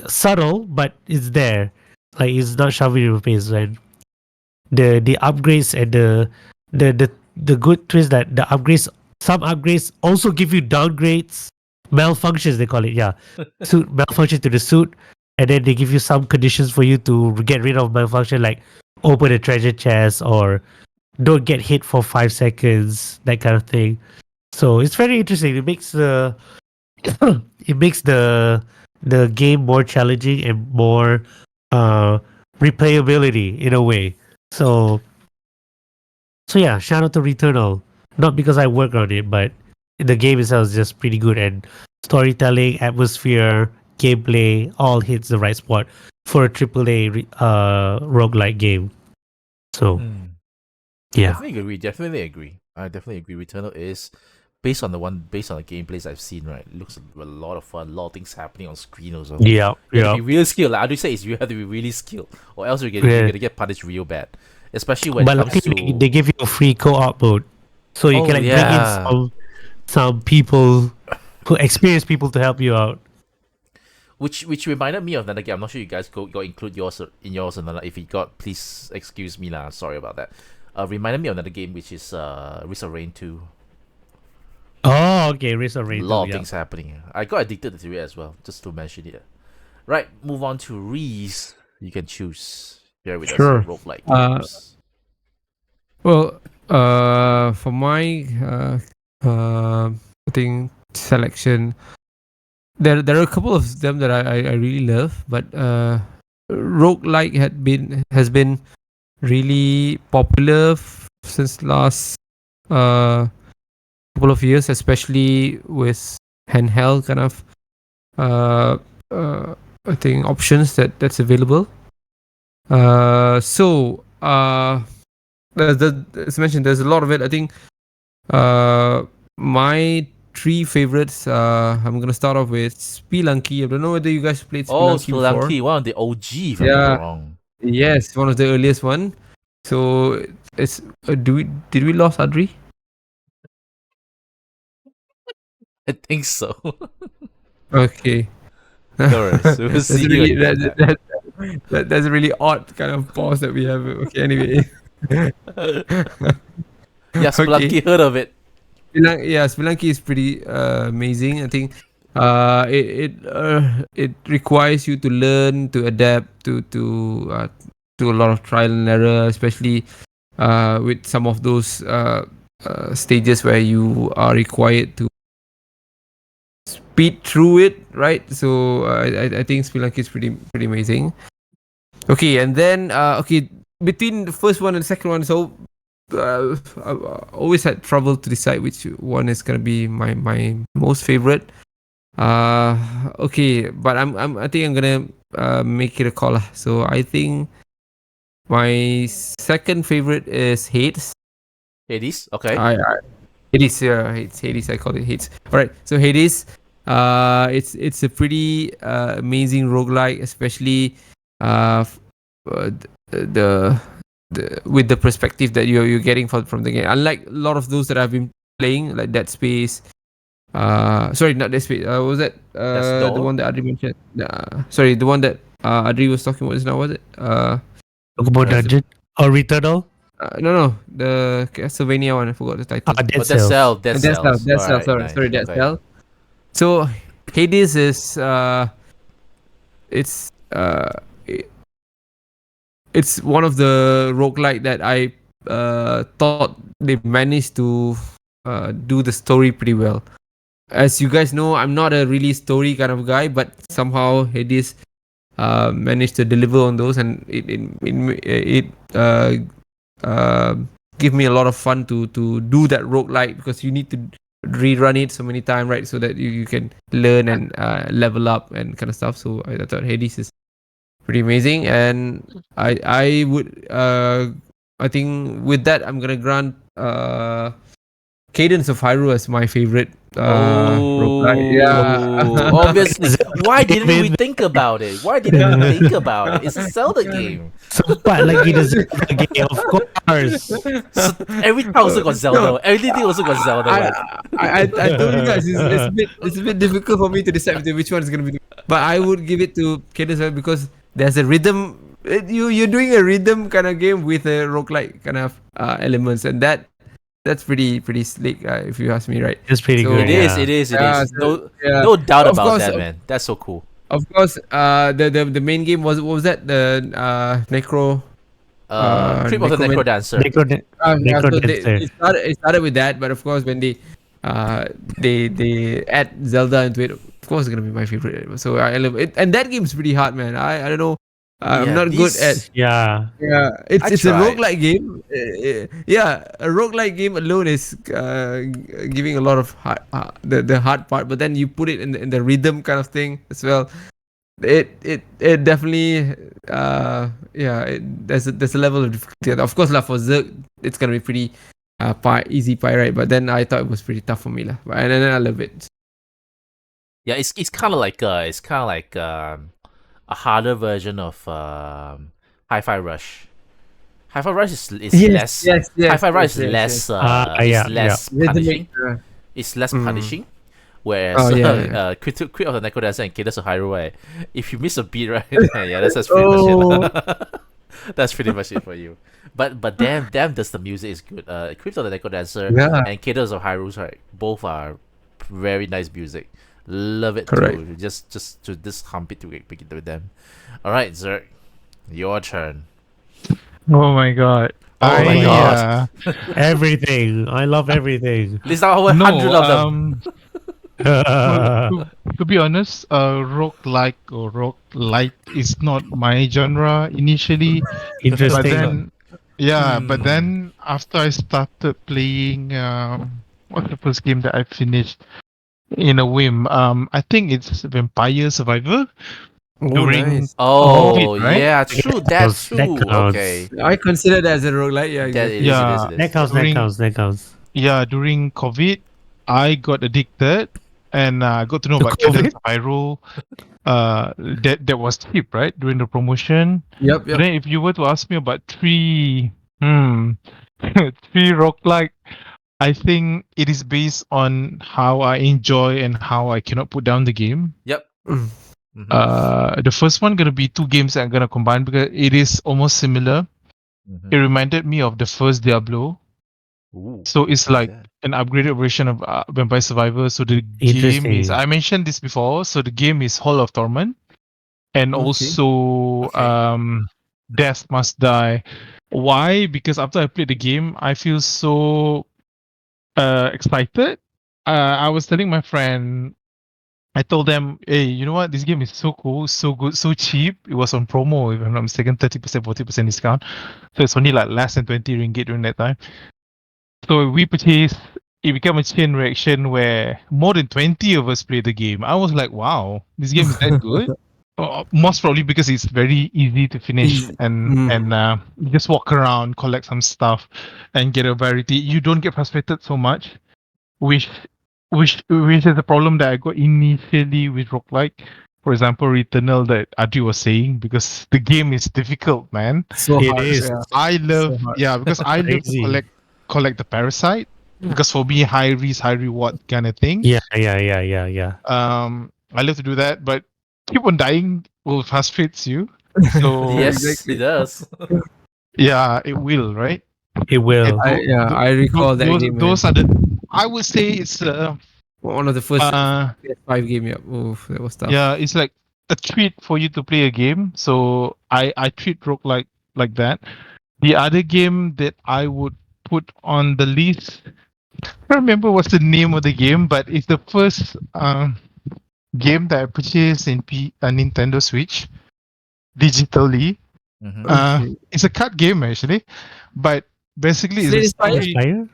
Speaker 2: subtle, but it's there. Like it's not shoving in your face, right? The upgrades and the good twist that the upgrades, some upgrades also give you downgrades, malfunctions they call it, yeah, suit malfunction to the suit, and then they give you some conditions for you to get rid of malfunction, like open a treasure chest or don't get hit for 5 seconds, that kind of thing. So it's very interesting. It makes the game more challenging and more uh replayability in a way. So yeah, shout out to Returnal. Not because I work on it, but the game itself is just pretty good, and storytelling, atmosphere, gameplay all hits the right spot for a AAA roguelike game. So yeah.
Speaker 1: Definitely agree. I definitely agree. Returnal is based on the gameplays I've seen, right? It looks a lot of fun, a lot of things happening on screen also.
Speaker 2: Yeah.
Speaker 1: You have to
Speaker 2: Yeah.
Speaker 1: be real skilled. Like, how do you say is you have to be really skilled, or else you're
Speaker 2: Yeah.
Speaker 1: gonna get punished real bad. Especially when
Speaker 2: But
Speaker 1: it comes
Speaker 2: luckily
Speaker 1: to
Speaker 2: they give you a free co-op mode, so you
Speaker 1: oh
Speaker 2: can like bring in
Speaker 1: yeah,
Speaker 2: some people who experienced people to help you out.
Speaker 1: which reminded me of another game. I'm not sure you guys go include yours in yours or not. If you got, please excuse me lah. Sorry about that. Reminded me of another game which is Risk of Rain 2.
Speaker 2: Oh, okay. Risk of
Speaker 1: A
Speaker 2: Rain 2.
Speaker 1: lot of
Speaker 2: Yeah.
Speaker 1: things happening. I got addicted to it as well, just to mention it. Right, move on to Reese. You can choose. Here with us,
Speaker 3: Sure.
Speaker 1: roguelike
Speaker 3: Uh,
Speaker 1: games.
Speaker 3: Well, for my I think selection, there are a couple of them that I really love, but roguelike has been really popular since last uh couple of years, especially with handheld kind of uh, I think options that's available. As mentioned, there's a lot of it. I think my three favorites. I'm gonna start off with Spelunky. I don't know whether you guys played
Speaker 1: Oh,
Speaker 3: Spelunky before.
Speaker 1: Spelunky, one of the OG, if I'm not
Speaker 3: Yeah.
Speaker 1: wrong.
Speaker 3: Yes, one of the earliest one. So it's did we lost Adri?
Speaker 1: I think so.
Speaker 3: Okay.
Speaker 1: No worries. We'll see you when you come back.
Speaker 3: That's a really odd kind of pause that we have. Okay, anyway.
Speaker 1: Yeah,
Speaker 3: Okay.
Speaker 1: Spelunky, heard of it.
Speaker 3: Spelunky is pretty amazing. I think it requires you to learn to adapt to a lot of trial and error, especially with some of those stages where you are required to speed through it, right? So I think Spelunky is pretty amazing. Okay, and then between the first one and the second one, so I always had trouble to decide which one is gonna be my most favorite. Okay, but I think I'm gonna make it a call. So I think my second favorite is Hades.
Speaker 1: Hades, okay.
Speaker 3: Hades, it's Hades. I call it Hades. All right, so Hades, it's a pretty amazing roguelike, especially the with the perspective that you're getting from the game. Unlike a lot of those that I've been playing, like Dead Space. Sorry, not Dead Space. What was that? The one that Adri mentioned. Sorry, the one that Adri was talking about just now. Was it?
Speaker 2: About Dungeon or Returnal?
Speaker 3: No, the Castlevania one. I forgot the title.
Speaker 2: Dead
Speaker 1: Dead Cell.
Speaker 2: Cells.
Speaker 1: Dead Cells.
Speaker 3: Dead Cell.
Speaker 1: Alright,
Speaker 3: Sorry,
Speaker 1: nice.
Speaker 3: Dead Cell. So Hades is it's it's one of the roguelike that I thought they managed to do the story pretty well. As you guys know, I'm not a really story kind of guy, but somehow Hades managed to deliver on those, and it give me a lot of fun to do that roguelike, because you need to rerun it so many times, right? So that you can learn and level up and kind of stuff. So I thought Hades is pretty amazing, and I would I think with that I'm gonna grant Cadence of Hyrule as my favorite roguelike. Yeah.
Speaker 1: Obviously. Why didn't we think about it? It's a Zelda game.
Speaker 2: But like it is a game, of course.
Speaker 1: So everything also got Zelda. Everything also got Zelda.
Speaker 3: I told you guys it's a bit difficult for me to decide between which one is gonna be. But I would give it to Cadence because there's a rhythm. You're doing a rhythm kind of game with a roguelike kind of elements, and that's pretty slick, if you ask me, right?
Speaker 2: It's pretty good.
Speaker 1: It is. No doubt about that, man. That's so cool.
Speaker 3: Of course, the main game what was that? The Necro.
Speaker 1: Crypt of the Necrodancer.
Speaker 3: It started with that, but of course when they add Zelda into it, of course it's gonna be my favorite. So I love it, and that game's pretty hard, man. I don't know. I'm not good at it's a roguelike game. A roguelike game alone is giving a lot of the hard part, but then you put it in the rhythm kind of thing as well. It definitely there's a level of difficulty. Of course for Zergg it's gonna be pretty easy pie, right? But then I thought it was pretty tough for me, and then I love it.
Speaker 1: Yeah, it's kind of like a harder version of Hi-Fi Rush. Hi-Fi Rush is less. Hi-Fi Rush is less punishing. It's less punishing. Whereas Crypt of the Necrodancer and Cadence of Hyrule, if you miss a beat, right? Yeah, that's pretty much it. That's pretty much it for you. But damn, does the music is good. Crypt of the Necrodancer
Speaker 3: Yeah.
Speaker 1: and Cadence of Hyrule, right? Both are very nice music. Love it
Speaker 3: Correct.
Speaker 1: too. Just to just hump it to begin with them. All right, Zerg, your turn.
Speaker 4: Oh my god.
Speaker 1: Oh my
Speaker 2: God.
Speaker 4: Uh,
Speaker 2: Everything. I love everything.
Speaker 1: List out over
Speaker 4: no,
Speaker 1: 100 of them.
Speaker 4: well, to be honest, roguelike or roguelite is not my genre initially. But
Speaker 2: Interesting.
Speaker 4: then, yeah, but
Speaker 1: Hmm.
Speaker 4: then after I started playing, what's the first game that I finished in a whim? I think it's Vampire Survivor
Speaker 3: Oh,
Speaker 4: during
Speaker 3: nice.
Speaker 1: Oh
Speaker 4: COVID, right?
Speaker 1: yeah, true. That
Speaker 2: That
Speaker 1: too.
Speaker 2: counts.
Speaker 1: Okay.
Speaker 3: I consider that as a roguelike. Yeah,
Speaker 1: That
Speaker 3: exactly.
Speaker 4: Yeah,
Speaker 1: it
Speaker 2: That
Speaker 1: is.
Speaker 2: counts. That
Speaker 4: during
Speaker 2: counts. That counts.
Speaker 4: yeah during COVID, I got addicted and got to know
Speaker 2: To
Speaker 4: about
Speaker 2: COVID?
Speaker 4: Cadence of Hyrule. That was cheap, right, during the promotion.
Speaker 3: Yep,
Speaker 4: But
Speaker 3: yep.
Speaker 4: then if you were to ask me about three roguelike, I think it is based on how I enjoy and how I cannot put down the game.
Speaker 1: Yep.
Speaker 3: Mm.
Speaker 1: Mm-hmm.
Speaker 4: The first one gonna be two games that I'm gonna combine because it is almost similar.
Speaker 1: Mm-hmm.
Speaker 4: It reminded me of the first Diablo,
Speaker 1: Ooh,
Speaker 4: so it's
Speaker 1: what's
Speaker 4: like
Speaker 1: that?
Speaker 4: an upgraded version of Vampire Survivor. So the game is,
Speaker 2: Interesting.
Speaker 4: I mentioned this before. So the game is Hall of Torment, and
Speaker 3: Okay.
Speaker 4: also
Speaker 1: Okay.
Speaker 4: Death Must Die. Why? Because after I played the game, I feel so excited. I was telling my friend, I told them, hey, you know what? This game is so cool, so good, so cheap. It was on promo, if I'm not mistaken, 30%, 40% discount. So it's only like less than 20 ringgit during that time. So we purchased, it became a chain reaction where more than 20 of us played the game. I was like, wow, this game is that good. Most probably because it's very easy to finish
Speaker 3: Easy.
Speaker 4: and you just walk around, collect some stuff, and get a variety. You don't get frustrated so much, which which is the problem that I got initially with roguelike. For example, Returnal that Adi was saying, because the game is difficult, man.
Speaker 3: So
Speaker 2: It
Speaker 3: hard.
Speaker 2: is.
Speaker 3: Yeah.
Speaker 4: I love
Speaker 3: So hard.
Speaker 4: because I love to
Speaker 2: Crazy.
Speaker 4: collect the parasite, because for me high risk high reward kind of thing.
Speaker 2: Yeah.
Speaker 4: I love to do that, but keep on dying will frustrates you. So
Speaker 1: Yes, it
Speaker 3: Exactly.
Speaker 1: does.
Speaker 4: yeah, it will, right?
Speaker 2: It will.
Speaker 3: I recall that game, man.
Speaker 4: Those are the, I would say it's
Speaker 3: One of the first
Speaker 4: uh
Speaker 3: PS5 game. Yep. Oof, that was tough.
Speaker 4: yeah, it's like a treat for you to play a game. So I treat rogue like that. The other game that I would put on the list, I don't remember what's the name of the game, but it's the first game that I purchased in Nintendo Switch digitally.
Speaker 1: Mm-hmm.
Speaker 3: Okay.
Speaker 4: It's a card game actually, but basically it's
Speaker 3: Slay
Speaker 4: a
Speaker 3: the Spire?
Speaker 4: story.
Speaker 2: Fire?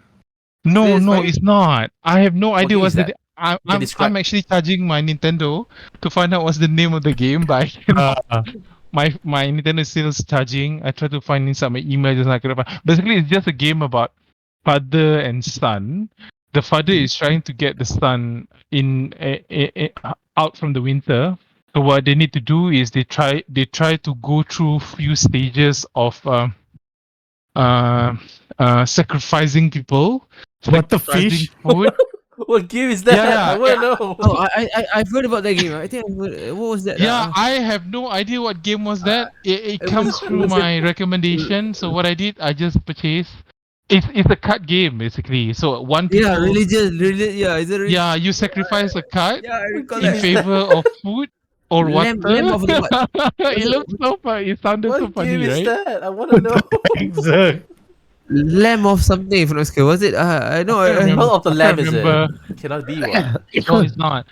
Speaker 4: No,
Speaker 3: Slay the
Speaker 4: no,
Speaker 3: Spire?
Speaker 4: it's not. I have no
Speaker 1: What
Speaker 4: idea
Speaker 1: game is
Speaker 4: what's
Speaker 1: that?
Speaker 4: the. I,
Speaker 1: Can
Speaker 4: I'm
Speaker 1: describe.
Speaker 4: I'm actually charging my Nintendo to find out what's the name of the game, but I cannot.
Speaker 2: Uh,
Speaker 4: My Nintendo is still charging. I try to find inside my email, just like basically it's just a game about father and son. The father is trying to get the son out from the winter. So what they need to do is they try to go through few stages of sacrificing people,
Speaker 2: what the
Speaker 4: sacrificing
Speaker 2: fish?
Speaker 4: food.
Speaker 1: What game is that? I
Speaker 4: Yeah,
Speaker 1: wanna know.
Speaker 3: Oh, I've heard about that game. I think I've heard, what was that?
Speaker 4: yeah. I have no idea what game was that. It comes
Speaker 3: It
Speaker 4: through
Speaker 3: was
Speaker 4: my recommendation. So what I did, I just purchased. It's a card game basically. So one
Speaker 3: yeah,
Speaker 4: people,
Speaker 3: yeah, is it
Speaker 4: yeah, you sacrifice a card
Speaker 3: yeah, I
Speaker 1: What
Speaker 3: recall
Speaker 1: game
Speaker 4: in
Speaker 3: that.
Speaker 1: is
Speaker 4: favor
Speaker 1: that?
Speaker 4: of food or
Speaker 3: Lamb
Speaker 4: water.
Speaker 3: of the what? Was
Speaker 4: It
Speaker 3: it
Speaker 4: looks so funny. It sounded so
Speaker 1: What game
Speaker 4: funny,
Speaker 1: is
Speaker 4: right?
Speaker 1: that? I wanna
Speaker 2: What
Speaker 1: know.
Speaker 2: the heck, Zerg?
Speaker 3: Lamb of something? If I'm not mistaken, was it? I know.
Speaker 4: I can't remember.
Speaker 1: Cult of the
Speaker 4: I can't
Speaker 1: Lamb is it?
Speaker 4: remember.
Speaker 1: Cannot be what?
Speaker 4: No, it's not.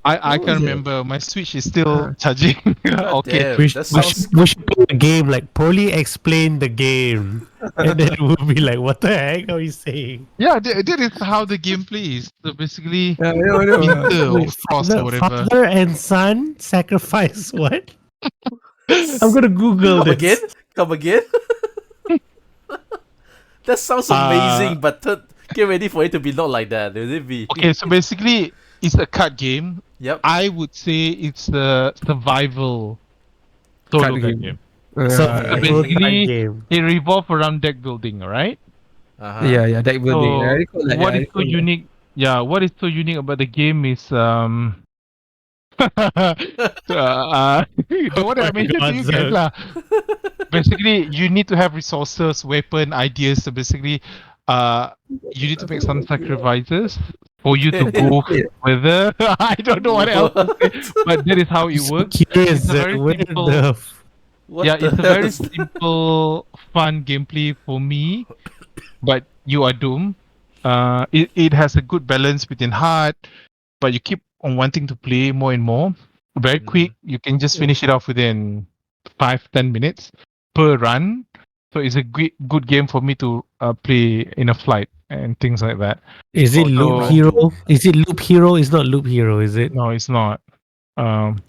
Speaker 4: I
Speaker 3: What
Speaker 4: can't
Speaker 3: was it?
Speaker 4: remember. My Switch is still
Speaker 3: Uh,
Speaker 4: charging.
Speaker 1: God
Speaker 4: Okay.
Speaker 1: damn, that
Speaker 2: We
Speaker 1: sounds.
Speaker 2: should play a game like Polly explain the game, and then we'll be like, "What the heck are we saying?"
Speaker 4: Yeah, that is how the gameplay is. So basically,
Speaker 3: yeah, I know.
Speaker 4: winter or
Speaker 2: Wait,
Speaker 4: frost or whatever.
Speaker 2: father and son sacrifice what? I'm gonna Google
Speaker 1: Come again?
Speaker 2: this.
Speaker 1: Come again? That sounds
Speaker 4: Uh,
Speaker 1: amazing, but get ready for it to be not like that. Will it be?
Speaker 4: okay, so basically, it's a card game.
Speaker 1: Yep.
Speaker 4: I would say it's a survival solo
Speaker 3: Card
Speaker 4: card
Speaker 3: game.
Speaker 4: game.
Speaker 2: So
Speaker 3: Yeah,
Speaker 4: Basically,
Speaker 2: game.
Speaker 4: it revolves around deck building, alright?
Speaker 1: Uh-huh.
Speaker 3: yeah, deck building. I
Speaker 4: So
Speaker 3: recall that.
Speaker 4: what
Speaker 3: Yeah, I
Speaker 4: is so
Speaker 3: recall that.
Speaker 4: unique? Yeah, what is so unique about the game is the one that
Speaker 2: Oh
Speaker 4: I
Speaker 2: my
Speaker 4: mentioned to
Speaker 2: God,
Speaker 4: you guys
Speaker 2: Zerg.
Speaker 4: lah. basically you need to have resources, weapon, ideas. So basically, you need to make some sacrifices for you to go further. I don't know what else to say, but that is how it
Speaker 2: So
Speaker 4: works.
Speaker 2: curious,
Speaker 4: It's a very
Speaker 2: where
Speaker 4: simple.
Speaker 2: the
Speaker 1: What
Speaker 4: Yeah,
Speaker 1: the
Speaker 4: it's a
Speaker 1: hell
Speaker 4: very
Speaker 1: is that?
Speaker 4: simple, fun gameplay for me. But you are doomed. It has a good balance between hard, but you keep on wanting to play more and more. Very quick, you can just finish it off within 5-10 minutes per run. So it's a good game for me to play in a flight and things like that.
Speaker 2: is it Loop
Speaker 4: So
Speaker 2: Hero? Is it Loop Hero? It's not Loop Hero, is it?
Speaker 4: no, it's not. Um,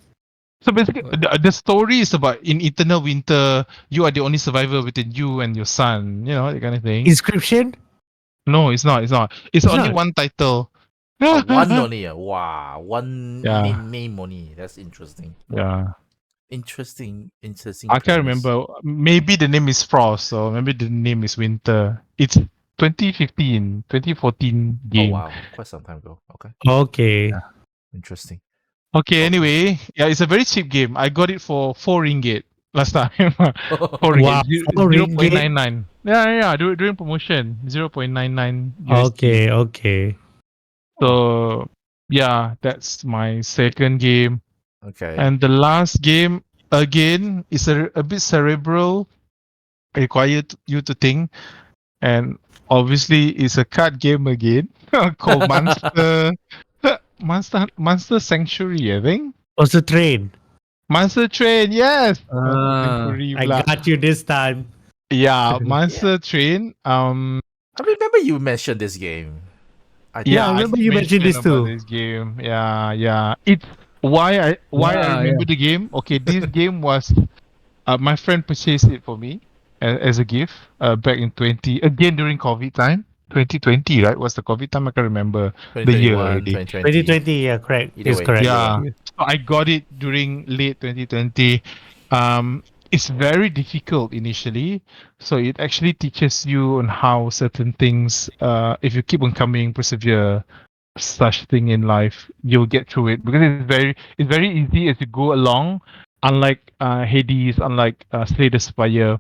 Speaker 4: so basically, the story is about in eternal winter, you are the only survivor between you and your son. You know that kind of thing.
Speaker 2: Inscription?
Speaker 4: No, it's not. It's not. It's
Speaker 2: It's
Speaker 4: only
Speaker 2: not.
Speaker 4: one title.
Speaker 1: One only. Wow, one
Speaker 4: Yeah.
Speaker 1: name only. That's interesting.
Speaker 4: Yeah.
Speaker 1: Interesting
Speaker 4: I can't
Speaker 1: premise.
Speaker 4: remember. Maybe the name is Frost, or maybe the name is Winter. It's 2014
Speaker 1: Oh
Speaker 4: game.
Speaker 1: wow, quite some time ago. Okay,
Speaker 2: Okay.
Speaker 4: Yeah.
Speaker 1: interesting.
Speaker 4: Okay,
Speaker 1: Okay.
Speaker 4: anyway, yeah, it's a very cheap game. I got it for 4 ringgit last time. 4
Speaker 2: Wow,
Speaker 4: ringgit.
Speaker 2: 4 ringgit?
Speaker 4: 0.99. Yeah, during promotion. 0.99 USD.
Speaker 2: Okay.
Speaker 4: So, yeah, that's my second game.
Speaker 1: Okay.
Speaker 4: And the last game, again, is a bit cerebral, require you to think. And obviously, it's a card game again called Monster Sanctuary, I think.
Speaker 2: What's the train?
Speaker 4: Monster Train, yes. Monster
Speaker 3: Ah,
Speaker 4: Sanctuary,
Speaker 2: I
Speaker 4: blah.
Speaker 2: got you this time.
Speaker 4: Yeah, Monster Train.
Speaker 1: I remember you mentioned this game.
Speaker 2: Yeah, I
Speaker 4: I
Speaker 2: remember
Speaker 4: did
Speaker 2: you mentioned
Speaker 4: mention
Speaker 2: this
Speaker 4: about
Speaker 2: too.
Speaker 4: this game. Yeah. It's why I remember the game. Okay, this game was my friend purchased it for me as a gift back in during COVID time. 2020, right? Was the COVID time? I can't remember the year
Speaker 1: 2021,
Speaker 4: already.
Speaker 1: 2020.
Speaker 2: 2020, yeah, correct.
Speaker 1: Either
Speaker 2: It's
Speaker 1: way,
Speaker 2: correct.
Speaker 1: either
Speaker 4: Yeah.
Speaker 1: way.
Speaker 4: So I got it during late 2020. It's very difficult initially. So it actually teaches you on how certain things, if you keep on coming, persevere, such thing in life, you'll get through it because it's very easy as you go along. Unlike Hades, unlike Slay the Spire,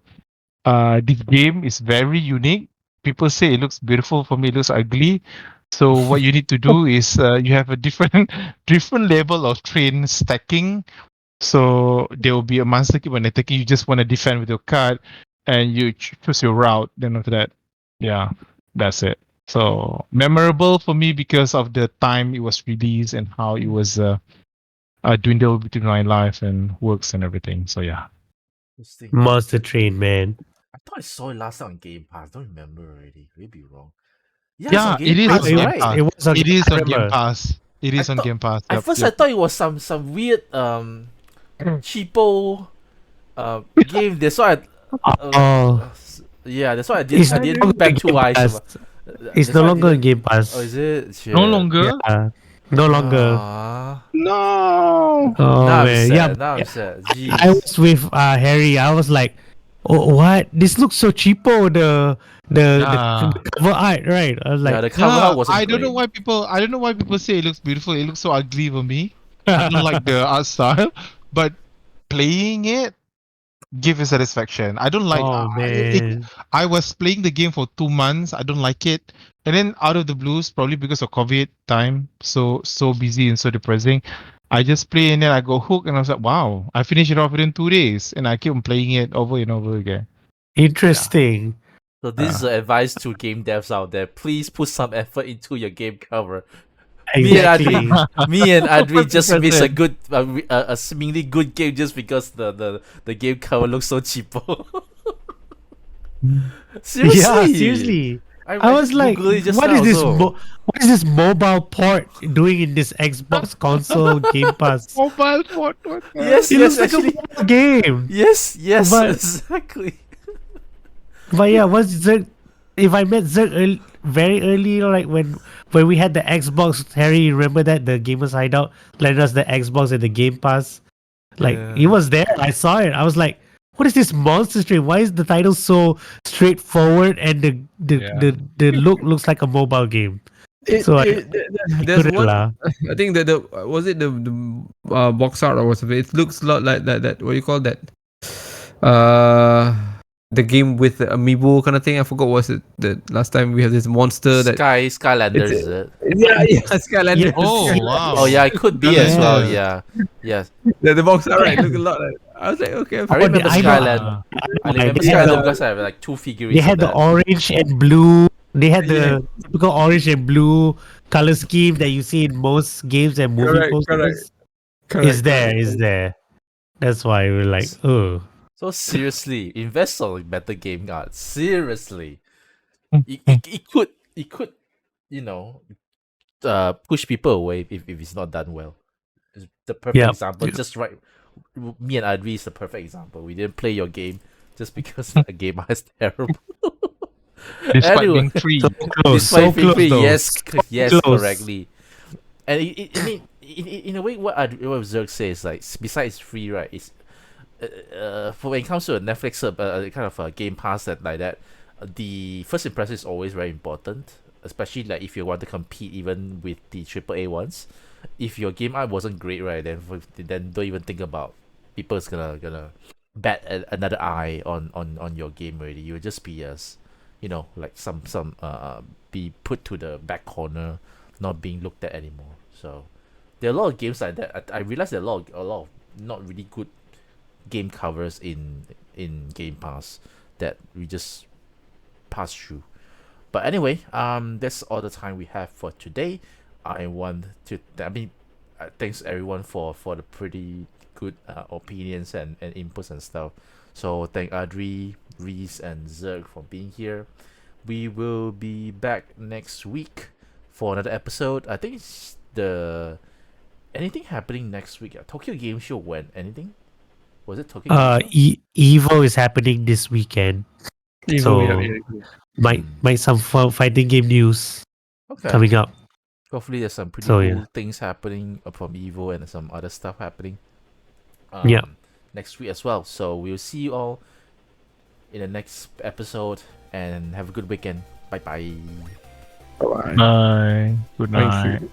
Speaker 4: this game is very unique. People say it looks beautiful. For me, it looks ugly. So what you need to do is you have a different different level of train stacking. So there will be a monster keep on attacking. You just want to defend with your card, and you choose your route. Then after that, yeah, that's it. So memorable for me because of the time it was released and how it was dwindled between my life and works and everything. So yeah.
Speaker 1: Interesting.
Speaker 2: Monster Train, man.
Speaker 1: I thought I saw it last time on Game Pass. Don't remember already. Maybe wrong. Yeah, it's on Game
Speaker 4: It is
Speaker 1: Pass,
Speaker 4: on Game
Speaker 1: right?
Speaker 4: Pass.
Speaker 2: It was on.
Speaker 4: It is
Speaker 2: I
Speaker 4: on Game
Speaker 2: remember.
Speaker 4: Pass. It is on Game Pass.
Speaker 1: At first, I thought it was some weird cheapo game. That's why
Speaker 2: Oh,
Speaker 1: yeah, that's why I
Speaker 2: it's
Speaker 1: didn't
Speaker 2: no
Speaker 1: look back
Speaker 2: longer
Speaker 1: two
Speaker 2: Game
Speaker 1: eyes.
Speaker 2: Pass. It's
Speaker 1: That's
Speaker 2: no
Speaker 1: why I
Speaker 2: longer on
Speaker 1: didn't-
Speaker 2: Game Pass.
Speaker 1: Oh, is it? Shit.
Speaker 4: No longer.
Speaker 2: Yeah, no longer.
Speaker 1: Now
Speaker 4: No.
Speaker 2: Oh
Speaker 1: I'm
Speaker 2: man,
Speaker 1: sad.
Speaker 2: yeah.
Speaker 1: Now I'm sad. Jeez.
Speaker 2: I was with Harry. I was like, "Oh, what? This looks so cheapo." The cover art, right? I was
Speaker 1: yeah,
Speaker 2: like,
Speaker 1: the cover art wasn't
Speaker 4: I don't know
Speaker 1: great.
Speaker 4: why people say it looks beautiful. It looks so ugly for me. I don't like the art style, but playing it give you satisfaction. I don't like.
Speaker 2: "Oh man,
Speaker 4: I was playing the game for 2 months. I don't like it, and then out of the blues, probably because of COVID time, so busy and so depressing. I just play and then I go hooked, and I was like, wow! I finished it off within 2 days, and I keep on playing it over and over again.
Speaker 2: interesting."
Speaker 1: So this is advice to game devs out there. Please put some effort into your game cover.
Speaker 2: Exactly.
Speaker 1: Me and Adri just missed a
Speaker 2: 100%.
Speaker 1: good, a seemingly good game just because the game cover looks so cheapo. Seriously.
Speaker 2: Yeah, seriously. I was like,
Speaker 1: Googled it just
Speaker 2: what
Speaker 1: now
Speaker 2: is this?
Speaker 1: also.
Speaker 2: What is this mobile port doing in this Xbox console Game Pass?
Speaker 4: Mobile phone. What the
Speaker 1: Yes,
Speaker 2: It
Speaker 1: yes,
Speaker 2: looks like
Speaker 1: actually.
Speaker 2: a mobile game.
Speaker 1: Yes,
Speaker 2: But-
Speaker 1: exactly.
Speaker 2: But yeah, once Zerg, if I met Zerg very early, like when we had the Xbox, Harry, remember that the Gamers Hideout lent us the Xbox and the Game Pass. Like
Speaker 1: Yeah.
Speaker 2: he was there, I saw it. I was like, "What is this monster stream? Why is the title so straightforward and the look looks like a mobile game?" So I
Speaker 3: there's
Speaker 2: couldn't
Speaker 3: one.
Speaker 2: laugh.
Speaker 3: I think that the was it the box art or something. It looks a lot like that. What do you call that? Uh, the game with the amiibo kind of thing. I forgot what was it. The last time we had this monster that
Speaker 1: Skylanders, is it?
Speaker 3: yeah, Skylanders.
Speaker 4: Oh
Speaker 2: Yeah.
Speaker 4: wow.
Speaker 1: Oh yeah, it could be as well.
Speaker 2: Yeah.
Speaker 1: Yeah, yes.
Speaker 3: The box art right look a lot like. I was like, okay,
Speaker 1: I remember
Speaker 2: I know.
Speaker 1: Skyland. I remember
Speaker 2: They had
Speaker 1: Skyland
Speaker 2: the,
Speaker 1: because I have like 2
Speaker 2: they
Speaker 1: figurines
Speaker 2: had
Speaker 1: of
Speaker 2: the
Speaker 1: that.
Speaker 2: orange and blue. They had the typical orange and blue color scheme that you see in most games and movie posters. Is there. That's why we're like, oh.
Speaker 1: So seriously, invest on better game art. Seriously, it could you know push people away if it's not done well. It's the perfect
Speaker 2: Yeah.
Speaker 1: example. Just right, me and Adri is the perfect example. We didn't play your game just because the game art is terrible.
Speaker 4: Despite
Speaker 1: Anyway,
Speaker 4: being free.
Speaker 2: So close.
Speaker 1: despite
Speaker 2: So
Speaker 1: being
Speaker 2: close
Speaker 1: free,
Speaker 2: though.
Speaker 1: yes,
Speaker 2: close.
Speaker 1: correctly. And I mean, in a way, what Zergg says, like, besides free, right, is for when it comes to a Netflix kind of a Game Pass that like that, the first impression is always very important, especially like if you want to compete even with the AAA ones. If your game art wasn't great, right, then don't even think about people's gonna bat another eye on your game already. You'll just be as like some be put to the back corner, not being looked at anymore. So there are a lot of games like that. I realize there are a lot of not really good game covers in Game Pass that we just pass through. But anyway, that's all the time we have for today. Thanks everyone for the pretty good opinions and inputs and stuff. So thank Adri, Reese, and Zerg for being here. We will be back next week for another episode. I think it's anything happening next week. Tokyo Game Show when? Anything? Was it Tokyo Game Show?
Speaker 2: Evo is happening this weekend. So might some fighting game news coming up.
Speaker 1: Hopefully there's some pretty
Speaker 2: So,
Speaker 1: cool things happening from Evo and some other stuff happening next week as well. So we'll see you all in the next episode and have a good weekend. Bye bye.
Speaker 3: Bye.
Speaker 4: Bye. Good night.
Speaker 3: Thank you.